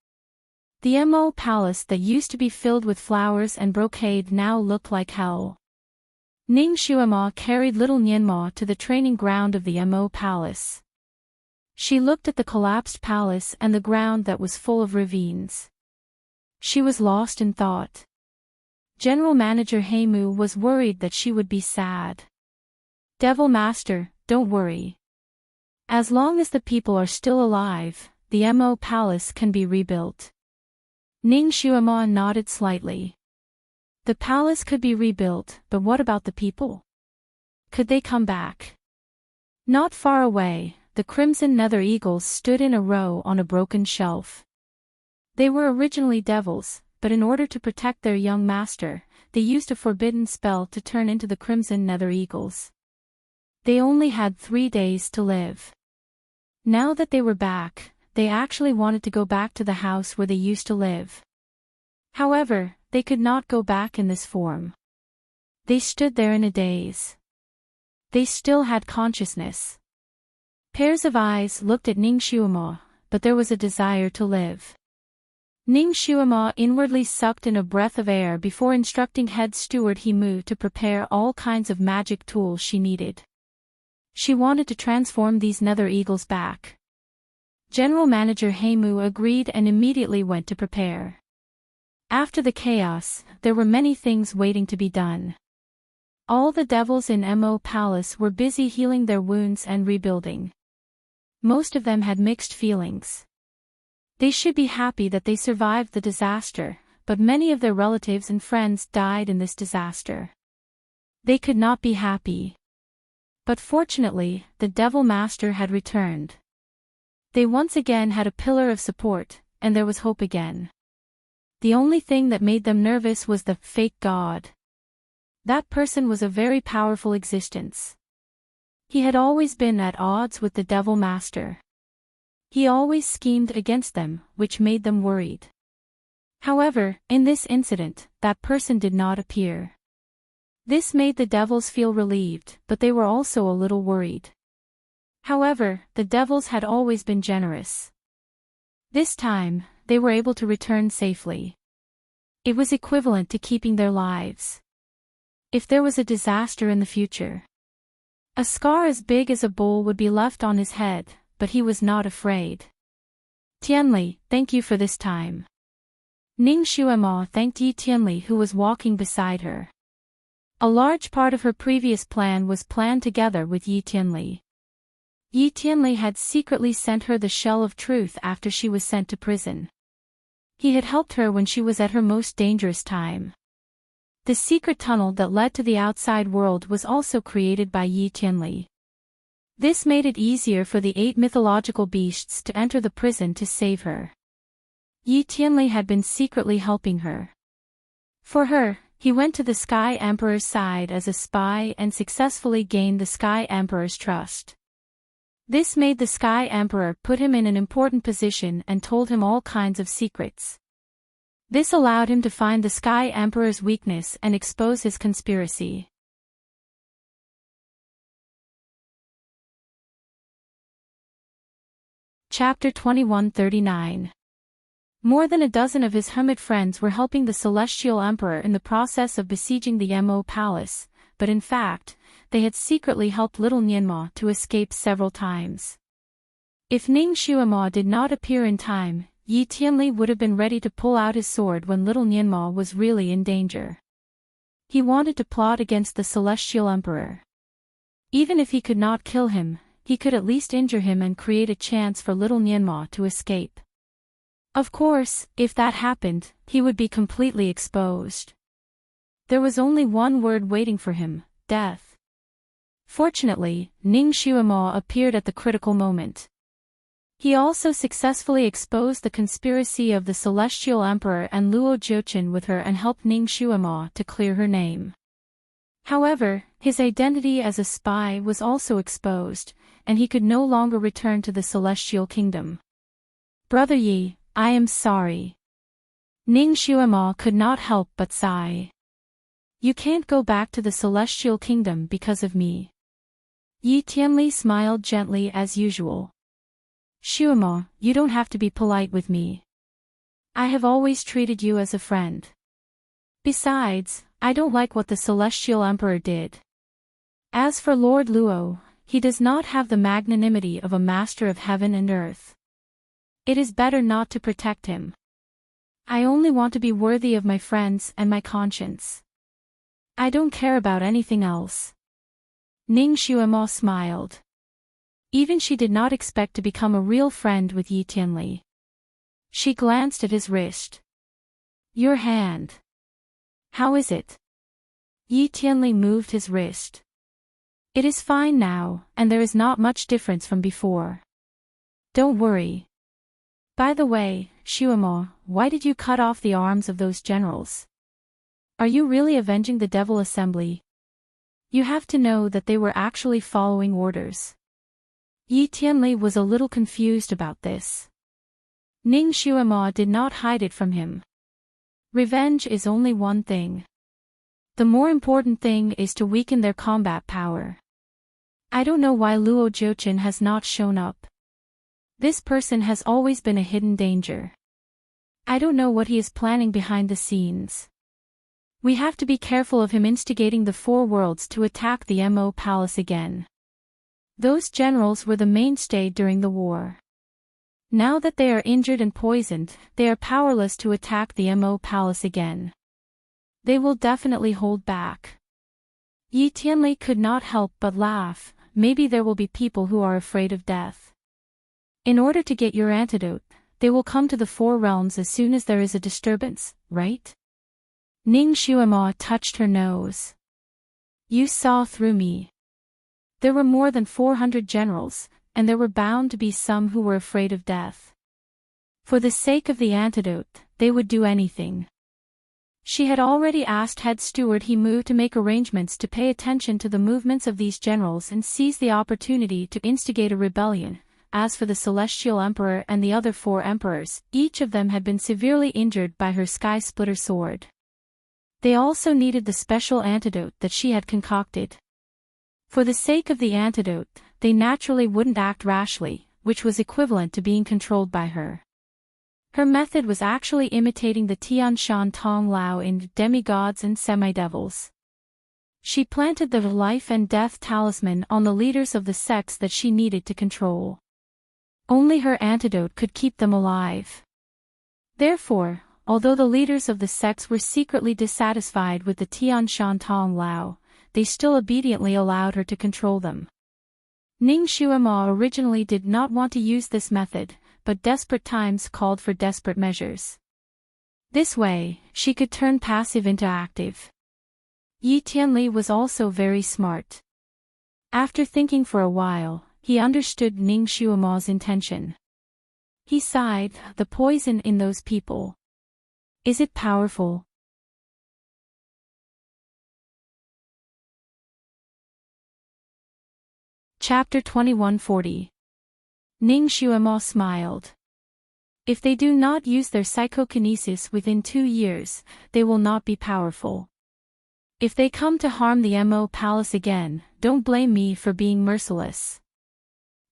The Mo Palace that used to be filled with flowers and brocade now looked like hell. Ning Xuema carried little Nianma to the training ground of the Mo Palace. She looked at the collapsed palace and the ground that was full of ravines. She was lost in thought. General Manager Heimu was worried that she would be sad. Devil Master, don't worry. As long as the people are still alive, the Mo Palace can be rebuilt. Ning Xuema nodded slightly. The palace could be rebuilt, but what about the people? Could they come back? Not far away, the crimson nether eagles stood in a row on a broken shelf. They were originally devils, but in order to protect their young master, they used a forbidden spell to turn into the crimson nether eagles. They only had 3 days to live. Now that they were back, they actually wanted to go back to the house where they used to live. However, they could not go back in this form. They stood there in a daze. They still had consciousness. Pairs of eyes looked at Ning Xuema, but there was a desire to live. Ning Xuema inwardly sucked in a breath of air before instructing head steward Heimu to prepare all kinds of magic tools she needed. She wanted to transform these nether eagles back. General Manager Heimu agreed and immediately went to prepare. After the chaos, there were many things waiting to be done. All the devils in Mo Palace were busy healing their wounds and rebuilding. Most of them had mixed feelings. They should be happy that they survived the disaster, but many of their relatives and friends died in this disaster. They could not be happy. But fortunately, the Devil Master had returned. They once again had a pillar of support, and there was hope again. The only thing that made them nervous was the fake god. That person was a very powerful existence. He had always been at odds with the Devil Master. He always schemed against them, which made them worried. However, in this incident, that person did not appear. This made the devils feel relieved, but they were also a little worried. However, the devils had always been generous. This time, they were able to return safely. It was equivalent to keeping their lives. If there was a disaster in the future, a scar as big as a bowl would be left on his head, but he was not afraid. Tianli, thank you for this time. Ning Xuemo thanked Yi Tianli, who was walking beside her. A large part of her previous plan was planned together with Yi Tianli. Yi Tianli had secretly sent her the shell of truth after she was sent to prison. He had helped her when she was at her most dangerous time. The secret tunnel that led to the outside world was also created by Yi Tianli. This made it easier for the 8 mythological beasts to enter the prison to save her. Yi Tianli had been secretly helping her. For her, he went to the Sky Emperor's side as a spy and successfully gained the Sky Emperor's trust. This made the Sky Emperor put him in an important position and told him all kinds of secrets. This allowed him to find the Sky Emperor's weakness and expose his conspiracy. Chapter 2139. More than a dozen of his hermit friends were helping the Celestial Emperor in the process of besieging the Mo Palace, but in fact, they had secretly helped little Nianma to escape several times. If Ning Xuemo did not appear in time, Yi Tianli would have been ready to pull out his sword when little Nianma was really in danger. He wanted to plot against the Celestial Emperor. Even if he could not kill him, he could at least injure him and create a chance for little Nianma to escape. Of course, if that happened, he would be completely exposed. There was only one word waiting for him: death. Fortunately, Ning Xuemo appeared at the critical moment. He also successfully exposed the conspiracy of the Celestial Emperor and Luo Jiuqin with her and helped Ning Xuemo to clear her name. However, his identity as a spy was also exposed, and he could no longer return to the Celestial Kingdom. Brother Yi, I am sorry. Ning Xuemo could not help but sigh. You can't go back to the Celestial Kingdom because of me. Yi Tianli smiled gently as usual. Xuemo, you don't have to be polite with me. I have always treated you as a friend. Besides, I don't like what the Celestial Emperor did. As for Lord Luo, he does not have the magnanimity of a master of heaven and earth. It is better not to protect him. I only want to be worthy of my friends and my conscience. I don't care about anything else. Ning Xuemo smiled. Even she did not expect to become a real friend with Yi Tianli. She glanced at his wrist. Your hand. How is it? Yi Tianli moved his wrist. It is fine now, and there is not much difference from before. Don't worry. By the way, Xuemo, why did you cut off the arms of those generals? Are you really avenging the Devil Assembly? You have to know that they were actually following orders. Yi Tianli was a little confused about this. Ning Xuemo did not hide it from him. Revenge is only one thing. The more important thing is to weaken their combat power. I don't know why Luo Jiuqin has not shown up. This person has always been a hidden danger. I don't know what he is planning behind the scenes. We have to be careful of him instigating the 4 worlds to attack the Mo Palace again. Those generals were the mainstay during the war. Now that they are injured and poisoned, they are powerless to attack the Mo Palace again. They will definitely hold back. Yi Tianli could not help but laugh. Maybe there will be people who are afraid of death. In order to get your antidote, they will come to the 4 realms as soon as there is a disturbance, right? Ning Xuemo touched her nose. You saw through me. There were more than 400 generals, and there were bound to be some who were afraid of death. For the sake of the antidote, they would do anything. She had already asked head steward He Mu to make arrangements to pay attention to the movements of these generals and seize the opportunity to instigate a rebellion, As for the Celestial Emperor and the other 4 emperors, each of them had been severely injured by her Sky Splitter sword. They also needed the special antidote that she had concocted. For the sake of the antidote, they naturally wouldn't act rashly, which was equivalent to being controlled by her. Her method was actually imitating the Tian Shan Tong Lao in Demigods and Semidevils. She planted the life and death talisman on the leaders of the sects that she needed to control. Only her antidote could keep them alive. Therefore, although the leaders of the sects were secretly dissatisfied with the Tian Shan Tong Lao, they still obediently allowed her to control them. Ning Xuema originally did not want to use this method, but desperate times called for desperate measures. This way, she could turn passive into active. Yi Tianli was also very smart. After thinking for a while, he understood Ning Xuema's intention. He sighed, the poison in those people. Is it powerful? Chapter 2140. Ning Xuema smiled. If they do not use their psychokinesis within 2 years, they will not be powerful. If they come to harm the Mo Palace again, don't blame me for being merciless.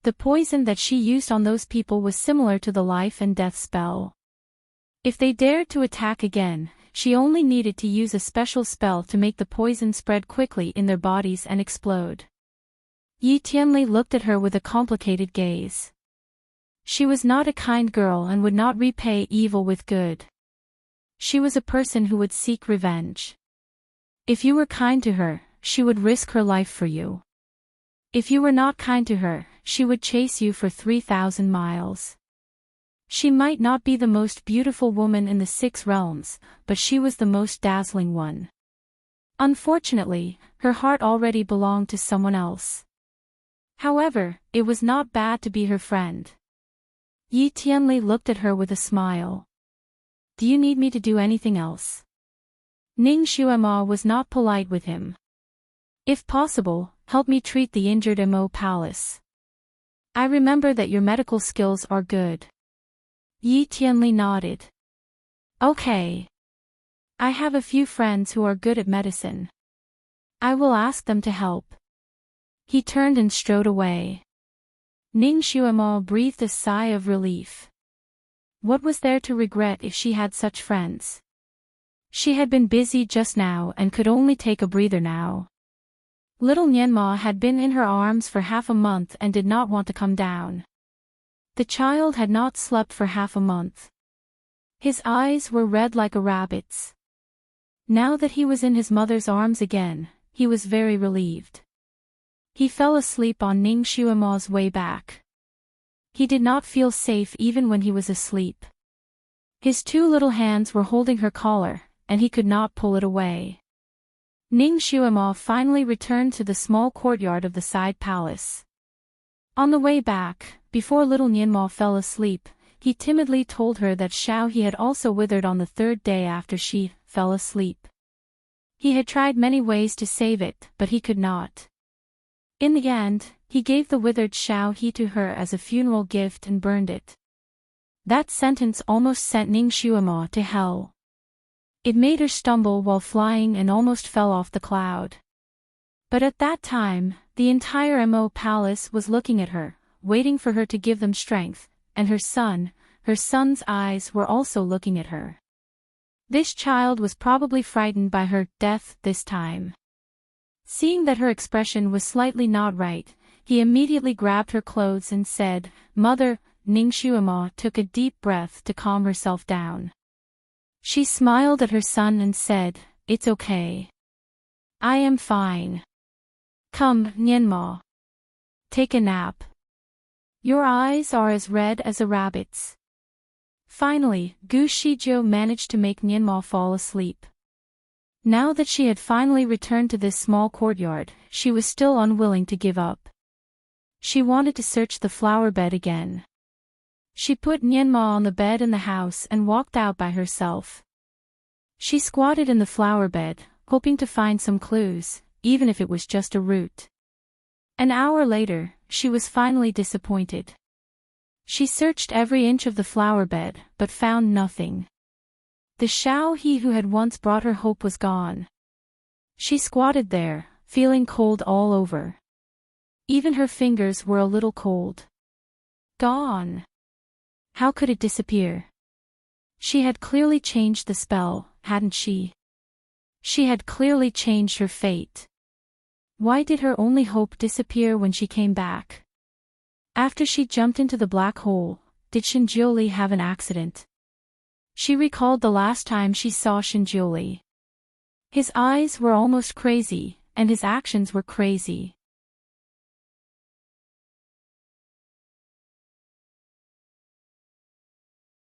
The poison that she used on those people was similar to the life and death spell. If they dared to attack again, she only needed to use a special spell to make the poison spread quickly in their bodies and explode. Yi Tianli looked at her with a complicated gaze. She was not a kind girl and would not repay evil with good. She was a person who would seek revenge. If you were kind to her, she would risk her life for you. If you were not kind to her, she would chase you for 3,000 miles. She might not be the most beautiful woman in the 6 realms, but she was the most dazzling one. Unfortunately, her heart already belonged to someone else. However, it was not bad to be her friend. Yi Tianli looked at her with a smile. Do you need me to do anything else? Ning Xuema was not polite with him. If possible, help me treat the injured Mo Palace. I remember that your medical skills are good. Yi Tianli nodded. Okay. I have a few friends who are good at medicine. I will ask them to help. He turned and strode away. Ning Xuema breathed a sigh of relief. What was there to regret if she had such friends? She had been busy just now and could only take a breather now. Little Nianma had been in her arms for half a month and did not want to come down. The child had not slept for half a month. His eyes were red like a rabbit's. Now that he was in his mother's arms again, he was very relieved. He fell asleep on Ning Xuema's way back. He did not feel safe even when he was asleep. His 2 little hands were holding her collar, and he could not pull it away. Ning Xuema finally returned to the small courtyard of the side palace. On the way back, before little Nianma fell asleep, he timidly told her that Xiaohe had also withered on the 3rd day after she fell asleep. He had tried many ways to save it, but he could not. In the end, he gave the withered Xiaohe to her as a funeral gift and burned it. That sentence almost sent Ning Xuema to hell. It made her stumble while flying and almost fell off the cloud. But at that time, the entire Mo Palace was looking at her, waiting for her to give them strength, and her son's eyes were also looking at her. This child was probably frightened by her death this time. Seeing that her expression was slightly not right, he immediately grabbed her clothes and said, "Mother." Ning Xuema took a deep breath to calm herself down. She smiled at her son and said, "It's okay. I am fine. Come, Nianma. Take a nap. Your eyes are as red as a rabbit's." Finally, Gu Shijiu managed to make Nianma fall asleep. Now that she had finally returned to this small courtyard, she was still unwilling to give up. She wanted to search the flower bed again. She put Nianma on the bed in the house and walked out by herself. She squatted in the flower bed, hoping to find some clues, even if it was just a root. An hour later, she was finally disappointed. She searched every inch of the flower bed, but found nothing. The Xiao he who had once brought her hope was gone. She squatted there, feeling cold all over. Even her fingers were a little cold. Gone. How could it disappear? She had clearly changed the spell, hadn't she? She had clearly changed her fate. Why did her only hope disappear when she came back? After she jumped into the black hole, did Shinjiuli have an accident? She recalled the last time she saw Shinjiuli. His eyes were almost crazy, and his actions were crazy.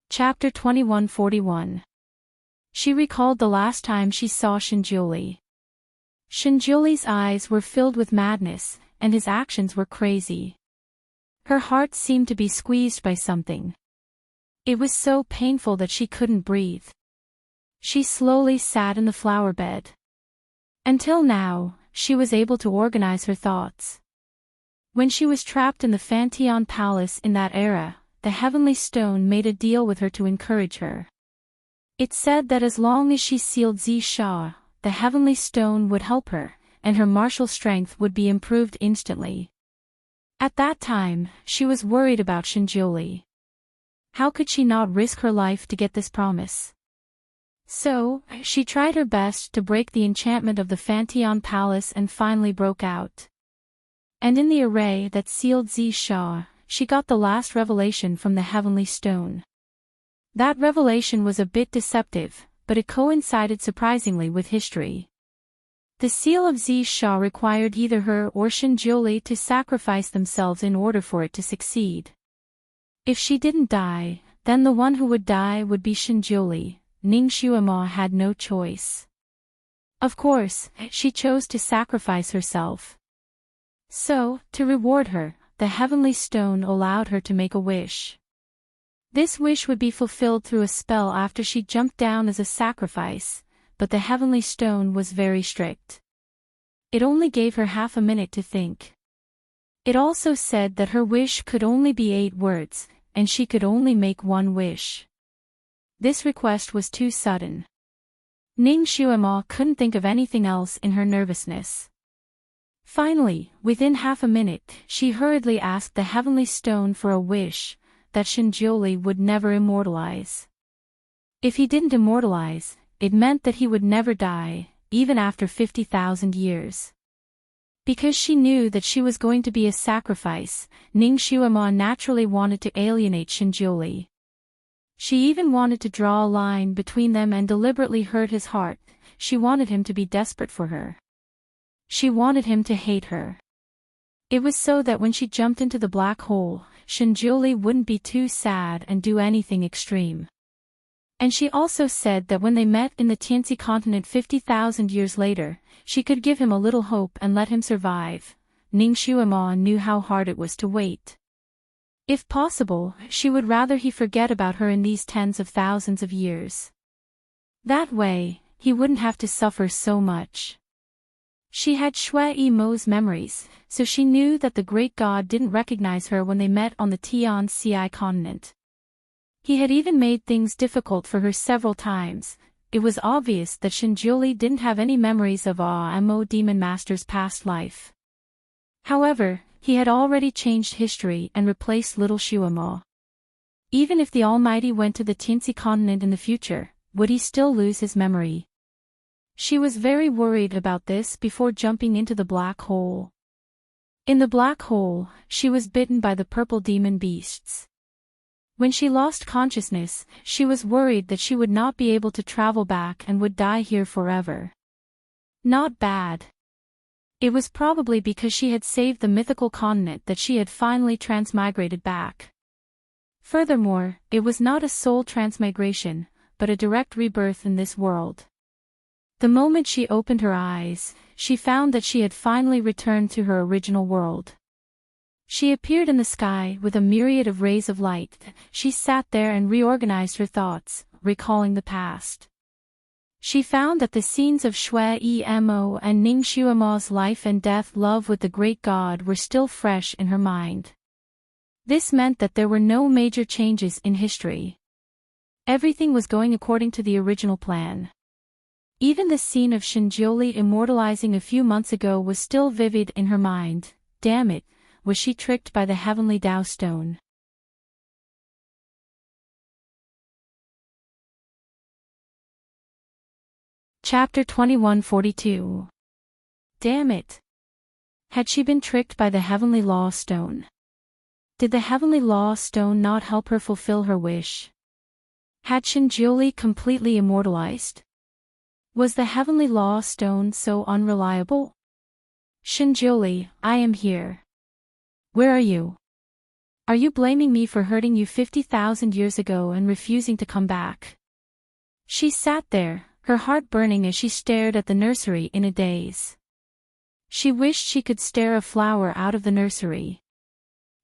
Chapter 2141. She recalled the last time she saw Shinjiuli. Shinjiuli's eyes were filled with madness, and his actions were crazy. Her heart seemed to be squeezed by something. It was so painful that she couldn't breathe. She slowly sat in the flower bed. Until now, she was able to organize her thoughts. When she was trapped in the Fanteon Palace in that era, the Heavenly Stone made a deal with her to encourage her. It said that as long as she sealed Zisha, the Heavenly Stone would help her, and her martial strength would be improved instantly. At that time, she was worried about Shinjiuli. How could she not risk her life to get this promise? So, she tried her best to break the enchantment of the Fanteon Palace and finally broke out. And in the array that sealed Zisha, she got the last revelation from the Heavenly Stone. That revelation was a bit deceptive, but it coincided surprisingly with history. The seal of Zisha required either her or Shinjiuli to sacrifice themselves in order for it to succeed. If she didn't die, then the one who would die would be Shinjiuli. Ningxuema had no choice. Of course, she chose to sacrifice herself. So, to reward her, the Heavenly Stone allowed her to make a wish. This wish would be fulfilled through a spell after she jumped down as a sacrifice, but the Heavenly Stone was very strict. It only gave her half a minute to think. It also said that her wish could only be 8 words, and she could only make one wish. This request was too sudden. Ningxuema couldn't think of anything else in her nervousness. Finally, within half a minute, she hurriedly asked the Heavenly Stone for a wish that Shinjiuli would never immortalize. If he didn't immortalize, it meant that he would never die, even after 50,000 years. Because she knew that she was going to be a sacrifice, Ningxuema naturally wanted to alienate Shinjiuli. She even wanted to draw a line between them and deliberately hurt his heart. She wanted him to be desperate for her. She wanted him to hate her. It was so that when she jumped into the black hole, Shinjiuli wouldn't be too sad and do anything extreme. And she also said that when they met in the Tianxi continent 50,000 years later, she could give him a little hope and let him survive. Ningxuema knew how hard it was to wait. If possible, she would rather he forget about her in these tens of thousands of years. That way, he wouldn't have to suffer so much. She had Shui Mo's memories, so she knew that the great god didn't recognize her when they met on the Tianxi continent. He had even made things difficult for her several times. It was obvious that Shinjiuli didn't have any memories of Mo Demon Master's past life. However, he had already changed history and replaced little Shuemo. Even if the Almighty went to the Tianxi continent in the future, would he still lose his memory? She was very worried about this before jumping into the black hole. In the black hole, she was bitten by the purple demon beasts. When she lost consciousness, she was worried that she would not be able to travel back and would die here forever. Not bad. It was probably because she had saved the mythical continent that she had finally transmigrated back. Furthermore, it was not a soul transmigration, but a direct rebirth in this world. The moment she opened her eyes, she found that she had finally returned to her original world. She appeared in the sky with a myriad of rays of light. She sat there and reorganized her thoughts, recalling the past. She found that the scenes of Shui Mo and Ningxuema's life and death love with the great god were still fresh in her mind. This meant that there were no major changes in history. Everything was going according to the original plan. Even the scene of Shinjioli immortalizing a few months ago was still vivid in her mind. Damn it, was she tricked by the heavenly Tao stone? Chapter 2142. Damn it. Had she been tricked by the heavenly law stone? Did the heavenly law stone not help her fulfill her wish? Had Shinjioli completely immortalized? Was the heavenly law stone so unreliable? Shinjioli, I am here. Where are you? Are you blaming me for hurting you 50,000 years ago and refusing to come back? She sat there, her heart burning as she stared at the nursery in a daze. She wished she could stare a flower out of the nursery.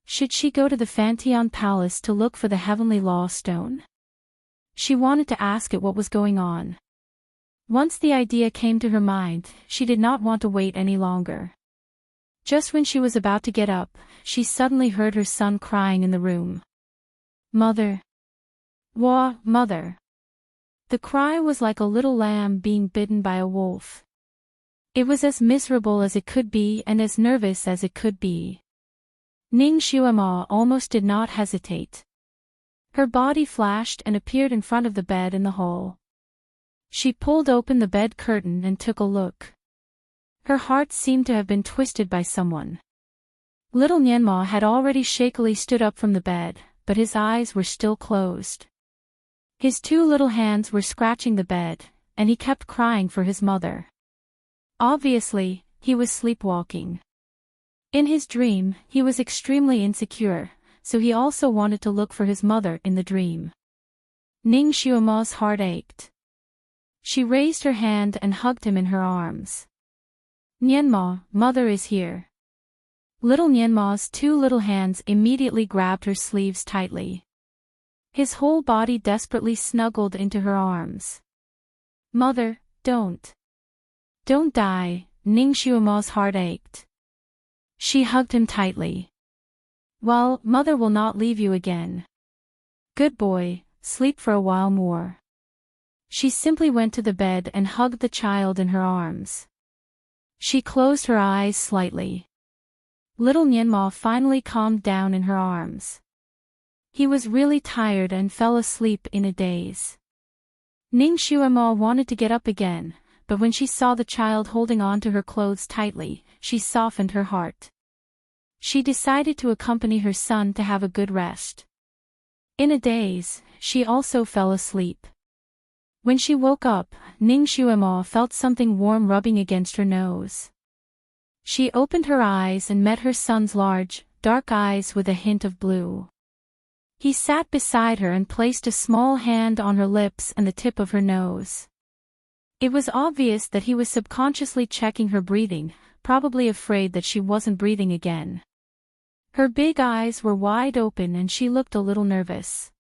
Should she go to the Fantion Palace to look for the heavenly law stone? She wanted to ask it what was going on. Once the idea came to her mind, she did not want to wait any longer. Just when she was about to get up, she suddenly heard her son crying in the room. Mother. Mother. The cry was like a little lamb being bitten by a wolf. It was as miserable as it could be and as nervous as it could be. Ning Xuema almost did not hesitate. Her body flashed and appeared in front of the bed in the hall. She pulled open the bed curtain and took a look. Her heart seemed to have been twisted by someone. Little Nianma had already shakily stood up from the bed, but his eyes were still closed. His two little hands were scratching the bed, and he kept crying for his mother. Obviously, he was sleepwalking. In his dream, he was extremely insecure, so he also wanted to look for his mother in the dream. Ning Xuema's heart ached. She raised her hand and hugged him in her arms. Nianma, mother is here. Little Nianma's two little hands immediately grabbed her sleeves tightly. His whole body desperately snuggled into her arms. Mother, don't. Don't die, Ning Xuema's heart ached. She hugged him tightly. Well, mother will not leave you again. Good boy, sleep for a while more. She simply went to the bed and hugged the child in her arms. She closed her eyes slightly. Little Nianma finally calmed down in her arms. He was really tired and fell asleep in a daze. Ning Xuema wanted to get up again, but when she saw the child holding on to her clothes tightly, she softened her heart. She decided to accompany her son to have a good rest. In a daze, she also fell asleep. When she woke up, Ning Xuema felt something warm rubbing against her nose. She opened her eyes and met her son's large, dark eyes with a hint of blue. He sat beside her and placed a small hand on her lips and the tip of her nose. It was obvious that he was subconsciously checking her breathing, probably afraid that she wasn't breathing again. Her big eyes were wide open and she looked a little nervous.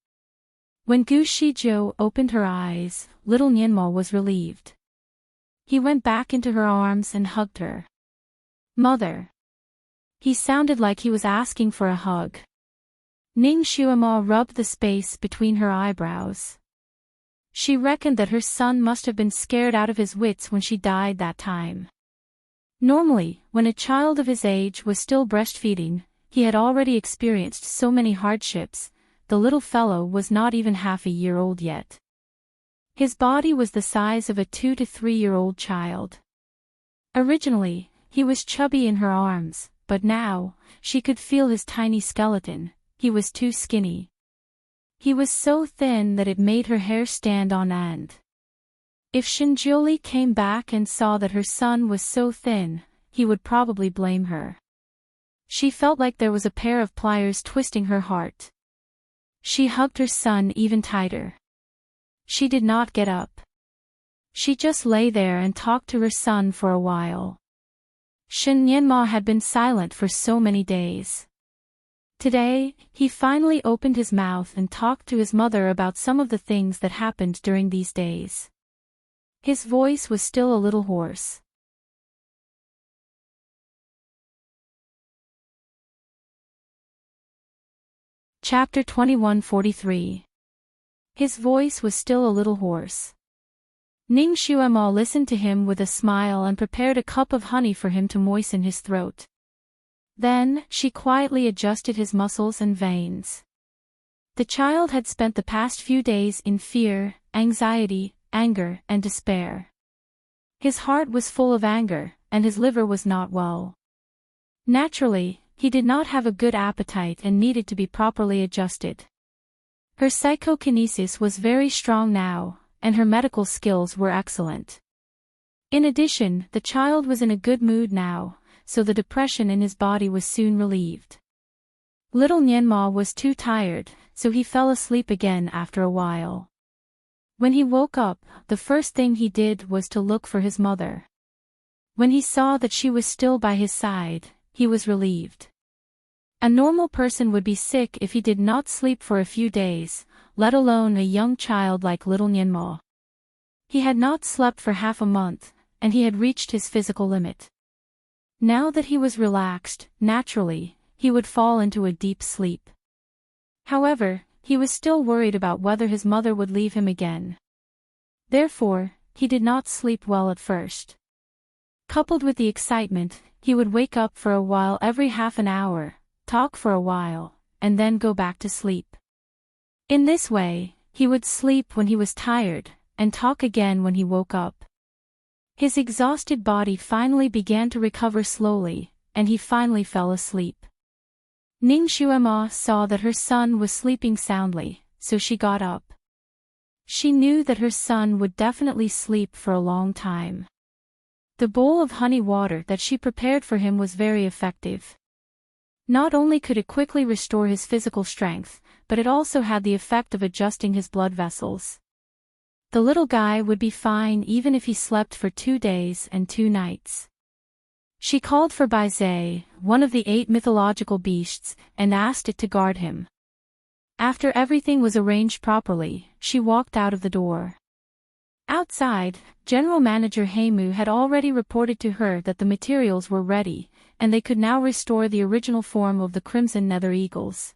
When Gu Shizhou opened her eyes, little Nianma was relieved. He went back into her arms and hugged her. Mother. He sounded like he was asking for a hug. Ning Xuema rubbed the space between her eyebrows. She reckoned that her son must have been scared out of his wits when she died that time. Normally, when a child of his age was still breastfeeding, he had already experienced so many hardships. The little fellow was not even half a year old yet. His body was the size of a 2 to 3-year-old child. Originally, he was chubby in her arms, but now, she could feel his tiny skeleton. He was too skinny. He was so thin that it made her hair stand on end. If Shinjioli came back and saw that her son was so thin, he would probably blame her. She felt like there was a pair of pliers twisting her heart. She hugged her son even tighter. She did not get up. She just lay there and talked to her son for a while. Shin Nianma had been silent for so many days. Today, he finally opened his mouth and talked to his mother about some of the things that happened during these days. His voice was still a little hoarse. Chapter 2143. His voice was still a little hoarse. Ning Xuema listened to him with a smile and prepared a cup of honey for him to moisten his throat. Then, she quietly adjusted his muscles and veins. The child had spent the past few days in fear, anxiety, anger, and despair. His heart was full of anger, and his liver was not well. Naturally, he did not have a good appetite and needed to be properly adjusted. Her psychokinesis was very strong now, and her medical skills were excellent. In addition, the child was in a good mood now, so the depression in his body was soon relieved. Little Nianma was too tired, so he fell asleep again after a while. When he woke up, the first thing he did was to look for his mother. When he saw that she was still by his side, he was relieved. A normal person would be sick if he did not sleep for a few days, let alone a young child like little Nianma. He had not slept for half a month, and he had reached his physical limit. Now that he was relaxed, naturally, he would fall into a deep sleep. However, he was still worried about whether his mother would leave him again. Therefore, he did not sleep well at first. Coupled with the excitement, he would wake up for a while every half an hour, talk for a while, and then go back to sleep. In this way, he would sleep when he was tired, and talk again when he woke up. His exhausted body finally began to recover slowly, and he finally fell asleep. Ning Xuema saw that her son was sleeping soundly, so she got up. She knew that her son would definitely sleep for a long time. The bowl of honey water that she prepared for him was very effective. Not only could it quickly restore his physical strength, but it also had the effect of adjusting his blood vessels. The little guy would be fine even if he slept for 2 days and 2 nights. She called for Baizhe, one of the 8 mythological beasts, and asked it to guard him. After everything was arranged properly, she walked out of the door. Outside, General Manager Heimu had already reported to her that the materials were ready, and they could now restore the original form of the Crimson Nether Eagles.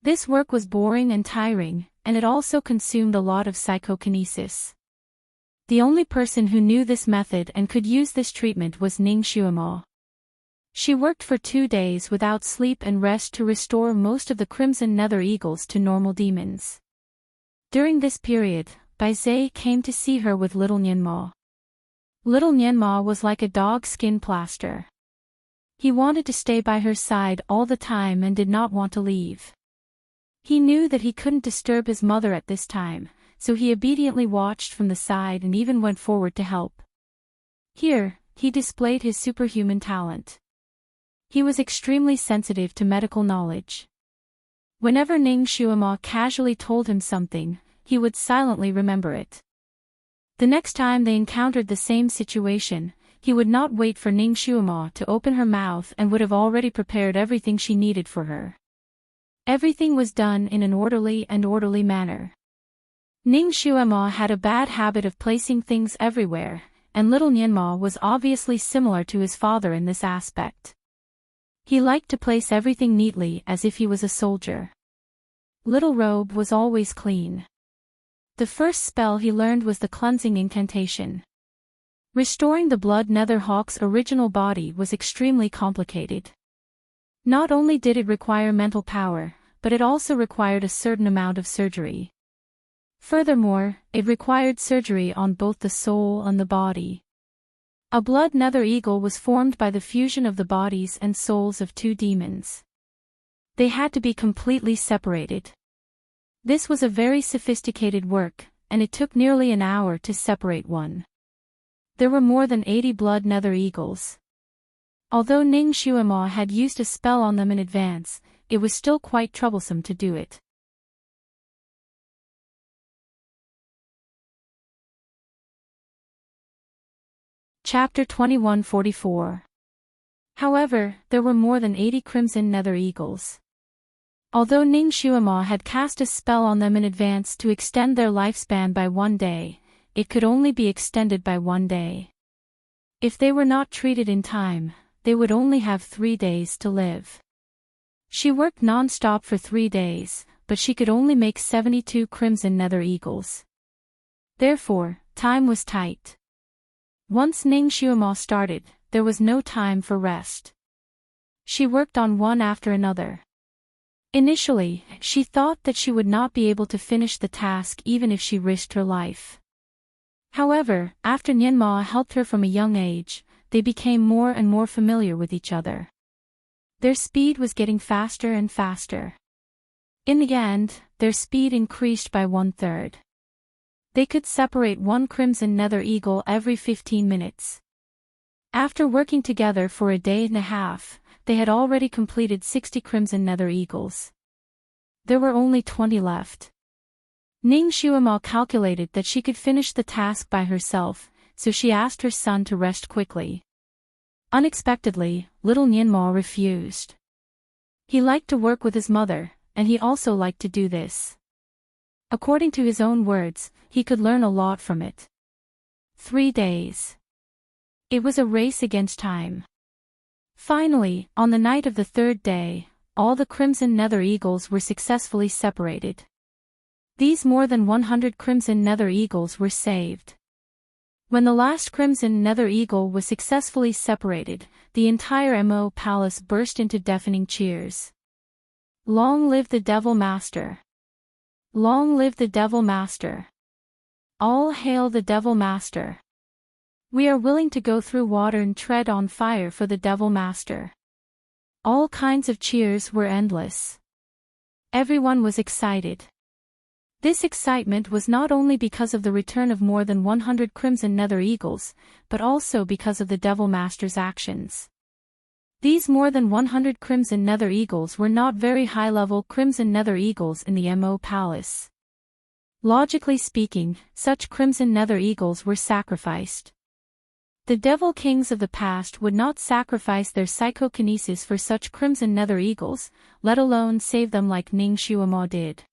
This work was boring and tiring, and it also consumed a lot of psychokinesis. The only person who knew this method and could use this treatment was Ning Xuema. She worked for 2 days without sleep and rest to restore most of the Crimson Nether Eagles to normal demons. During this period, Baizhe came to see her with little Nianma. Little Nianma was like a dog skin plaster. He wanted to stay by her side all the time and did not want to leave. He knew that he couldn't disturb his mother at this time, so he obediently watched from the side and even went forward to help. Here, he displayed his superhuman talent. He was extremely sensitive to medical knowledge. Whenever Ning Xuema casually told him something, he would silently remember it. The next time they encountered the same situation, he would not wait for Ning Xuema to open her mouth and would have already prepared everything she needed for her. Everything was done in an orderly manner. Ning Xuema had a bad habit of placing things everywhere, and little Nianma was obviously similar to his father in this aspect. He liked to place everything neatly as if he was a soldier. Little Robe was always clean. The first spell he learned was the cleansing incantation. Restoring the Blood Nether Hawk's original body was extremely complicated. Not only did it require mental power, but it also required a certain amount of surgery. Furthermore, it required surgery on both the soul and the body. A Blood Nether Eagle was formed by the fusion of the bodies and souls of 2 demons. They had to be completely separated. This was a very sophisticated work, and it took nearly an hour to separate one. There were more than 80 Blood Nether Eagles. Although Ning Xuema had used a spell on them in advance, it was still quite troublesome to do it. Chapter 2144. However, there were more than 80 Crimson Nether Eagles. Although Ning Xuema had cast a spell on them in advance to extend their lifespan by 1 day, it could only be extended by 1 day. If they were not treated in time, they would only have 3 days to live. She worked non-stop for 3 days, but she could only make 72 crimson nether eagles. Therefore, time was tight. Once Ning Xuemo started, there was no time for rest. She worked on one after another. Initially, she thought that she would not be able to finish the task even if she risked her life. However, after Nianma helped her from a young age, they became more and more familiar with each other. Their speed was getting faster and faster. In the end, their speed increased by 1/3. They could separate one crimson nether eagle every 15 minutes. After working together for a day and a half, they had already completed 60 crimson nether eagles. There were only 20 left. Ning Xuemo calculated that she could finish the task by herself, so she asked her son to rest quickly. Unexpectedly, little Nianma refused. He liked to work with his mother, and he also liked to do this. According to his own words, he could learn a lot from it. 3 days. It was a race against time. Finally, on the night of the 3rd day, all the crimson nether eagles were successfully separated. These more than 100 crimson nether eagles were saved. When the last crimson nether eagle was successfully separated, the entire Mo palace burst into deafening cheers. Long live the Devil Master! Long live the Devil Master! All hail the Devil Master! We are willing to go through water and tread on fire for the Devil Master. All kinds of cheers were endless. Everyone was excited. This excitement was not only because of the return of more than 100 crimson nether eagles, but also because of the Devil Master's actions. These more than 100 crimson nether eagles were not very high-level crimson nether eagles in the Mo palace. Logically speaking, such crimson nether eagles were sacrificed. The devil kings of the past would not sacrifice their psychokinesis for such crimson nether eagles, let alone save them like Ning Xuemo did.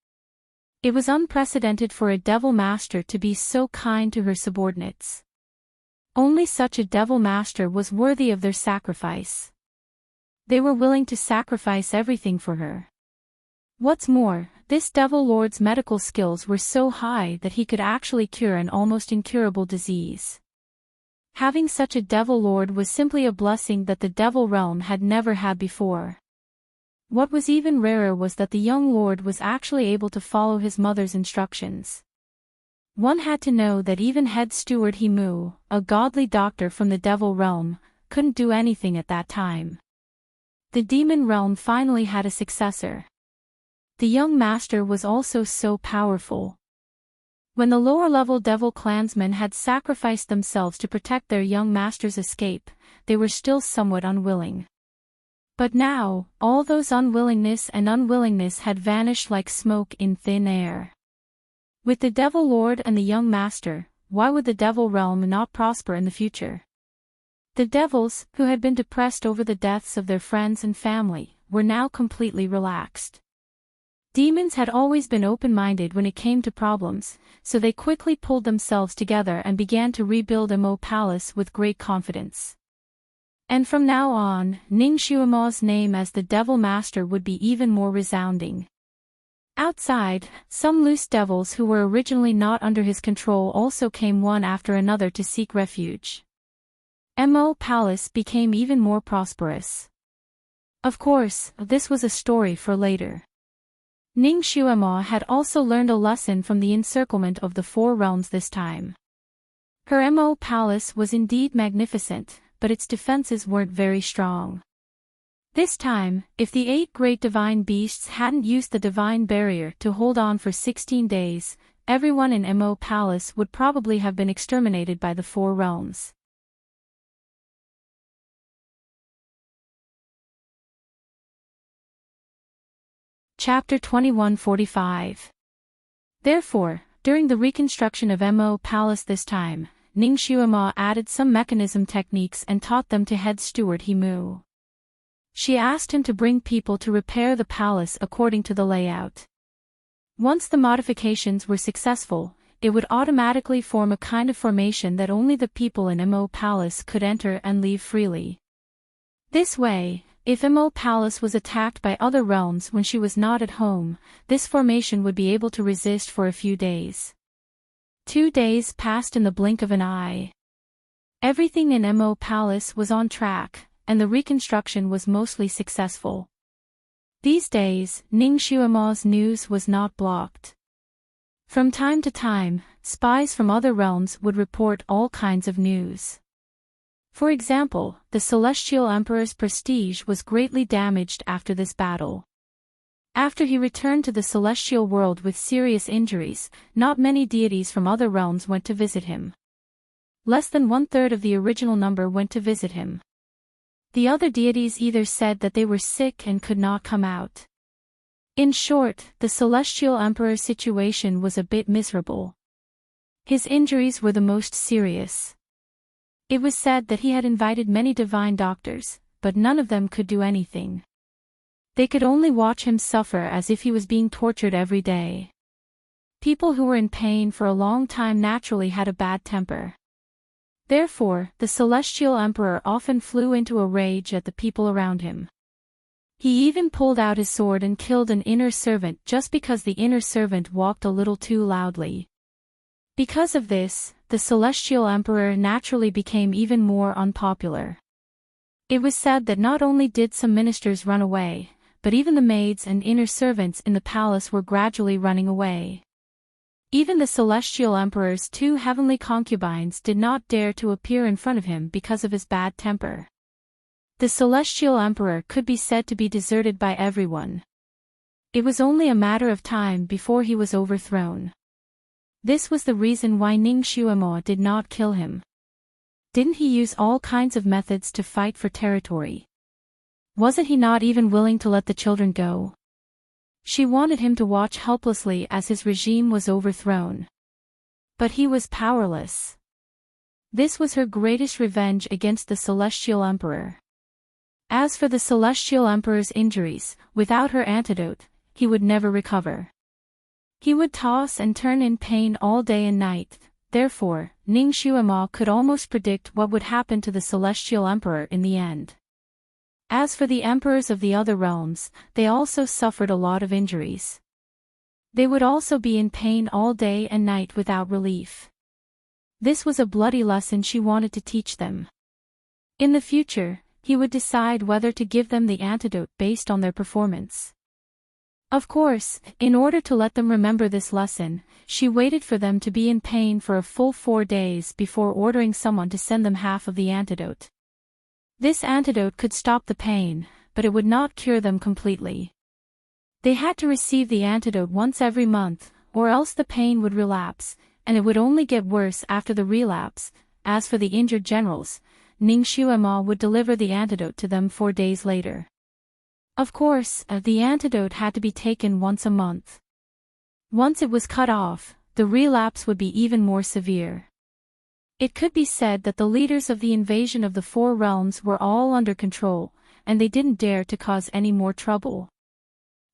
It was unprecedented for a devil master to be so kind to her subordinates. Only such a devil master was worthy of their sacrifice. They were willing to sacrifice everything for her. What's more, this devil lord's medical skills were so high that he could actually cure an almost incurable disease. Having such a devil lord was simply a blessing that the devil realm had never had before. What was even rarer was that the young lord was actually able to follow his mother's instructions. One had to know that even head steward Himu, a godly doctor from the devil realm, couldn't do anything at that time. The demon realm finally had a successor. The young master was also so powerful. When the lower-level devil clansmen had sacrificed themselves to protect their young master's escape, they were still somewhat unwilling. But now, all those unwillingness had vanished like smoke in thin air. With the devil lord and the young master, why would the devil realm not prosper in the future? The devils, who had been depressed over the deaths of their friends and family, were now completely relaxed. Demons had always been open-minded when it came to problems, so they quickly pulled themselves together and began to rebuild Mo Palace with great confidence. And from now on, Ning Xuemo's name as the Devil Master would be even more resounding. Outside, some loose devils who were originally not under his control also came one after another to seek refuge. Mo Palace became even more prosperous. Of course, this was a story for later. Ning Xuemo had also learned a lesson from the encirclement of the 4 realms this time. Her Mo Palace was indeed magnificent, but its defenses weren't very strong. This time, if the 8 great divine beasts hadn't used the divine barrier to hold on for 16 days, everyone in Mo Palace would probably have been exterminated by the 4 realms. Chapter 2145. Therefore, during the reconstruction of Mo Palace this time, Ning Xuemo added some mechanism techniques and taught them to head steward Himu. She asked him to bring people to repair the palace according to the layout. Once the modifications were successful, it would automatically form a kind of formation that only the people in Mo Palace could enter and leave freely. This way, If Imo Palace was attacked by other realms when she was not at home, this formation would be able to resist for a few days. 2 days passed in the blink of an eye. Everything in Imo Palace was on track, and the reconstruction was mostly successful. These days, Ningxu Imo's news was not blocked. From time to time, spies from other realms would report all kinds of news. For example, the Celestial Emperor's prestige was greatly damaged after this battle. After he returned to the celestial world with serious injuries, not many deities from other realms went to visit him. Less than 1/3 of the original number went to visit him. The other deities either said that they were sick and could not come out. In short, the Celestial Emperor's situation was a bit miserable. His injuries were the most serious. It was said that he had invited many divine doctors, but none of them could do anything. They could only watch him suffer as if he was being tortured every day. People who were in pain for a long time naturally had a bad temper. Therefore, the Celestial Emperor often flew into a rage at the people around him. He even pulled out his sword and killed an inner servant just because the inner servant walked a little too loudly. Because of this, the Celestial Emperor naturally became even more unpopular. It was said that not only did some ministers run away, but even the maids and inner servants in the palace were gradually running away. Even the Celestial Emperor's 2 heavenly concubines did not dare to appear in front of him because of his bad temper. The Celestial Emperor could be said to be deserted by everyone. It was only a matter of time before he was overthrown. This was the reason why Ningxu Imo did not kill him. Didn't he use all kinds of methods to fight for territory? Wasn't he not even willing to let the children go? She wanted him to watch helplessly as his regime was overthrown. But he was powerless. This was her greatest revenge against the Celestial Emperor. As for the Celestial Emperor's injuries, without her antidote, he would never recover. He would toss and turn in pain all day and night. Therefore, Ningxu Imo could almost predict what would happen to the Celestial Emperor in the end. As for the emperors of the other realms, they also suffered a lot of injuries. They would also be in pain all day and night without relief. This was a bloody lesson she wanted to teach them. In the future, he would decide whether to give them the antidote based on their performance. Of course, in order to let them remember this lesson, she waited for them to be in pain for a full 4 days before ordering someone to send them half of the antidote. This antidote could stop the pain, but it would not cure them completely. They had to receive the antidote once every month, or else the pain would relapse, and it would only get worse after the relapse. As for the injured generals, Ningxu Imo would deliver the antidote to them 4 days later. Of course, the antidote had to be taken once a month. Once it was cut off, the relapse would be even more severe. It could be said that the leaders of the invasion of the 4 realms were all under control, and they didn't dare to cause any more trouble.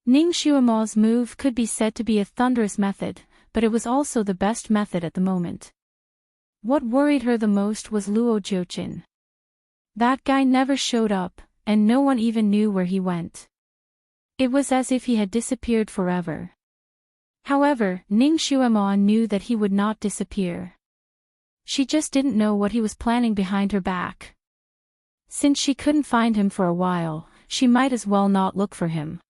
Ningxu Imo's move could be said to be a thunderous method, but it was also the best method at the moment. What worried her the most was Luo Jiuqin. That guy never showed up, and no one even knew where he went. It was as if he had disappeared forever. However, Ningxu Imo knew that he would not disappear. She just didn't know what he was planning behind her back. Since she couldn't find him for a while, she might as well not look for him.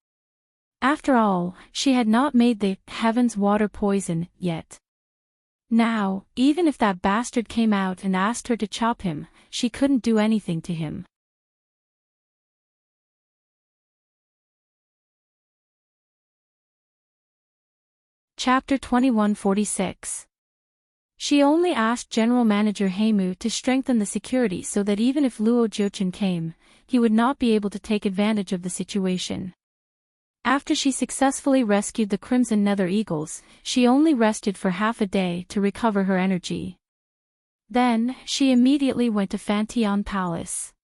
After all, she had not made the heaven's water poison yet. Now, even if that bastard came out and asked her to chop him, she couldn't do anything to him. Chapter 2146. She only asked General Manager Heimu to strengthen the security so that even if Luo Jiuqin came, he would not be able to take advantage of the situation. After she successfully rescued the Crimson Nether Eagles, she only rested for half a day to recover her energy. Then, she immediately went to Fantian Palace.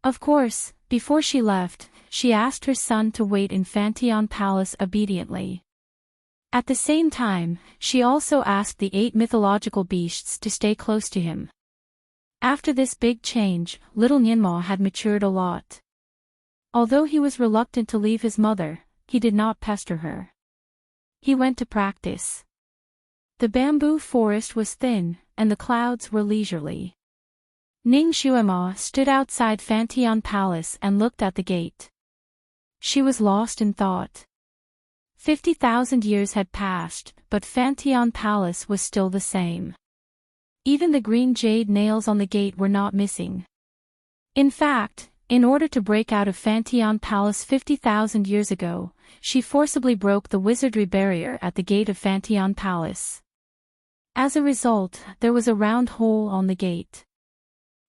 Of course, before she left, she asked her son to wait in Fantian Palace obediently. At the same time, she also asked the 8 mythological beasts to stay close to him. After this big change, little Nianmo had matured a lot. Although he was reluctant to leave his mother, he did not pester her. He went to practice. The bamboo forest was thin, and the clouds were leisurely. Ning Xuema stood outside Fantian Palace and looked at the gate. She was lost in thought. 50,000 years had passed, but Fantian Palace was still the same. Even the green jade nails on the gate were not missing. In fact, in order to break out of Fantian Palace 50,000 years ago, she forcibly broke the wizardry barrier at the gate of Fantian Palace. As a result, there was a round hole on the gate.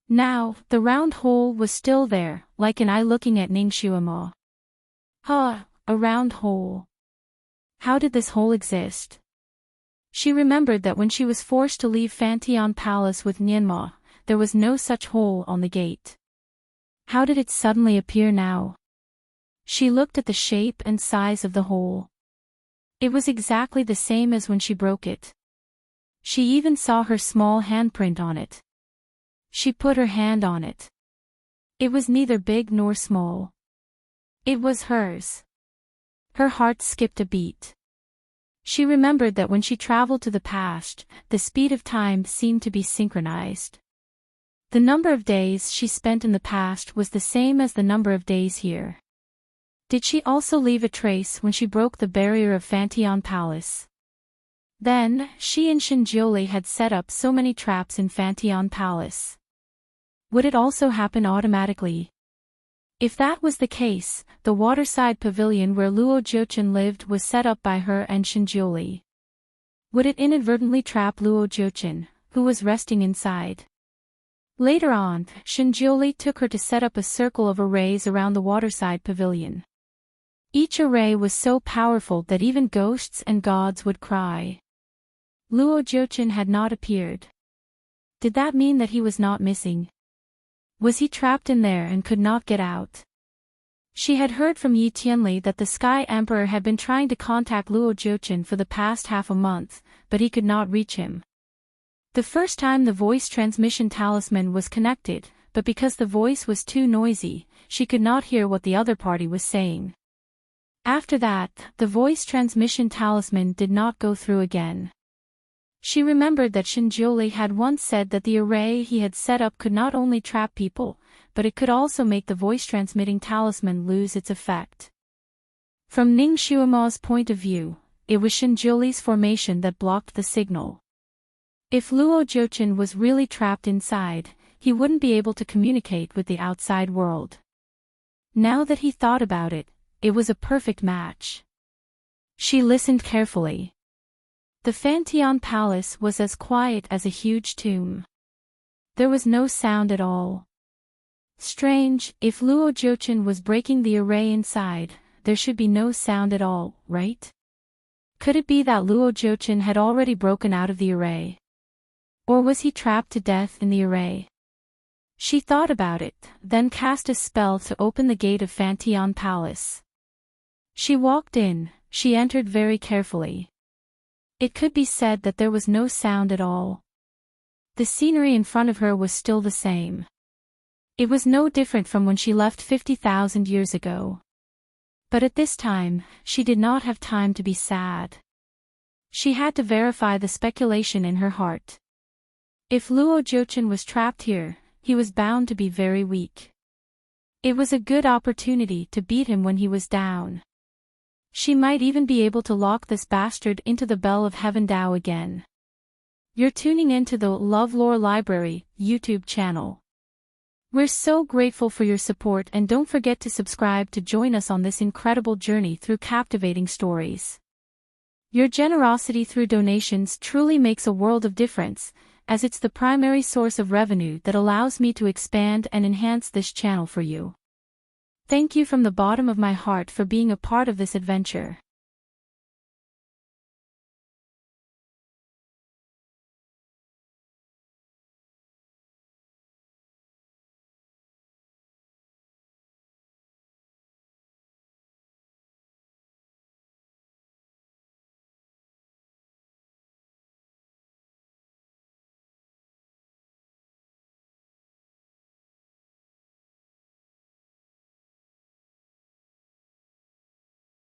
Now, the round hole was still there, like an eye looking at Ning Xuema. Huh, a round hole. How did this hole exist? She remembered that when she was forced to leave Fantian Palace with Nianma, there was no such hole on the gate. How did it suddenly appear now? She looked at the shape and size of the hole. It was exactly the same as when she broke it. She even saw her small handprint on it. She put her hand on it. It was neither big nor small. It was hers. Her heart skipped a beat. She remembered that when she traveled to the past, the speed of time seemed to be synchronized. The number of days she spent in the past was the same as the number of days here. Did she also leave a trace when she broke the barrier of Fantian Palace? Then, she and Shinjioli had set up so many traps in Fantian Palace. Would it also happen automatically? If that was the case, the waterside pavilion where Luo Jiuchen lived was set up by her and Shinjioli. Would it inadvertently trap Luo Jiuchen, who was resting inside? Later on, Shinjioli took her to set up a circle of arrays around the waterside pavilion. Each array was so powerful that even ghosts and gods would cry. Luo Jiuchen had not appeared. Did that mean that he was not missing? Was he trapped in there and could not get out? She had heard from Yi Tianli that the Sky Emperor had been trying to contact Luo Jiuchen for the past half a month, but he could not reach him. The first time the voice transmission talisman was connected, but because the voice was too noisy, she could not hear what the other party was saying. After that, the voice transmission talisman did not go through again. She remembered that Shinjioli had once said that the array he had set up could not only trap people, but it could also make the voice-transmitting talisman lose its effect. From Ning Xuema's point of view, it was Shinjioli's formation that blocked the signal. If Luo Jiuchen was really trapped inside, he wouldn't be able to communicate with the outside world. Now that he thought about it, it was a perfect match. She listened carefully. The Fantian Palace was as quiet as a huge tomb. There was no sound at all. Strange, if Luo Jiuchen was breaking the array inside, there should be no sound at all, right? Could it be that Luo Jiuchen had already broken out of the array? Or was he trapped to death in the array? She thought about it, then cast a spell to open the gate of Fantian Palace. She walked in, she entered very carefully. It could be said that there was no sound at all. The scenery in front of her was still the same. It was no different from when she left 50,000 years ago. But at this time, she did not have time to be sad. She had to verify the speculation in her heart. If Luo Jiuchen was trapped here, he was bound to be very weak. It was a good opportunity to beat him when he was down. She might even be able to lock this bastard into the Bell of Heaven Dao again. You're tuning into the LoveLore Library YouTube channel. We're so grateful for your support, and don't forget to subscribe to join us on this incredible journey through captivating stories. Your generosity through donations truly makes a world of difference, as it's the primary source of revenue that allows me to expand and enhance this channel for you. Thank you from the bottom of my heart for being a part of this adventure.